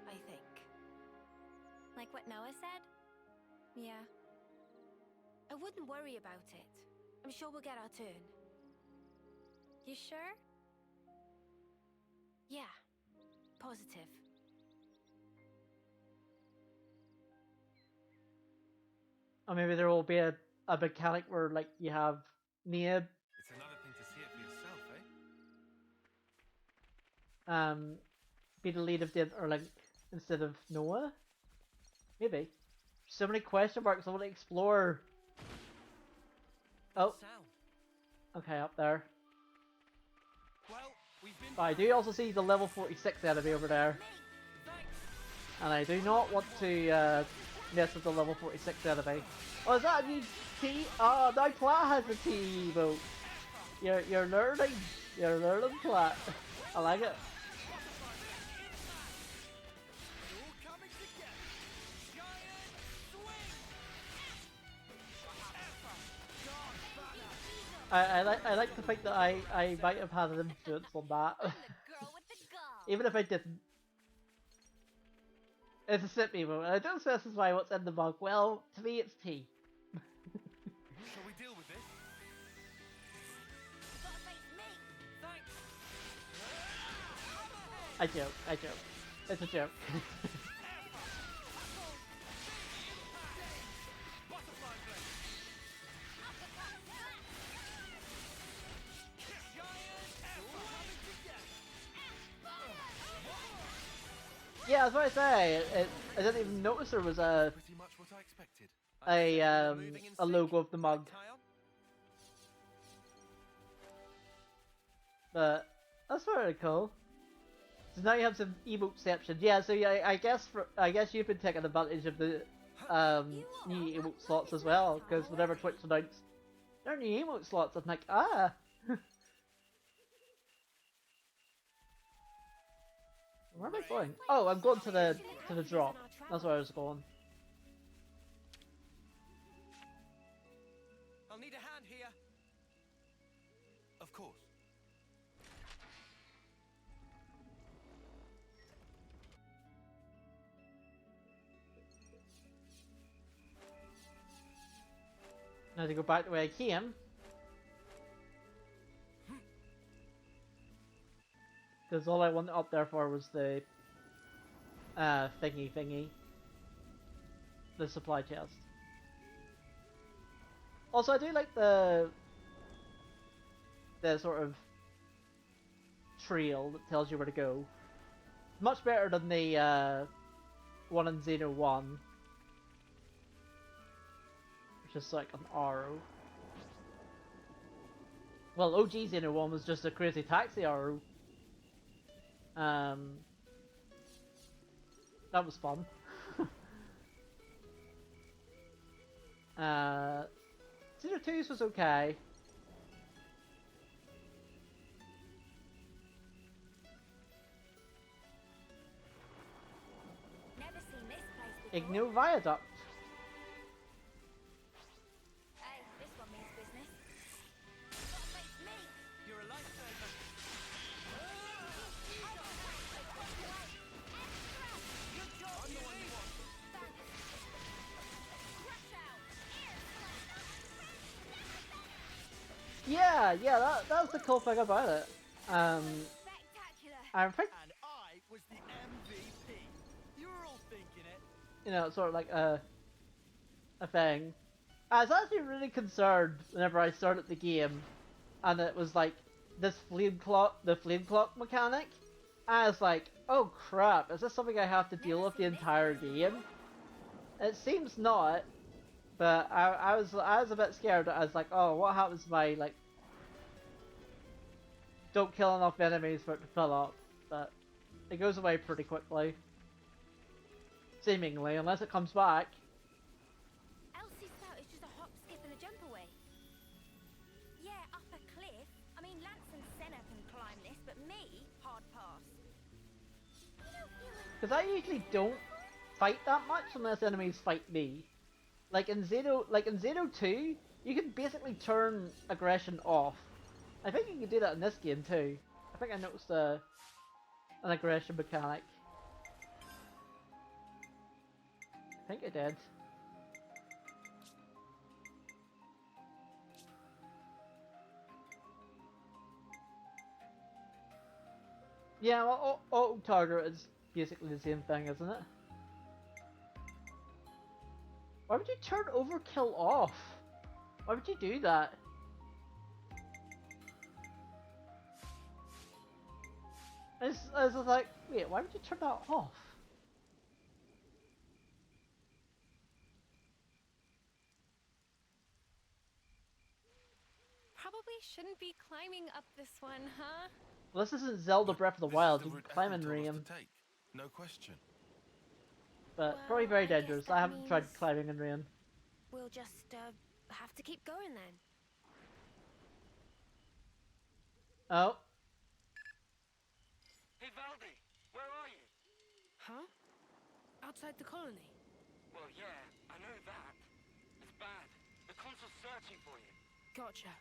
I think. Like what Noah said? Yeah. I wouldn't worry about it. I'm sure we'll get our turn. You sure? Yeah. Positive. Or maybe there will be a mechanic where, like, you have Nia It's another thing to see it for yourself, eh? be the lead of the interlink instead of Noah? Maybe. So many question marks I want to explore. Oh. Okay, up there. But I do also see the level 46 enemy over there. And I do not want to mess with the level 46 enemy. Oh, is that a new T? Oh, now Plat has a T emote. You're learning. You're learning, Plat. I like it. I like to think that I might have had an influence on that. Even if I didn't. It's a sip emote, and I don't specify what's in the mug. Well, to me it's tea. Shall we deal with this? I joke. It's a joke. Yeah, that's what I say. I didn't even notice there was a logo of the mug. But that's very cool. So now you have some emoteception. Yeah, so yeah, I guess you've been taking advantage of the new emote slots as well, because whenever Twitch announced there are new emote slots, I'm like, ah. Where am I going? Oh, I'm going to the drop. That's where I was going. I'll need a hand here. Now to go back the way I came. Because all I went up there for was the thingy. The supply chest. Also, I do like the sort of trail that tells you where to go. Much better than the one in Xeno 1. Which is like an arrow. Well, OG Xeno 1 was just a crazy taxi arrow. That was fun. Xeno 2's was okay. Never seen this place before. Ignore Viaduct. Hey, this one means business. Gotta face me. You're a lifesaver. Yeah, that's the cool thing about it. I think, And I was the MVP. You were all thinking it. you know, it's sort of like a thing. I was actually really concerned whenever I started the game, and it was like this the flame clock mechanic. I was like, oh crap, is this something I have to deal with the entire game? It seems not, but I was a bit scared. I was like, oh, what happens if I like don't kill enough enemies for it to fill up? But it goes away pretty quickly, seemingly, unless it comes back. Elsie's spout is just a hop, skip, and a jump away. Yeah, up a cliff. I mean, Lance and Senna can climb this, but me, hard pass. Because I usually don't fight that much unless enemies fight me. Like in Xeno 2, you can basically turn aggression off. I think you can do that in this game too. I think I noticed an aggression mechanic. I think I did. Yeah, well, auto target is basically the same thing, isn't it? Why would you turn overkill off? Why would you do that? I was like, wait, why would you turn that off? Probably shouldn't be climbing up this one, huh? Well, this isn't Zelda Breath of the Wild, you can climb in Realm. No question. But probably very dangerous. I haven't tried climbing in Realm. We'll just have to keep going then. Oh. Hey, Valdi, where are you? Huh? Outside the colony? Well, yeah, I know that. It's bad. The consul's searching for you. Gotcha.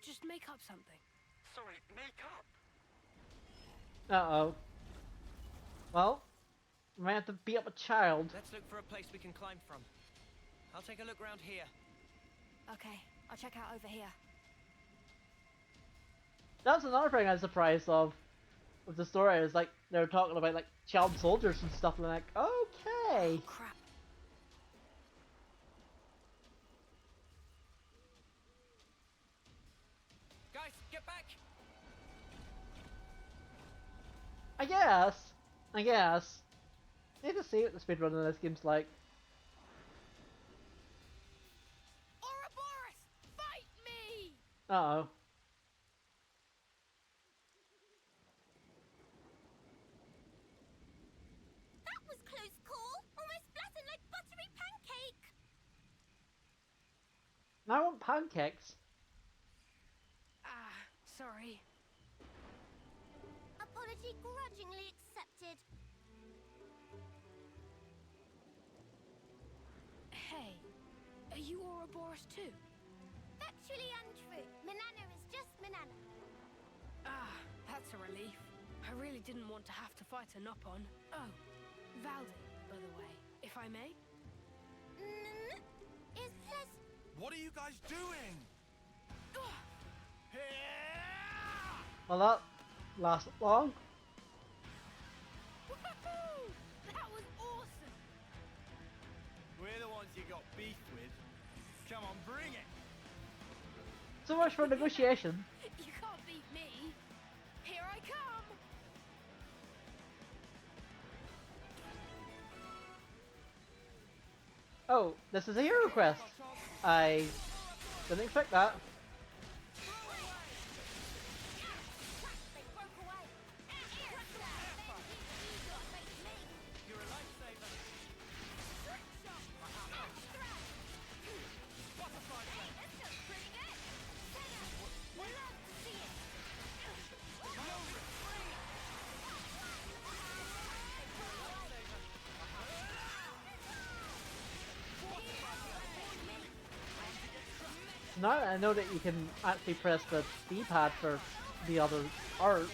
Just make up something. Sorry, make up? Uh-oh. Well, we might have to beat up a child. Let's look for a place we can climb from. I'll take a look round here. Okay, I'll check out over here. That's another thing I was surprised of with the story. It was like they were talking about like child soldiers and stuff, and I'm like, okay. Oh, crap. Guys, get back! I guess. Need to see what the speedrun in this game's like. Ouroboros, fight me! Uh-oh. That was close call. Almost flattened like buttery pancake. I want pancakes. Ah, sorry. Apology grudgingly accepted. Hey, are you Ouroboros too? Factually untrue. Manana is just Manana. Ah, that's a relief. I really didn't want to have to fight a Nopon. Oh, Valdi, by the way, if I may? Is pleasant. What are you guys doing? Well, that lasted long. That was awesome! We're the ones you got beef with. Come on, bring it! So much for negotiation. You can't beat me. Here I come! Oh, this is a hero quest. I didn't expect that. Now I know that you can actually press the D-pad for the other arts.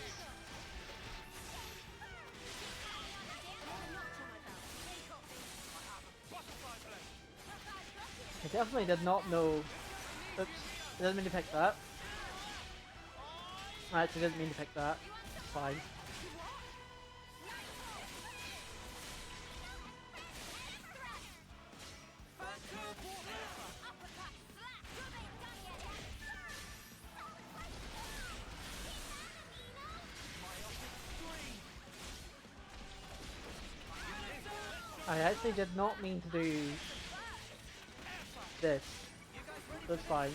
I definitely did not know. Oops, I didn't mean to pick that. I actually didn't mean to pick that. It's fine. I actually did not mean to do this. That's fine.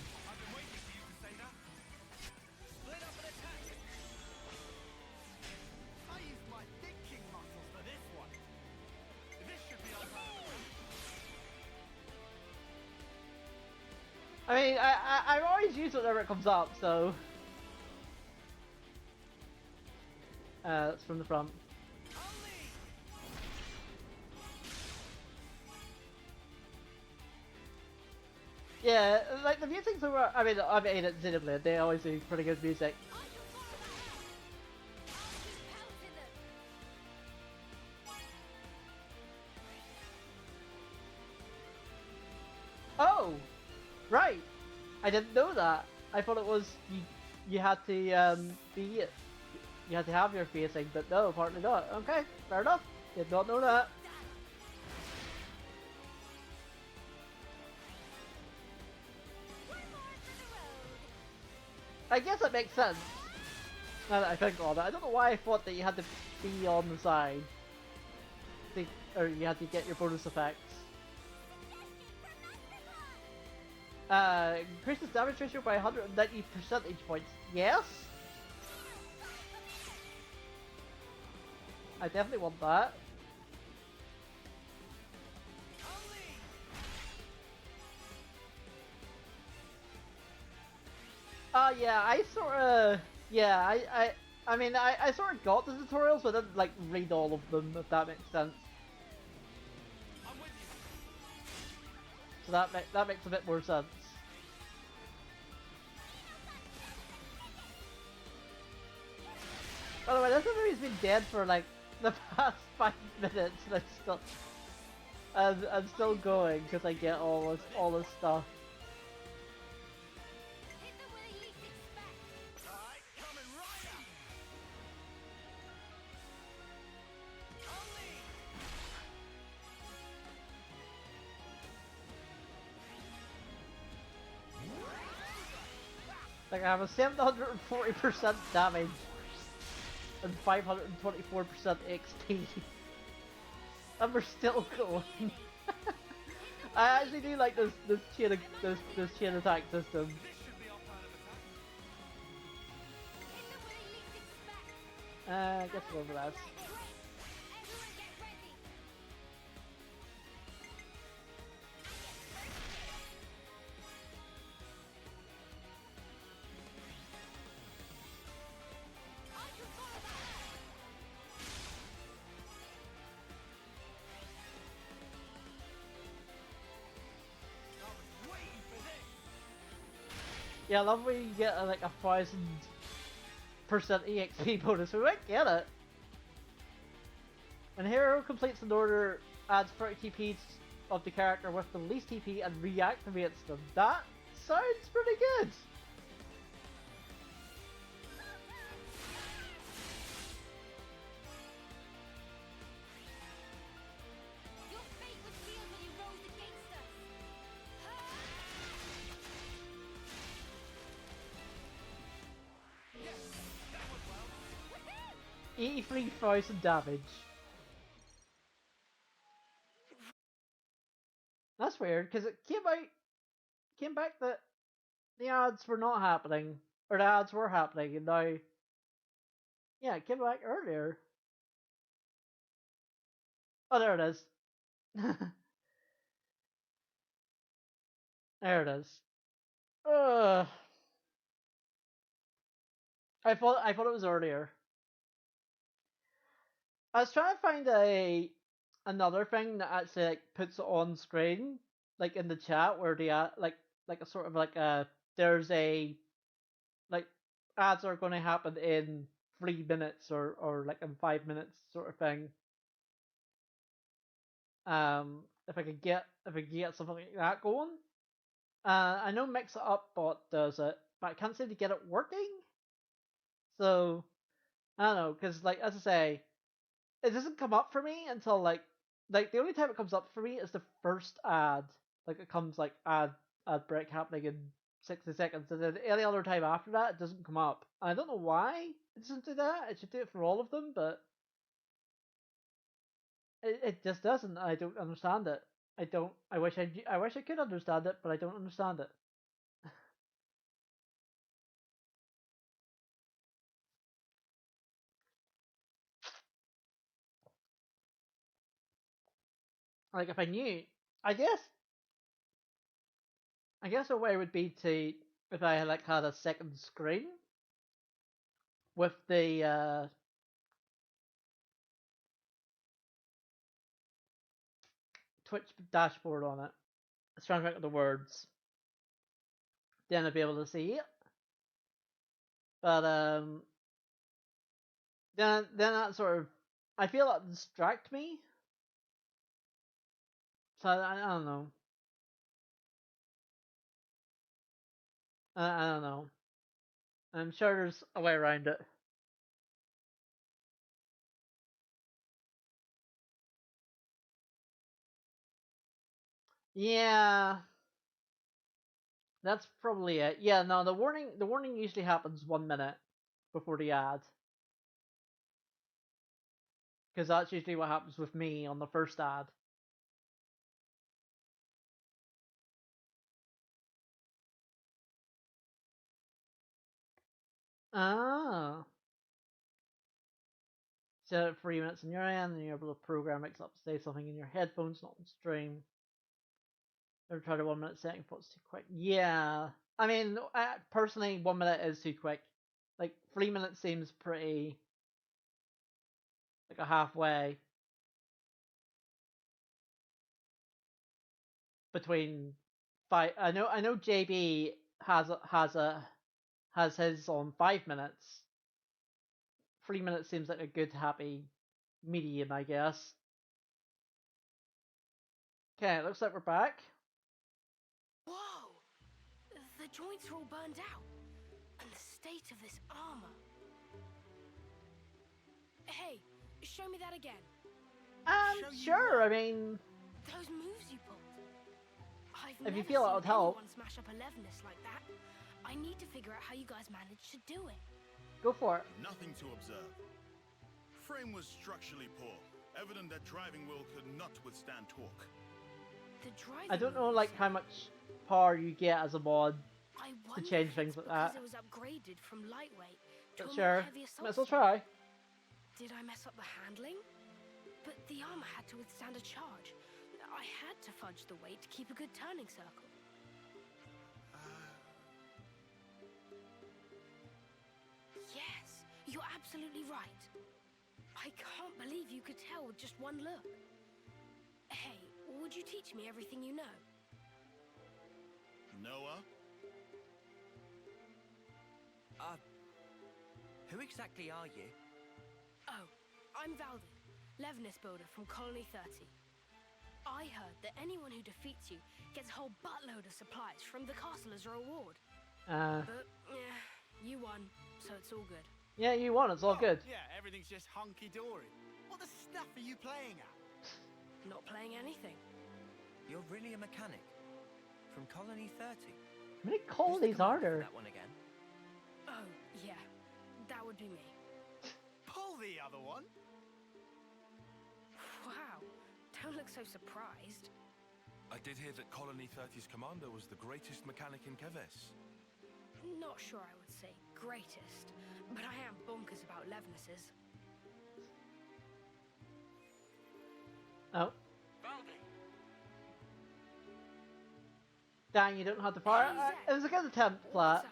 I mean, I always use it whenever it comes up, so... That's from the front. Yeah, like the music's over. I mean, I've made it Xenoblade. They always do pretty good music. Oh, right. I didn't know that. I thought it was you had to be you had to have your facing, but no, apparently not. Okay, fair enough. Did not know that. I guess that makes sense. Now that I think about it, I don't know why I thought that you had to be on the side, or you had to get your bonus effects. Increases damage ratio by 190 percentage points. Yes. I definitely want that. Yeah, I sorta, yeah, I mean, I sorta got the tutorials, but I didn't, like, read all of them, if that makes sense. So that makes a bit more sense. By the way, this movie's been dead for, like, the past 5 minutes, and I'm still going, because I get all this stuff. Like, I have a 740% damage and 524% XP. And we're still going. I actually do like this chain attack system. I guess we'll go over that. Yeah, I love when you get like 1000% EXP bonus. We might get it. When hero completes an order, adds 30 TP of the character with the least TP and reactivates them. That sounds pretty good. Yes, 83,000 damage. That's weird, because it came back that the ads were not happening, or the ads were happening, and now, yeah, it came back earlier. Oh, there it is. There it is. Ugh. I thought it was earlier. I was trying to find another thing that actually like puts it on screen, like in the chat where the like a sort of like there's a like ads are going to happen in 3 minutes or like in 5 minutes sort of thing. If I could get something like that going. I know Mix It Up Bot does it, but I can't seem to get it working. So I don't know, because like as I say, it doesn't come up for me until like the only time it comes up for me is the first ad. Like it comes like ad break happening in 60 seconds, and then any other time after that it doesn't come up. And I don't know why it doesn't do that. It should do it for all of them, but it just doesn't. I don't understand it. I wish I could understand it, but I don't understand it. Like if I knew, I guess a way would be to if I had like had a second screen with the Twitch dashboard on it. I was trying to think of the words. Then I'd be able to see it. But then that sort of, I feel that distract me. So I don't know. I don't know. I'm sure there's a way around it. Yeah. That's probably it. Yeah, no, the warning usually happens 1 minute before the ad. Because that's usually what happens with me on the first ad. Ah. Set it 3 minutes on your end, and you're able to program Mix Up to say something in your headphones, not on stream. Never tried a 1 minute setting, thought it's too quick. Yeah. I mean, personally, 1 minute is too quick. Like, 3 minutes seems pretty, like a halfway between five. I know JB has his on 5 minutes. 3 minutes seems like a good happy medium, I guess. Okay, it looks like we're back. Whoa! The joints are all burned out. And the state of this armor. Hey, show me that again. Sure, I mean... Those moves you pulled. I've if you feel it would help. Smash up 11ness like that. I need to figure out how you guys managed to do it. Go for it. Nothing to observe. Frame was structurally poor. Evident that driving wheel could not withstand torque. I don't know like how much power you get as a mod to change things like that. It was upgraded from lightweight to sure, might as well try. Did I mess up the handling? But the armor had to withstand a charge. I had to fudge the weight to keep a good turning circle. Yes, you're absolutely right. I can't believe you could tell with just one look. Hey, would you teach me everything you know? Noah? Who exactly are you? Oh, I'm Valden, Levnis Builder from Colony 30. I heard that anyone who defeats you gets a whole buttload of supplies from the castle as a reward. But, yeah, you won, so it's all good. Yeah, you won, it's all good. Yeah, everything's just hunky-dory. What the stuff are you playing at? Not playing anything. You're really a mechanic? From Colony 30? How many colonies are there? That one again? Oh, yeah. That would be me. Pull the other one. Wow. Don't look so surprised. I did hear that Colony 30's commander was the greatest mechanic in Keves. Not sure I would say greatest, but I am bonkers about Levnesses. Oh. Dang, you don't have the power. It was a good attempt, Flat.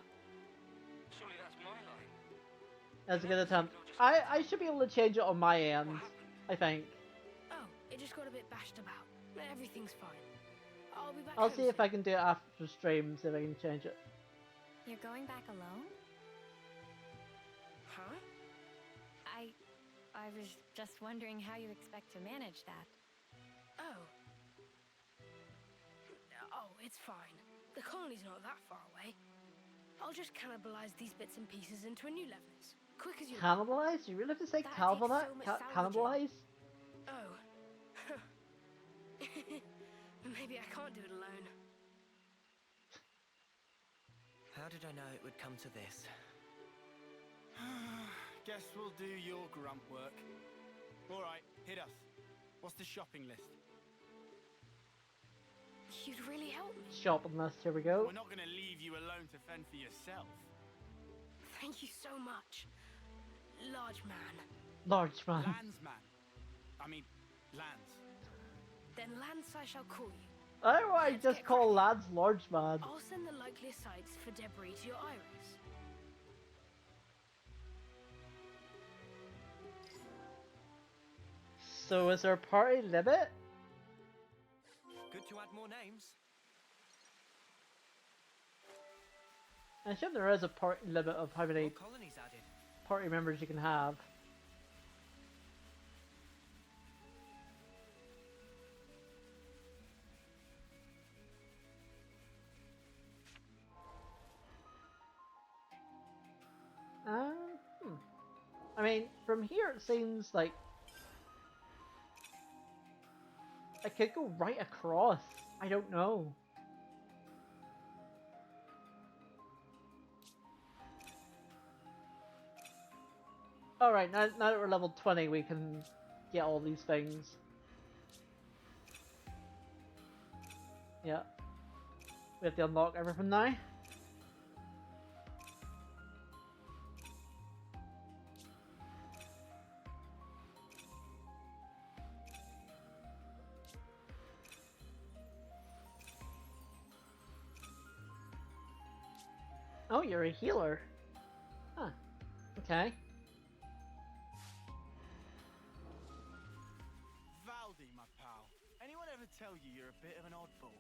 Surely that's my line. It was a good attempt. I should be able to change it on my end, I think. Oh, it just got a bit bashed about. Everything's fine. I'll be back I'll home see if I can do it after stream, see if I can change it. You're going back alone? Huh? I was just wondering how you expect to manage that. Oh. Oh, it's fine. The colony's not that far away. I'll just cannibalize these bits and pieces into a new Levnis. Quick as you like. Cannibalize? You really have to say cannibalize? Oh. Maybe I can't do it alone. How did I know it would come to this? Guess we'll do your grump work. Alright, hit us. What's the shopping list? You'd really help me. Shopping list, here we go. We're not gonna leave you alone to fend for yourself. Thank you so much. Large man. Large man. Landsman. I mean, lands. Then Lance I shall call you. I don't know why I just call lads large man. I'll send the likeliest sites for debris to your iris. So is there a party limit? Good to add more names. I assume there is a party limit of how many colonies added. Party members you can have. I mean, from here it seems like I could go right across. I don't know. Alright, now that we're level 20, we can get all these things. Yeah. We have to unlock everything now. Oh, you're a healer. Huh. Okay. Valdi, my pal. Anyone ever tell you you're a bit of an oddball?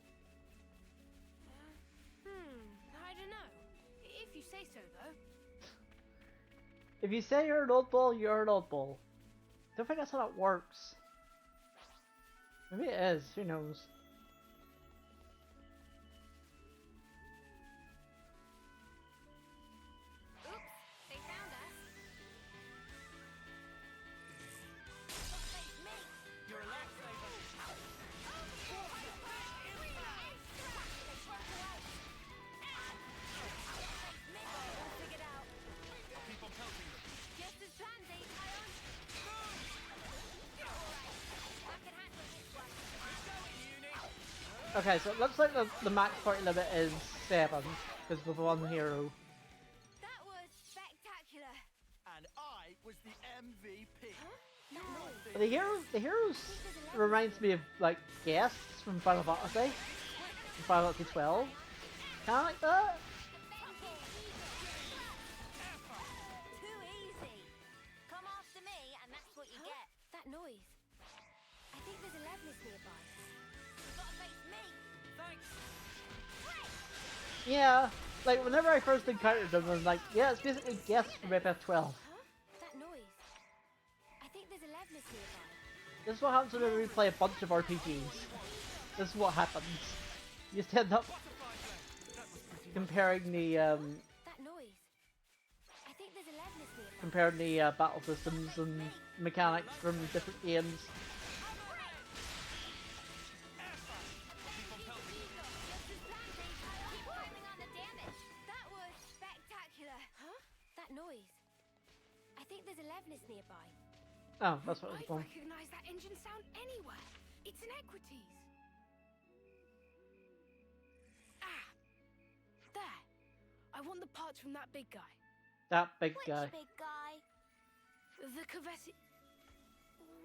I don't know. If you say so, though. If you say you're an oddball, you're an oddball. Don't think that's how that works. Maybe it is, who knows. Okay, so it looks like the max party limit is 7, because with one hero. That was spectacular. And I was the MVP. Huh? The heroes reminds me of like guests from Final Fantasy, from Final Fantasy 12, kind of like that. Too easy. Come after me, and that's what you get. That noise. I think there's a Leveless nearby. You've got to face me. Thanks. Yeah, like whenever I first encountered them, I was like, yeah, it's basically guests from FF12. That noise. I think there's a Leveless nearby. This is what happens whenever we play a bunch of RPGs. This is what happens. You just end up comparing the That noise. I think there's a levelness nearby. comparing the battle systems and mechanics from different games. That was spectacular. Huh? That noise. I think there's a levelness nearby. Oh, that's what it was I called. recognize that engine sound anywhere. It's an Equities. Ah, there. I want the parts from that big guy. That big guy. Big guy. The Kavesi.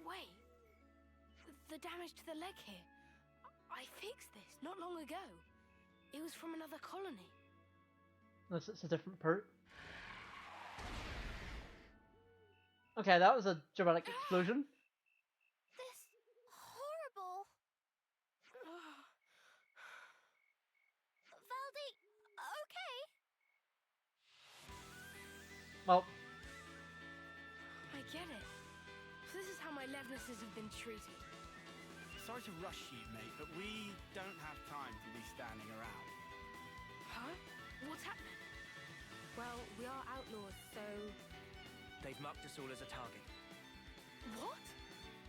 Wait. The damage to the leg here. I fixed this not long ago. It was from another colony. Unless it's a different part. Okay, that was a dramatic explosion. This horrible. Valdi, okay? Well, I get it. So this is how my Levnesses have been treated. Sorry to rush you, mate, but we don't have time to be standing around. Huh? What's happening? Well, we are outlaws, so... They've marked us all as a target. What?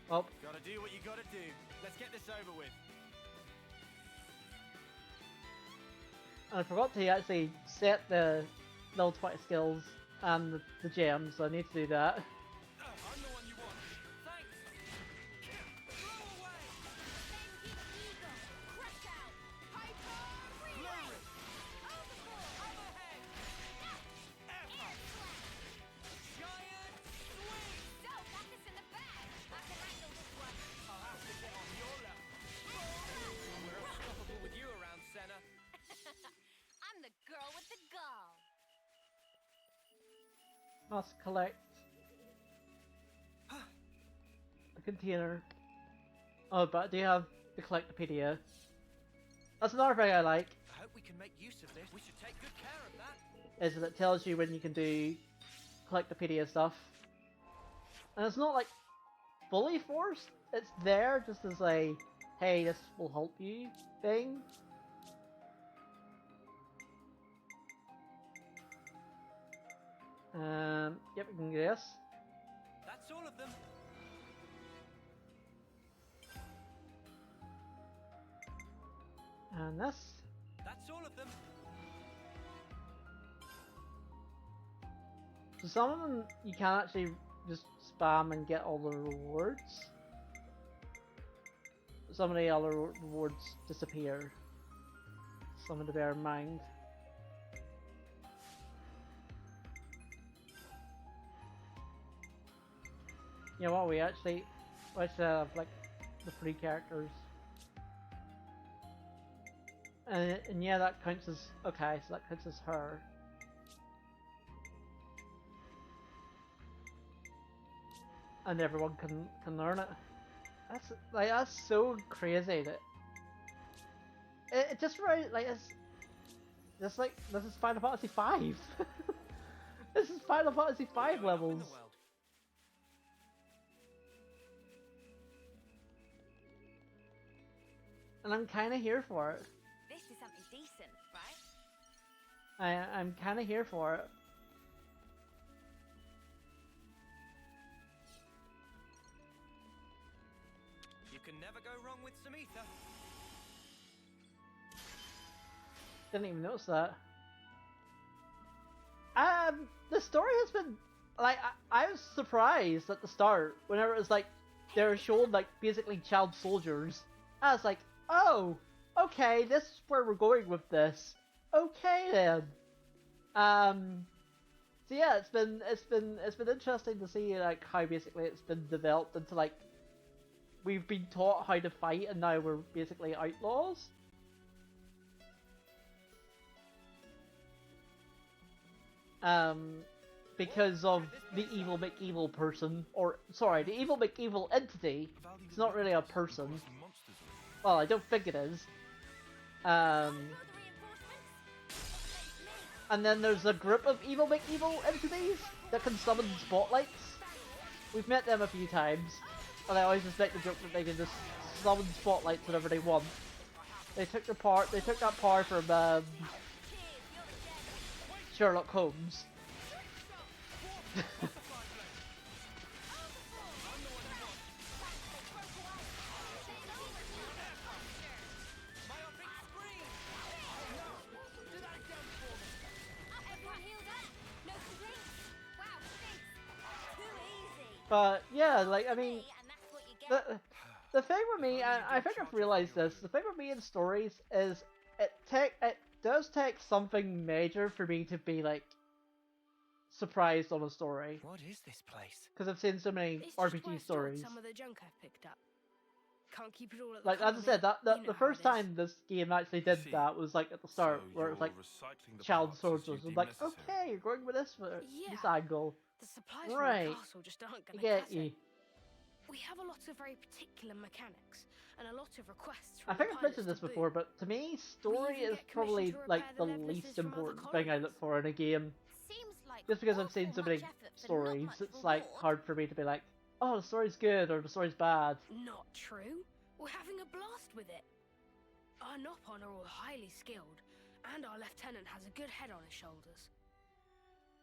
well, Gotta do what you gotta do. Let's get this over with. I forgot to actually set the level 20 skills and the gems, so I need to do that. I'm the one you want. Thanks! Blow away! Eagle! Crush out! Hyper! Relay! Overboard! Overhead! Air slash! Giant swing! So, got this in the bag! I can handle this one! I'll have to get on your level. We're unstoppable with you around, Senna. I'm the girl with the gall! Must collect the container. Oh, but I do have the collectopedia. That's another thing I like, I hope we can make use of this. We should take good care of that. is that it tells you when you can do collectopedia stuff. And it's not like fully forced, it's there just as a, hey, this will help you thing. Yep, we can do this. That's all of them. And this. That's all of them. So some of them you can actually just spam and get all the rewards. Some of the other rewards disappear. Something to bear in mind. You know what, we actually have like the 3 characters. And yeah, that counts as, okay, so that counts as her. And everyone can learn it. That's so crazy that it just right like it's just like this is Final Fantasy 5. This is Final Fantasy 5 levels. And I'm kind of here for it. This is something decent, right? I'm kind of here for it. You can never go wrong with some ether. Didn't even notice that. The story has been like I was surprised at the start whenever it was like they were showing like basically child soldiers. I was like, oh, okay, this is where we're going with this. Okay then. So yeah, it's been interesting to see like how basically it's been developed into like we've been taught how to fight and now we're basically outlaws. Because of the evil McEvil person, or sorry, the evil McEvil entity. It's not really a person. Well, I don't think it is. And then there's a group of evil McEvil entities that can summon spotlights. We've met them a few times. and I always just make the joke that they can just summon spotlights whenever they want. They took that power from Sherlock Holmes. But yeah, like, I mean, the thing with me, and I think I've realized this, the thing with me in stories is it does take something major for me to be like surprised on a story. What is this place? Because I've seen so many It's just where RPG I stored stories. some of the junk I've picked up. Can't keep it all at the Like, as I said, the first time this game actually did that was like at the start, where it was like child soldiers. I'm like, okay, you're going with this angle. The supplies Right. from the castle just aren't I gonna get cut you. it. We have a lot of very particular mechanics and a lot of requests I from think the I've mentioned pilots this to before, boot. but to me, story even is get probably commissioned to like repair the the least levises from other important thing I look for in a game. Seems like Just because I've seen so many stories, it's like hard for me to be like, oh, the story's good or the story's bad. Not true. We're having a blast with it. Our Nopon are all highly skilled, and our lieutenant has a good head on his shoulders.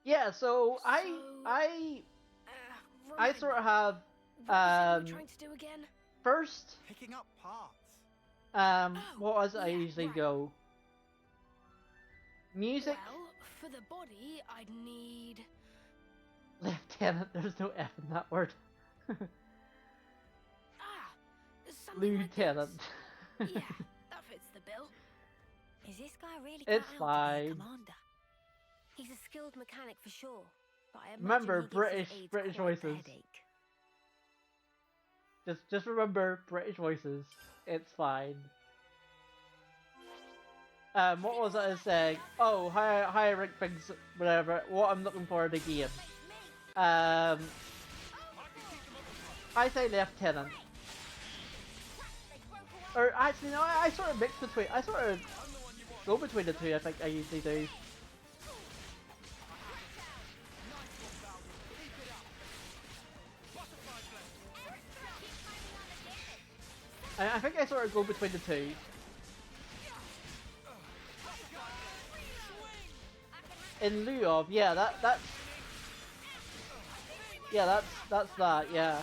Yeah, so I sort of have What was it you were trying to do again? first Picking up parts. what was I usually go? Music. Well, for the body, I'd need... Lieutenant, there's no F in that word. something Lieutenant. Like this. Yeah, that fits the bill. Is this guy really It's cut out to be a fine. commander? He's a skilled mechanic for sure, but I imagine Remember, he gives his aides British quite the voices. headache. Just remember British voices. It's fine. What was I saying? Oh, higher rank things, whatever. What I'm looking for in the game. I say lieutenant. Or actually, no, I sort of mix between. I sort of go between the two. I think I usually do. I think I sort of go between the two. In lieu of, yeah, that's that, yeah.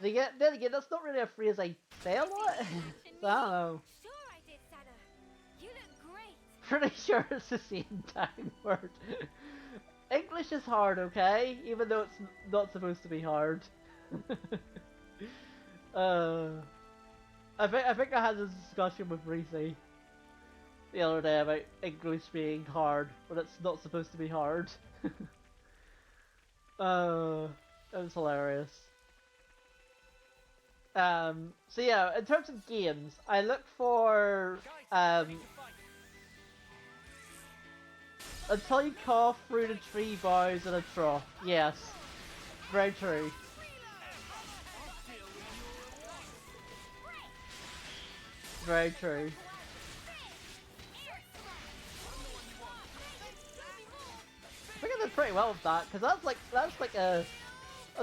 Then again, that's not really a phrase I say a lot. So, I don't know. Sure I did, Sana. You look great. Pretty sure it's the same time word. English is hard, okay? Even though it's not supposed to be hard. I think I had this discussion with Reese the other day about English being hard, but it's not supposed to be hard. It was hilarious. So yeah, in terms of games, I look for until you cough through the tree boughs in a trough. Yes, very true. Very true. I think I did pretty well with that, because that's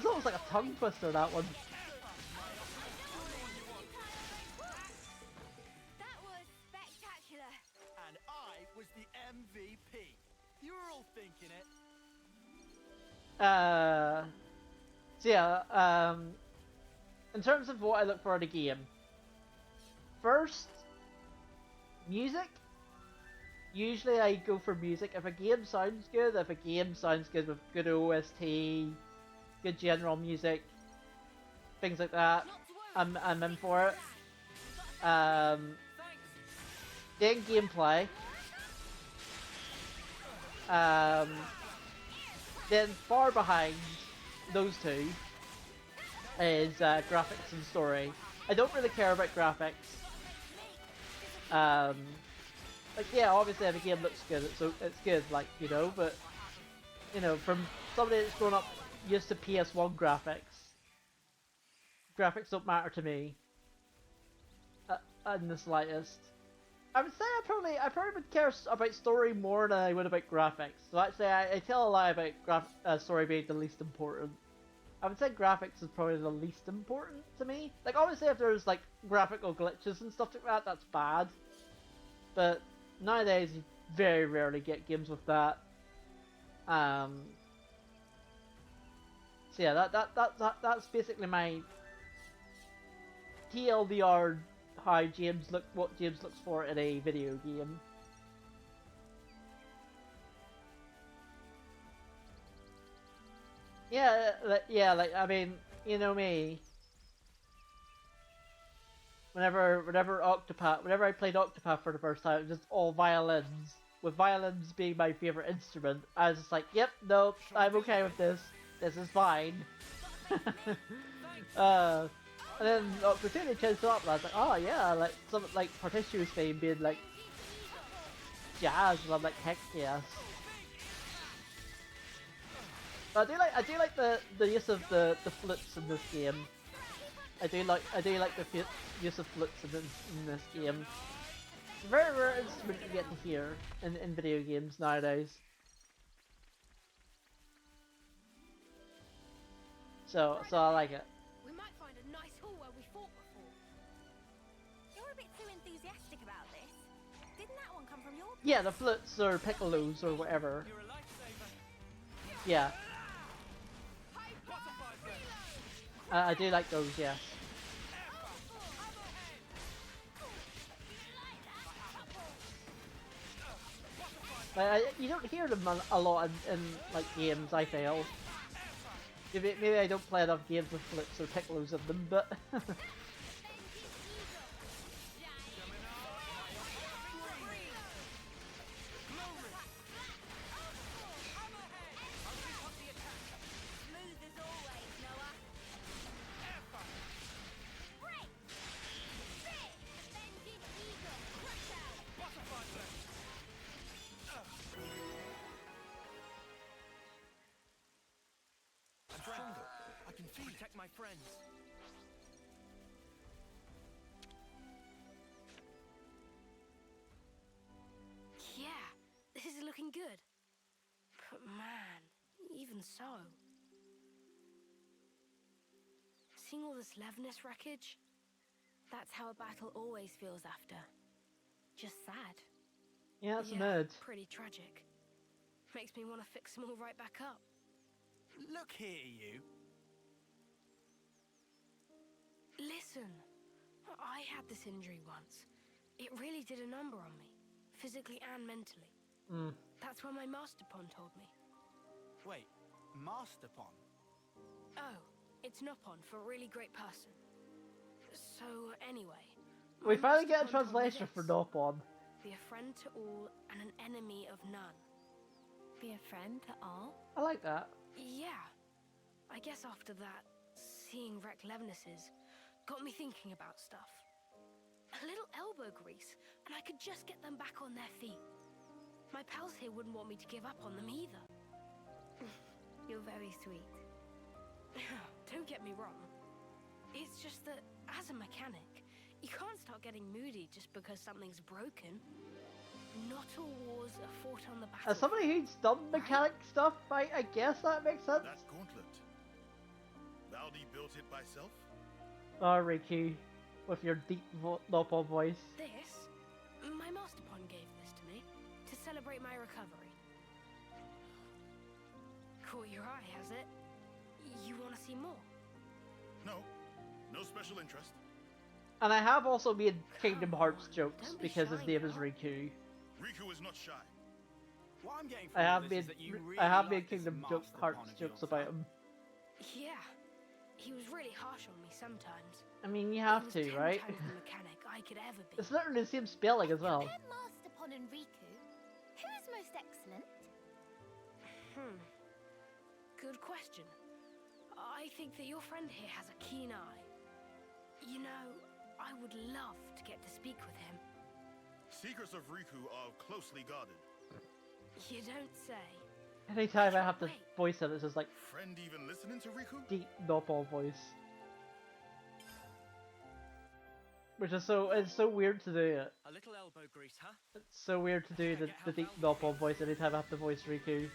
almost like a tongue twister, that one. That was spectacular. And I was the MVP. You were all thinking it. So yeah, in terms of what I look for in a game, first, music. Usually I go for music. If a game sounds good, with good OST, good general music, things like that, I'm in for it. Then gameplay. Then far behind those two is graphics and story. I don't really care about graphics. Like, yeah, obviously if a game looks good, it's good, like, you know, but, you know, from somebody that's grown up used to PS1 graphics don't matter to me in the slightest. I would say I probably would care about story more than I would about graphics. So actually, I tell a lie about story being the least important. I would say graphics is probably the least important to me. Like, obviously, if there's like graphical glitches and stuff like that, that's bad. But nowadays, you very rarely get games with that. So yeah, that's basically my TLDR. How what James looks for in a video game. Yeah, like I mean, you know me. Whenever I played Octopath for the first time, it was just all violins. With violins being my favorite instrument, I was just like, yep, nope, I'm okay with this. This is fine. And then opportunity changed up, and I was like, oh yeah, like some like Partitio's theme being like jazz, and I'm like, heck yes. But I do like the use of the flutes in this game. I do like the use of flutes in this game. It's a very rare instrument you get to hear in video games nowadays. So I like it. We might find a nice hall where we fought before. You're a bit too enthusiastic about this. Didn't that one come from your place? Yeah, the flutes or piccolos or whatever. Yeah. I do like those, yes. You don't hear them a lot in like games, I feel. Maybe I don't play enough games with flutes or piccolos in them, but... Protect my friends. Yeah, this is looking good. But man, even so. Seeing all this Levnis wreckage, that's how a battle always feels after. Just sad. Yeah, it's mad. Pretty tragic. Makes me want to fix them all right back up. Look here, you. Listen, I had this injury once. It really did a number on me, physically and mentally. That's what my Master Pond told me. Wait, Master Pond? Oh, it's Nopon for a really great person. So anyway... We finally get a translation for Nopon. Be a friend to all and an enemy of none. Be a friend to all? I like that. Yeah. I guess after that, seeing wrecked Levnis's got me thinking about stuff. A little elbow grease, and I could just get them back on their feet. My pals here wouldn't want me to give up on them either. You're very sweet. Don't get me wrong. It's just that, as a mechanic, you can't start getting moody just because something's broken. Not all wars are fought on the battlefield. As somebody who's done mechanic stuff, I guess that makes sense. That gauntlet. Valdi built it by self? Oh, Riku, with your deep Nopon voice. This? My Master Pond gave this to me, to celebrate my recovery. Caught your eye, has it? You want to see more? No. No special interest. And I have also made Kingdom Hearts jokes because his name is Riku. Riku is not shy. What I'm getting I have from made this is that you really made like this Kingdom Master Hearts Pond of jokes yours, about huh? him. Yeah. He was really harsh on me sometimes. I mean, you have to, right? He was 10 times the mechanic I could ever be. It's literally the same spelling as well. Compare Master Pon and Riku. Who is most excellent? Good question. I think that your friend here has a keen eye. You know, I would love to get to speak with him. Secrets of Riku are closely guarded. You don't say. Anytime I have to voice it, it's just like Friend even listening to Riku? deep Nopon voice. Which is it's so weird to do it. A little elbow grease, huh? It's so weird to do the deep Nopal voice anytime I have to voice Riku.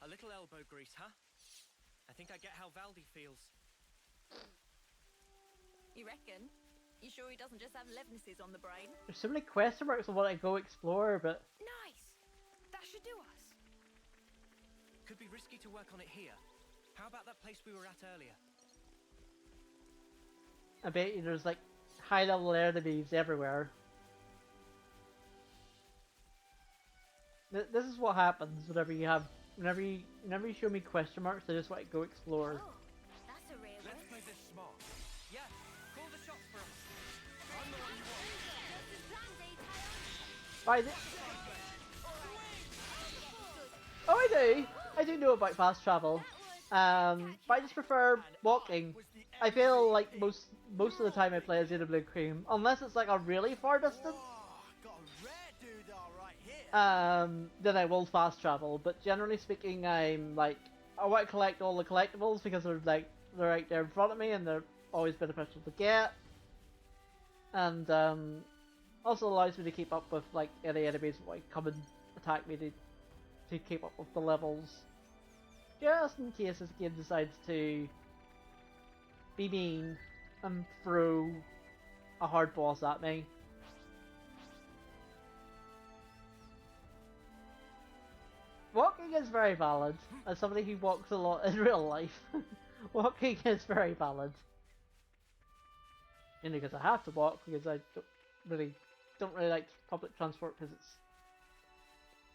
A little elbow grease, huh? I think I get how Valdi feels. You reckon? You sure he doesn't just have Levnesses on the brain? There's so many question marks I want to go explore, but... Nice! That should do us. Could be risky to work on it here. How about that place we were at earlier? I bet you there's like high-level enemies everywhere. This is what happens whenever you have... Whenever you show me question marks, I just want to go explore. Oh, that's a rare one. Let's play this smart. Yeah, call the shots for us. I'm the one you want. I do know about fast travel. But I just prefer walking. I feel like most of the time I play as Xenoblade Cream, unless it's like a really far distance. Then I will fast travel, but generally speaking, I'm like, I want to collect all the collectibles because they're right there in front of me and they're always beneficial to get. And also allows me to keep up with like any enemies that might come and attack me to keep up with the levels. Just in case this game decides to be mean and throw a hard boss at me. Walking is very valid. As somebody who walks a lot in real life, walking is very valid. Mainly because I have to walk, because I don't really like public transport because it's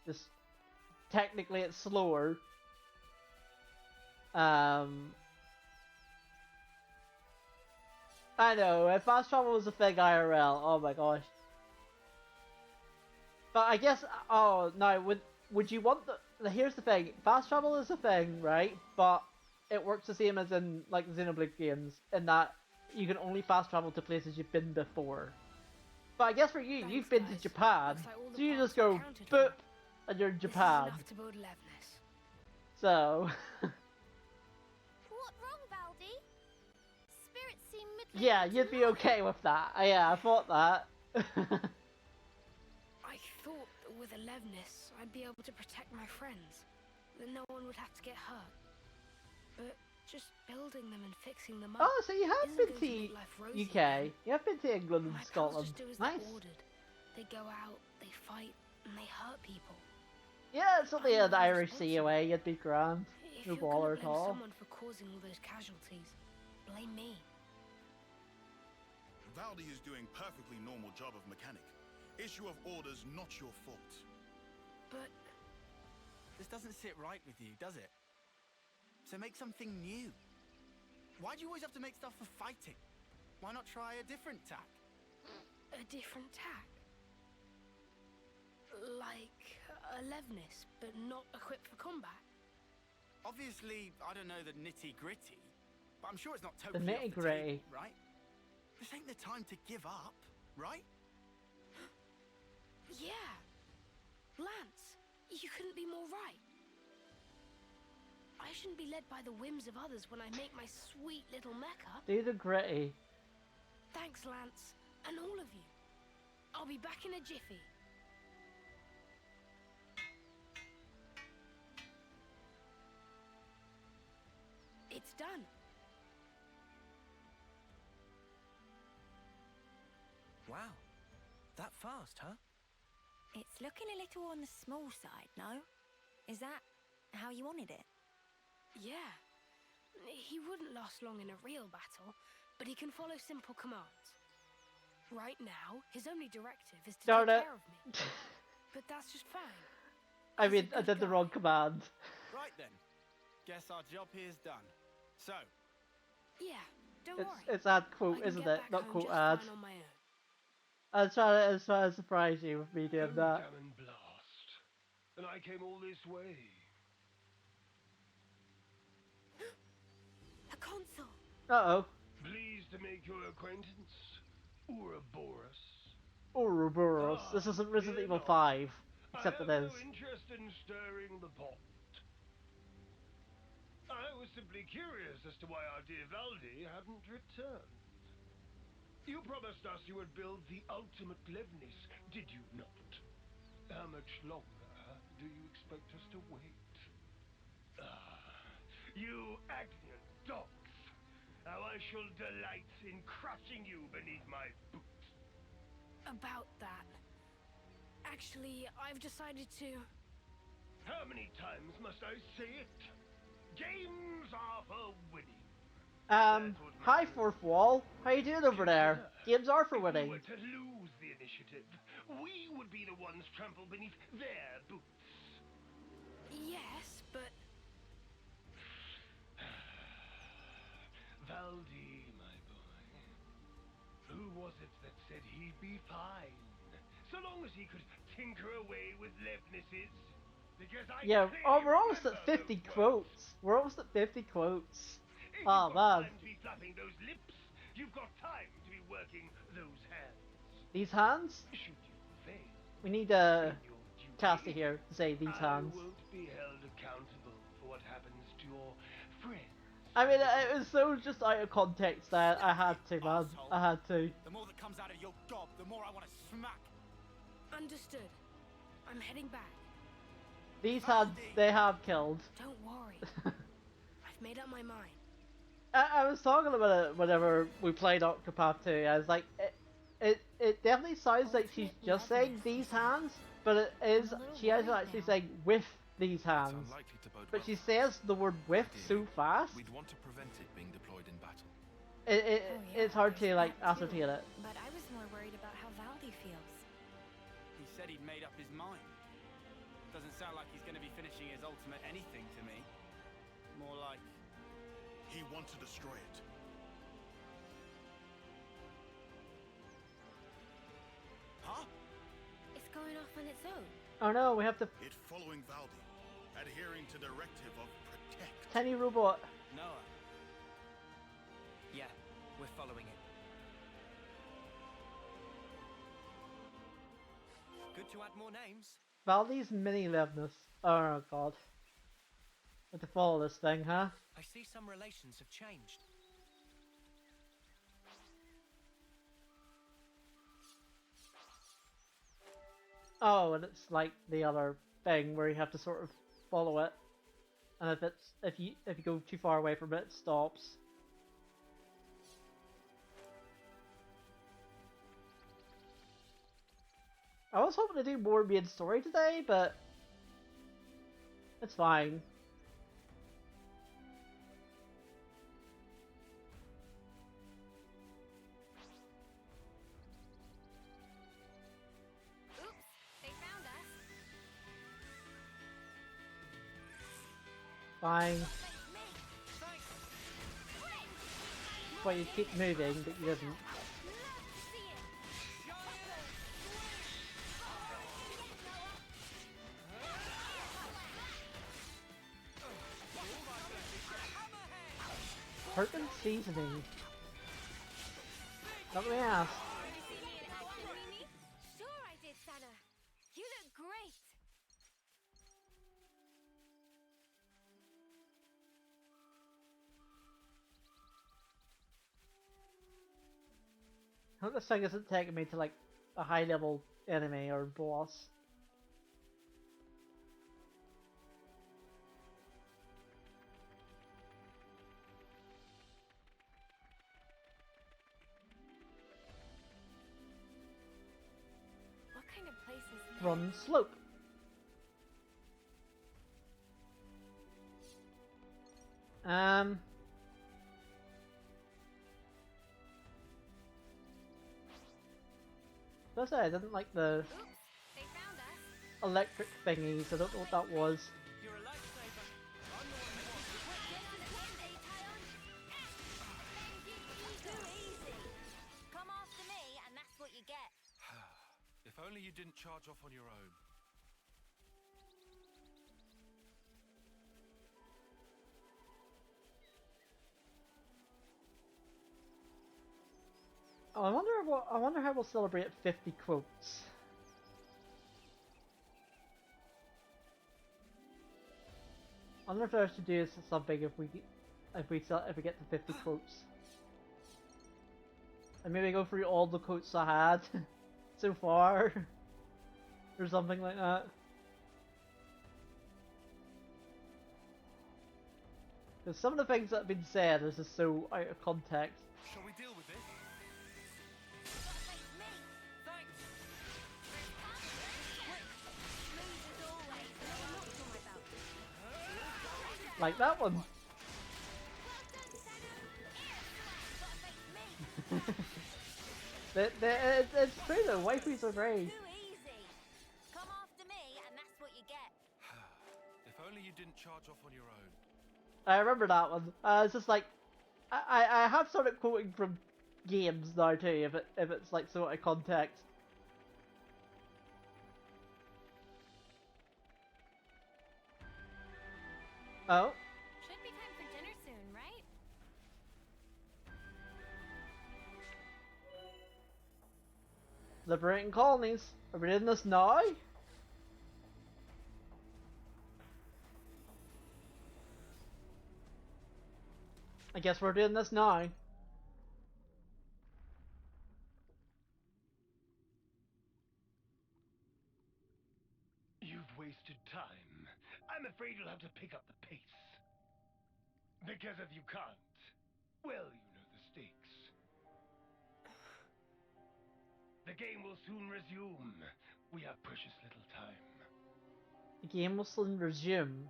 just technically it's slower. I know, if fast travel was a thing IRL, oh my gosh. But I guess, oh no, would you want here's the thing, fast travel is a thing, right? But it works the same as in like Xenoblade games, in that you can only fast travel to places you've been before. But I guess for you, you've been to Japan, so you just go boop, and you're in Japan. So... What wrong, Valdi? Spirits seem yeah, you'd be okay with that. Yeah, I thought that. I thought that with Alevnis, I'd be able to protect my friends, that no one would have to get hurt. But just building them and fixing them up. Oh, so you have been to UK. You have been to England and Scotland. Nice. They go out, they fight, and they hurt people. Yeah, it's only an Irish COA. You'd be grand. No bother at all. Someone for causing all those casualties. Blame me. Valdi is doing perfectly normal job of mechanic. Issue of orders not your fault. But this doesn't sit right with you, does it? So make something new. Why do you always have to make stuff for fighting? Why not try a different tack? A different tack? Like Alevnis, but not equipped for combat? Obviously, I don't know the nitty-gritty, but I'm sure it's not totally the nitty-gritty, right? This ain't the time to give up, right? Yeah. Lance, you couldn't be more right. I shouldn't be led by the whims of others when I make my sweet little mecha. Do the gritty. Thanks, Lance, and all of you. I'll be back in a jiffy. It's done. Wow. That fast, huh? It's looking a little on the small side, no? Is that how you wanted it? Yeah. He wouldn't last long in a real battle, but he can follow simple commands. Right now, his only directive is to take care of me. But that's just fine. I mean, I did the wrong command. Right then. Guess our job here's done. So. Yeah, don't worry. It's ad quote, isn't it? Not quote ad. I was trying to surprise you with me doing that. Cannon blast. And I came all this way. console. Uh-oh. Pleased to make your acquaintance, Ouroboros. Ouroboros. This isn't Resident Evil 5, except it is. I have no interest in stirring the pot. I was simply curious as to why our dear Valdi hadn't returned. You promised us you would build the ultimate Levnis, did you not? How much longer do you expect us to wait? You Agnian dogs! How I shall delight in crushing you beneath my boots. About that. Actually, I've decided to... How many times must I say it? Games are for winning. Hi Fourth Wall. How you doing over there? Games are for winning. If we were to lose the initiative, we would be the ones trampled beneath their boots. Yes, but... Valdi, my boy. Who was it that said he'd be fine? So long as he could tinker away with Levnis's. Because yeah, we're almost at 50 quotes. We're almost at 50 quotes. Oh man. To be flapping those lips, you've got time to be working those hands. These hands? Should you fail, we need Cassie here to say these hands. I won't be held accountable for what happens to your friends. I mean, it was so just out of context that I had to, man. I had to. The more that comes out of your gob, the more I want to smack. Understood. I'm heading back. These hands, they have killed. Don't worry. I've made up my mind. I was talking about it whenever we played Octopath 2. I was like, it definitely sounds like she's just saying these hands, but it is, she is actually saying with these hands. But she says the word with so fast. We'd want to prevent it being deployed in battle. It's hard to like ascertain it. But I was more worried about how Valdi feels. He said he'd made up his mind. Doesn't sound like he's going to be finishing his ultimate anything to me. More like... he wants to destroy it. Huh? It's going off on its own. Oh no, we have to... It following Valdi, adhering to directive of protect. Tiny robot. Noah. Yeah, we're following it. Good to add more names. Valdi's mini Levnis. Oh god. Have to follow this thing, huh? I see some relations have changed. Oh, and it's like the other thing where you have to sort of follow it, and if you go too far away from it, it stops. I was hoping to do more main story today, but it's fine. Fine. Well, you keep moving, but you didn't. Perkin seasoning. Not me ask. Sure I did, Sana. You look great. I hope this thing isn't taking me to like a high level enemy or boss. What kind of place is this? Run slope. That's it, I didn't like the electric thingies, I don't know what that was. Come after me, and that's what you get. If only you didn't charge off on your own. Oh, I wonder how we'll celebrate 50 quotes. I wonder if I should do something if we get to 50 quotes. And maybe go through all the quotes I had so far. Or something like that. Because some of the things that have been said are just so out of context. Shall we deal with this? Like that one. It's true though, waifus are great. Come after me, and that's what you get. If only you didn't charge off on your own. I remember that one. It's just like I have started quoting from games now too, if it's like so out of context. Oh. Should be time for dinner soon, right? Liberating colonies. Are we doing this now? I guess we're doing this now. You've wasted time. I'm afraid you'll have to pick up the pace. Because if you can't, well, you know the stakes. The game will soon resume. We have precious little time. The game will soon resume.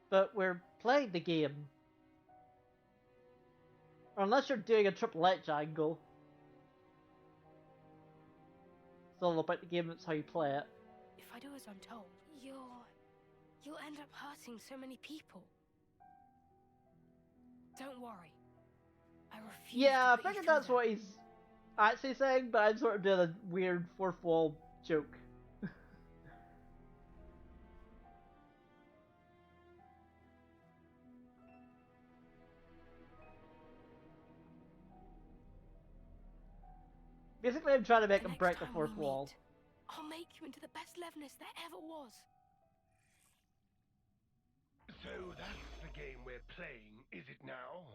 But we're playing the game. Or unless you're doing a Triple H angle. It's all about the game, that's how you play it. If I do as I'm told, you'll end up hurting so many people. Don't worry. I refuse Yeah, I to put you figured through that's that. what he's actually saying, but I'm sort of doing a weird fourth wall joke. Basically, I'm trying to make him break the fourth wall. I'll make you into the best Levness there ever was. So that's the game we're playing, is it now?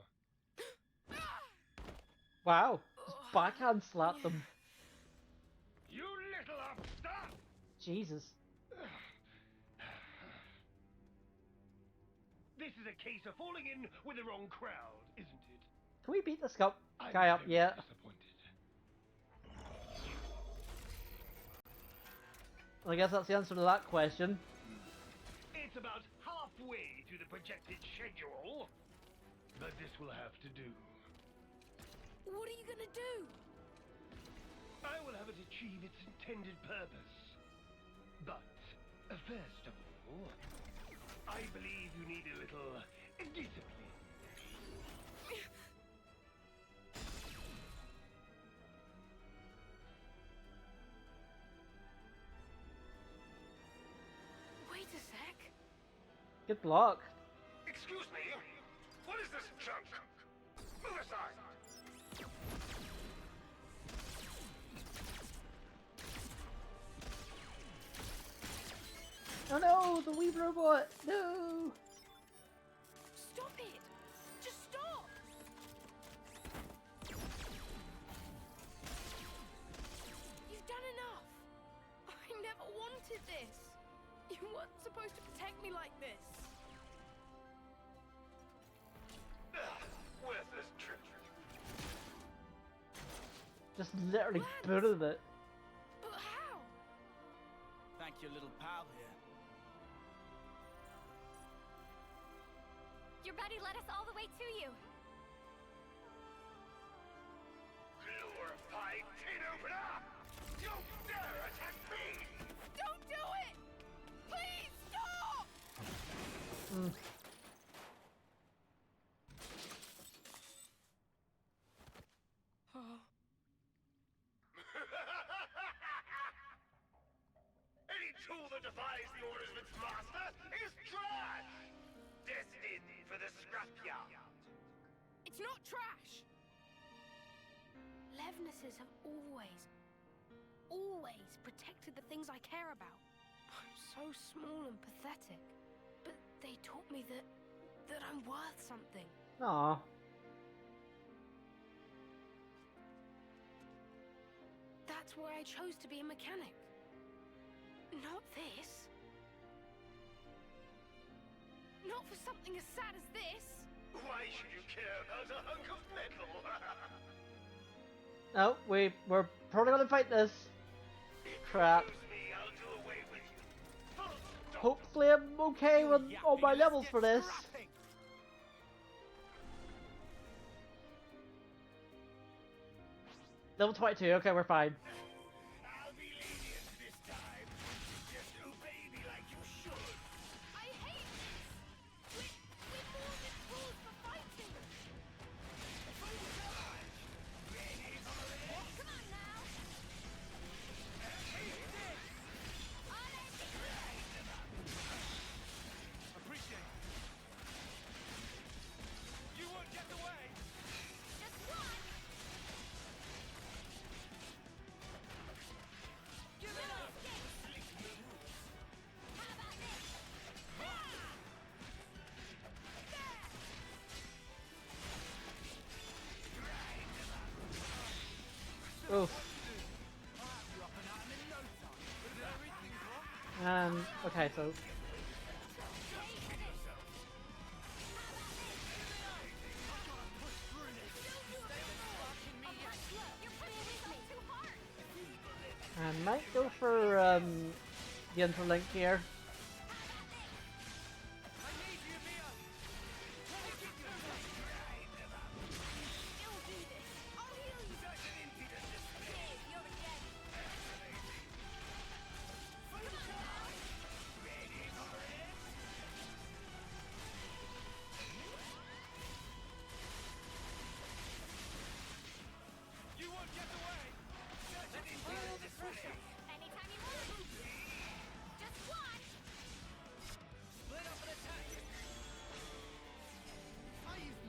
Wow, just backhand slapped them. You little upstart! Jesus. This is a case of falling in with the wrong crowd, isn't it? Can we beat this guy up yet? Well, I guess that's the answer to that question. It's about halfway to the projected schedule, but this will have to do. What are you gonna do? I will have it achieve its intended purpose. But, first of all, I believe you need a little discipline. Wait a sec. Good luck. Excuse me? What is this junk? Move aside! Oh no, the Weave robot! No! Stop it! Just stop! You've done enough! I never wanted this! You weren't supposed to protect me like this! Worthless trick. Just literally booted it. But how? Thank your little pal here. Your buddy led us all the way to you. Glorified tin opener! Don't dare attack me! Don't do it! Please stop! Oh. Any tool that defies the orders of its master is trash! Destined for the scrapyard. It's not trash! Levnesses have always protected the things I care about. I'm so small and pathetic, but they taught me that I'm worth something. Aww. That's why I chose to be a mechanic. Not this. Not for something as sad as this. Why should you care about a hunk of metal? Oh, we're probably gonna fight this. Crap. Hopefully I'm okay with all my levels for this. Level 22, okay, we're fine. Oof. Okay, so... I might go for, the interlink here.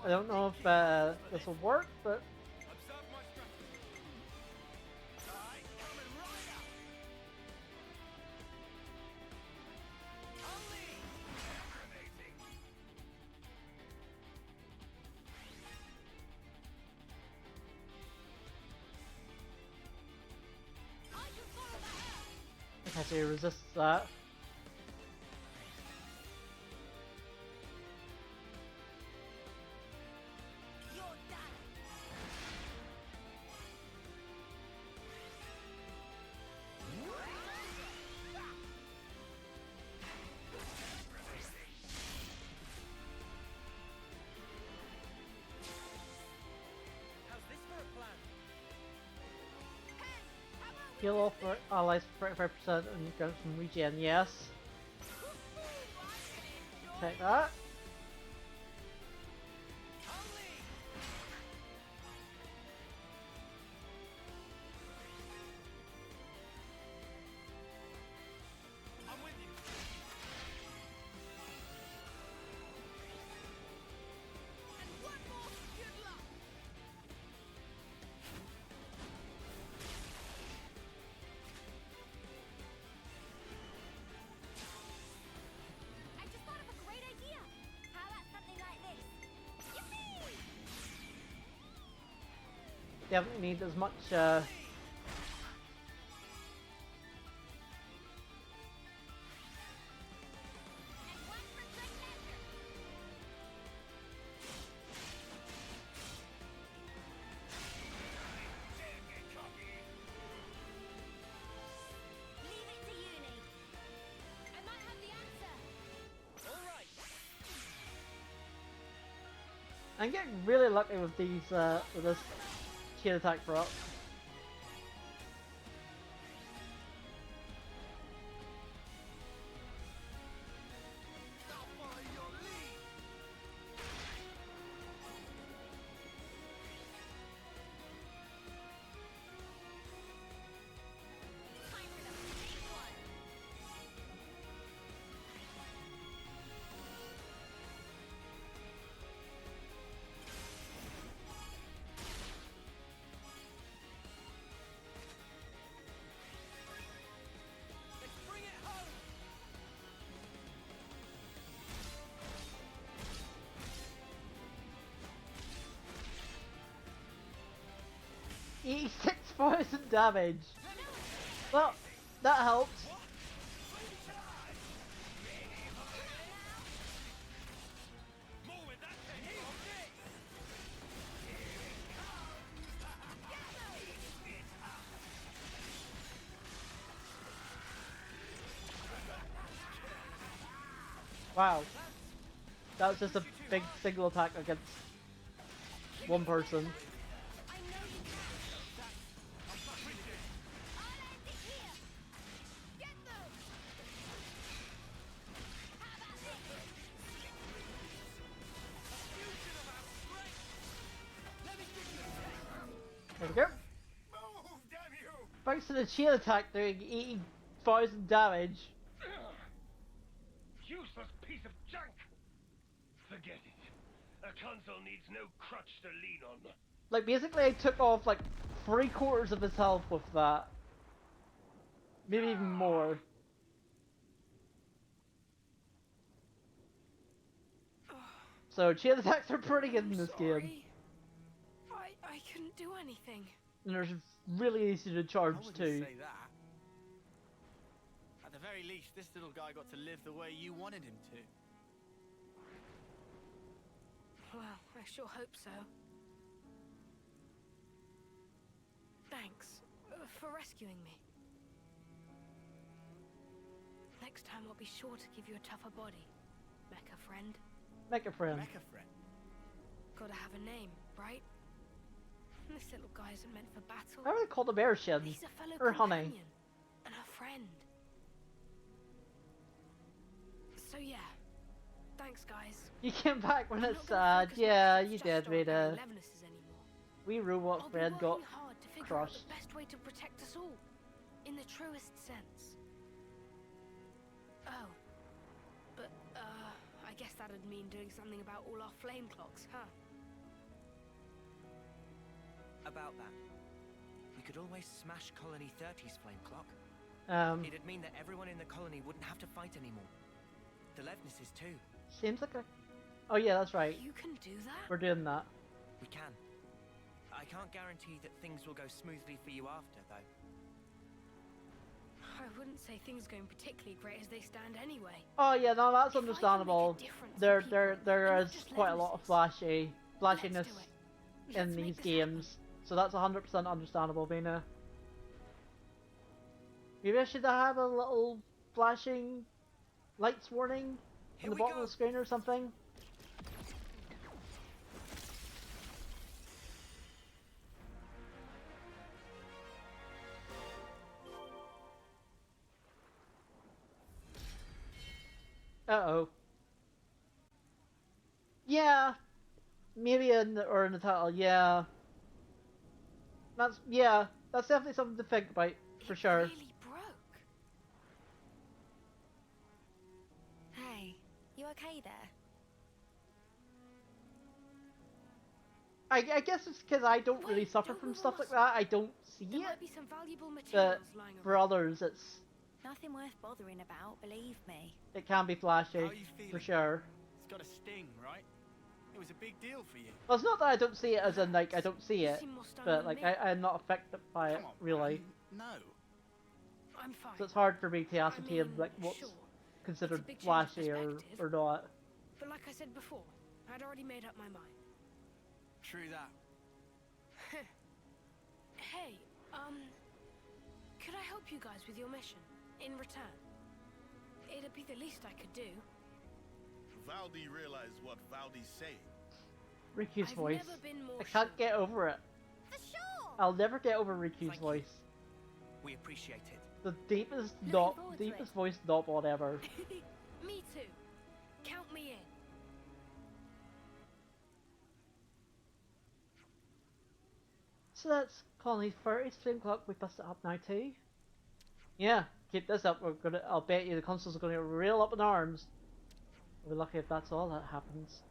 I don't know if this will work, but... Okay, so he resists that. Heal off for allies for 35% and get some regen, yes. Take that. Definitely need as much I'm getting really lucky with these with this chain attack prop. 86,000 damage! Well, that helps. Wow. That was just a big single attack against one person. There we go. Thanks to the chain attack doing 80,000 damage. Useless piece of junk! Forget it. A console needs no crutch to lean on. Like, basically I took off like 3/4 of his health with that. Maybe even more. So chain attacks are pretty good in this game. I couldn't do anything. And they're really easy to charge too. Say that. At the very least, this little guy got to live the way you wanted him to. Well, I sure hope so. Thanks for rescuing me. Next time I'll be sure to give you a tougher body, Mecha friend. Mecha friend. Mecha friend. Gotta have a name, right? This little guy isn't meant for battle. Why are they called a bear shin? He's a fellow Or honey? companion and a friend. So yeah, thanks guys. You came back when it's sad. Yeah, you did, Rita. We robot friend got hard to figure crushed. out the best way to protect us all, in the truest sense. Oh, but I guess that'd mean doing something about all our flame clocks, huh? About that, we could always smash Colony 30's flame clock. It'd mean that everyone in the colony wouldn't have to fight anymore. The Levnesses too. Seems like a... Oh yeah, that's right. You can do that? We're doing that. We can. I can't guarantee that things will go smoothly for you after, though. I wouldn't say things are going particularly great as they stand anyway. Oh yeah, no, that's understandable. There is quite a lot of flashiness in these games, so that's 100% understandable, Vina. Maybe I should have a little flashing lights warning in the bottom of the screen or something. Uh-oh. Yeah. Maybe in the title, yeah. That's definitely something to think about, for sure. Really broke. Hey, you okay there? I guess it's because I don't really suffer from stuff like that. I don't see There it. might be some valuable But materials lying for around. others, Nothing worth bothering about, believe me. it can be flashy, How are you feeling? for sure. It's got a sting, right? It was a big deal for you. Well, it's not that I don't see it as in, like, I don't see it, seem more stoned but, than like, me. I'm not affected by it, Come on, really. No. I'm fine. So it's hard for me to ascertain, mean, like, what's sure, considered it's a big change of flashy or perspective. not. But like I said before, I'd already made up my mind. True that. Hey, could I help you guys with your mission in return? It'd be the least I could do. Valdi realized what Valdi's saying. Riku's I've voice. never been more I can't get over it. For sure! I'll never get over Riku's voice. We appreciate it. The deepest forward to deepest voice knob ever. Me too. Count me in. So that's Colony 30's flame clock. We busted it up now too. Yeah, keep this up. I'll bet you the consoles are gonna get real up in arms. We're lucky if that's all that happens.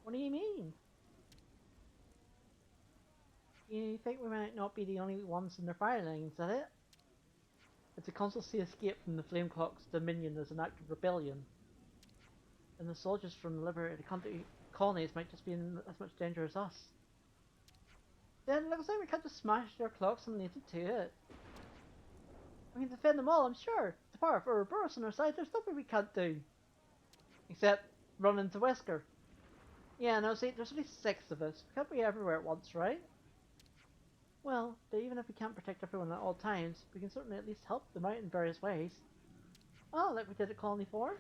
What do you mean? You think we might not be the only ones in their firing, is that it? If the consoles see escape from the flame clock's dominion as an act of rebellion, then the soldiers from the liberated colonies might just be in as much danger as us. Then looks like we can't just smash their clocks and leave it to it. We can defend them all, I'm sure. The power of Ouroboros on our side, there's nothing we can't do. Except run into Wesker. Yeah, no, see, there's only 6 of us. We can't be everywhere at once, right? Well, but even if we can't protect everyone at all times, we can certainly at least help them out in various ways. Oh, like we did at Colony 4?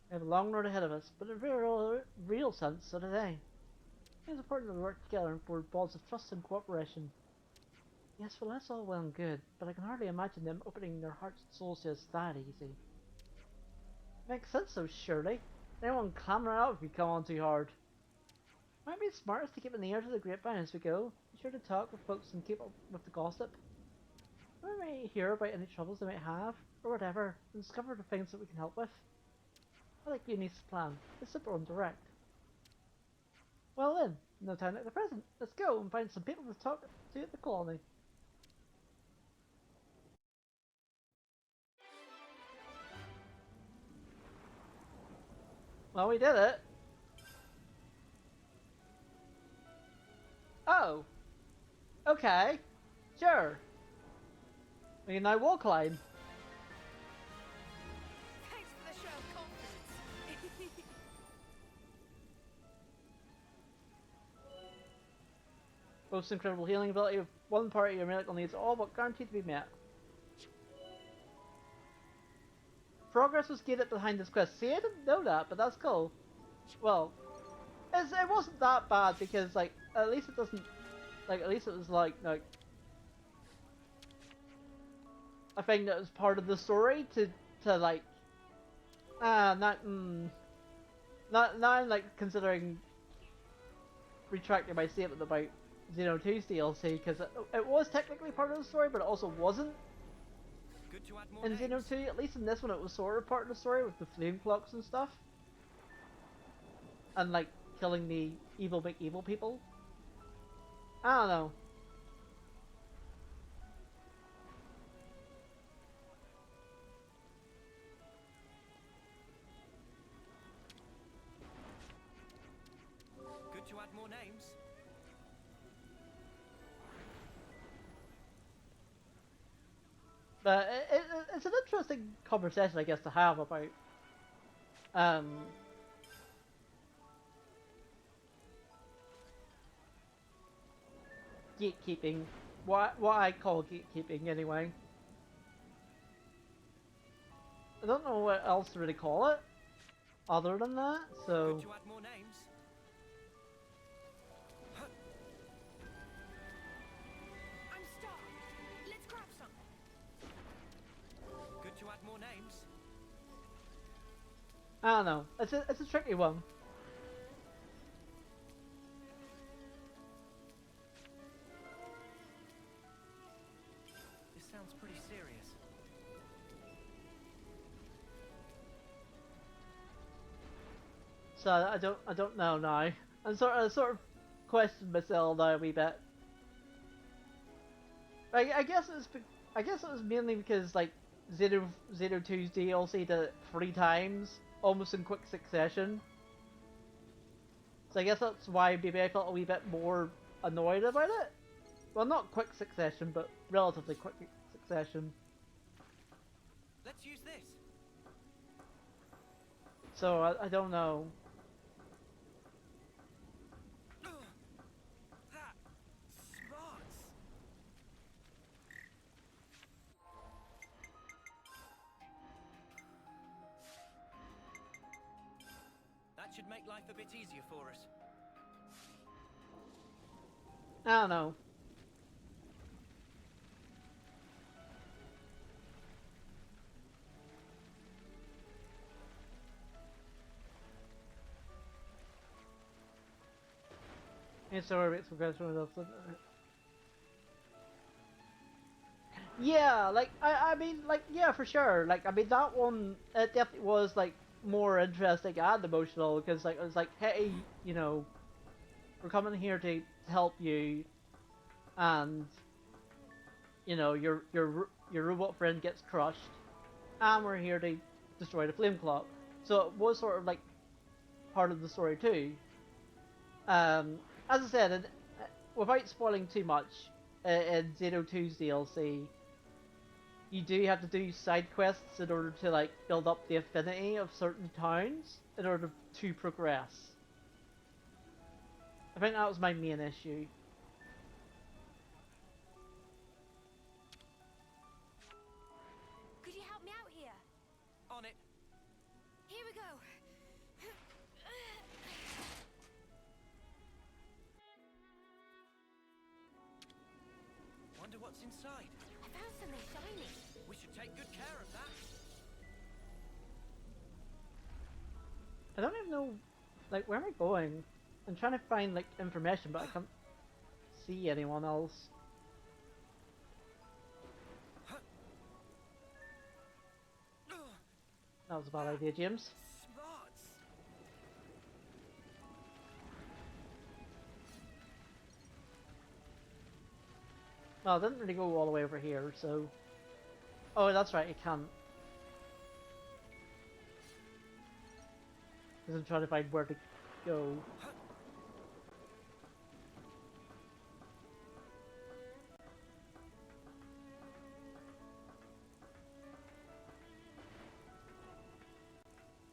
We have a long road ahead of us, but in a real sense, so do they. It's important that we work together and forge bonds of trust and cooperation. Yes, well, that's all well and good, but I can hardly imagine them opening their hearts and souls to us that easy. Makes sense, though, surely. They won't clamor out if we come on too hard. Might be smartest to keep an ear to the grapevine as we go. Be sure to talk with folks and keep up with the gossip. We may hear about any troubles they might have, or whatever, and discover the things that we can help with. I like Uni's plan. It's simple and direct. Well then, no time like the present. Let's go and find some people to talk to at the colony. Well, we did it. Oh. Okay. Sure. We can now wall climb. Thanks for the show of confidence. Boasts incredible healing ability of one part of your medical needs, all but guaranteed to be met. Progress was gated behind this quest. See, I didn't know that, but that's cool. Well, it wasn't that bad because, like, at least it doesn't, like, at least it was like a thing that was part of the story to like, not I'm like considering retracting my statement about Xeno 2's DLC because it was technically part of the story, but it also wasn't. Good to add more In Xeno 2, at least in this one, it was sort of part of the story with the flame clocks and stuff. And like killing the evil big evil people. I don't know. Good to add more names. But it's an interesting conversation, I guess, to have about gatekeeping. What I call gatekeeping, anyway. I don't know what else to really call it, other than that. So. Good to add more names. I'm starved. Let's grab some. Good to add more names. I don't know. It's a tricky one. This sounds pretty serious. So I don't know now. I'm sort of questioning myself now a wee bit. I guess it was mainly because like Xeno 2's DLC did it 3 times, almost in quick succession. So I guess that's why maybe I felt a wee bit more annoyed about it. Well, not quick succession, but relatively quick succession. Let's use this. So I don't know. That should make life a bit easier for us. I don't know. Yeah, like I mean, like, yeah, for sure. Like, I mean, that one, it definitely was like more interesting and emotional because like it was like, hey, you know, we're coming here to help you, and you know your robot friend gets crushed, and we're here to destroy the flame clock. So it was sort of like part of the story too. as I said, without spoiling too much, in Xeno 2's DLC, you do have to do side quests in order to like build up the affinity of certain towns in order to progress. I think that was my main issue. Could you help me out here? On it. Here we go. Wonder what's inside. I found something shiny. We should take good care of that. I don't even know, like, where am I going? I'm trying to find, like, information, but I can't see anyone else. That was a bad idea, James. Smarts. Well, it didn't really go all the way over here, so... Oh, that's right, it can't. Because I'm trying to find where to go.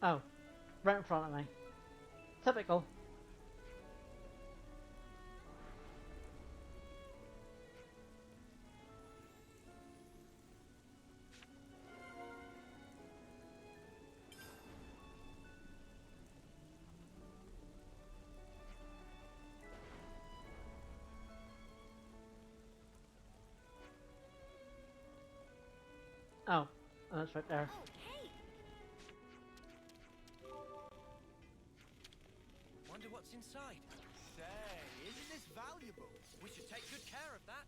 Oh, right in front of me. Typical. Oh, that's right there. Wonder what's inside. Say, isn't this valuable? We should take good care of that.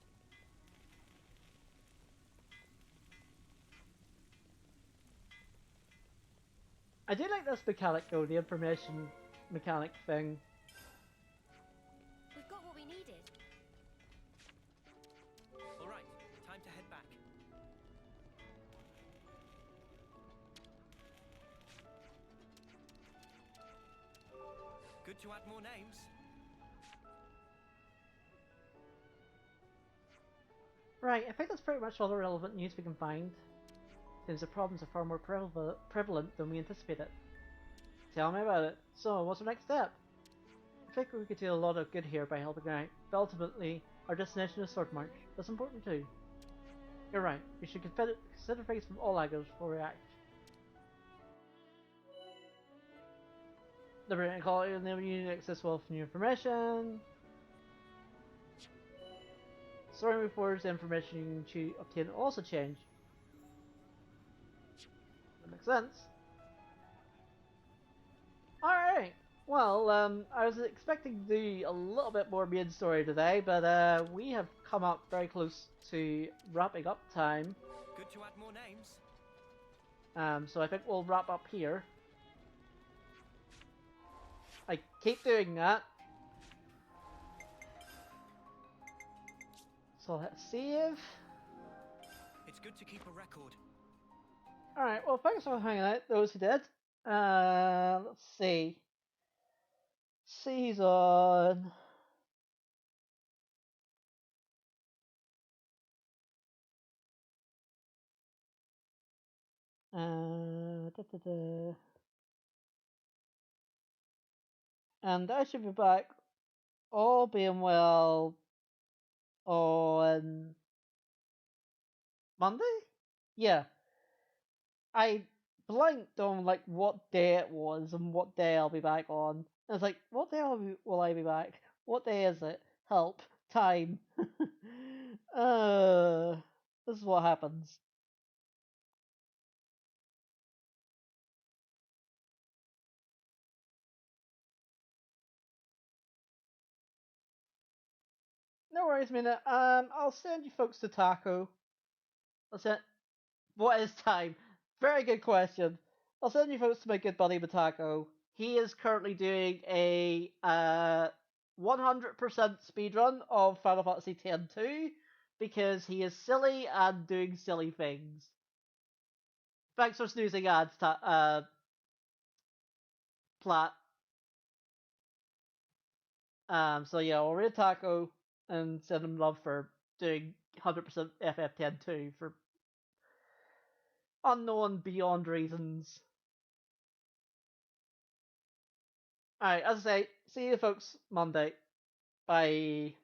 I do like this mechanic though, the information mechanic thing. We've got what we needed. All right, time to head back. Good to add more names. Right, I think that's pretty much all the relevant news we can find. Seems the problems are far more prevalent than we anticipated. Tell me about it. So, what's our next step? I think we could do a lot of good here by helping out, but ultimately, our destination is Swordmarch. That's important too. You're right, we should consider things from all angles before we act. The British quality of the unit access wealth new information. Storing reports, the information you obtain also change. That makes sense. Alright, well, I was expecting to do a little bit more main story today, but we have come up very close to wrapping up time. Good to add more names. So I think we'll wrap up here. I keep doing that. So let's save. It's good to keep a record. Alright, well thanks for hanging out, those who did. Let's see. Season. And I should be back, all being well, on Monday? Yeah. I blanked on like what day it was and what day I'll be back on. I was like, what day will I be back? What day is it? Help. Time. This is what happens. No worries, Mina. I'll send you folks to Taco. What is time? Very good question. I'll send you folks to my good buddy Matako. He is currently doing a 100% speedrun of Final Fantasy X-2 because he is silly and doing silly things. Thanks for snoozing ads, Plat. So yeah, I'll rate Taco and send him love for doing 100% FF10 too for unknown beyond reasons. Alright, as I say, see you folks Monday. Bye.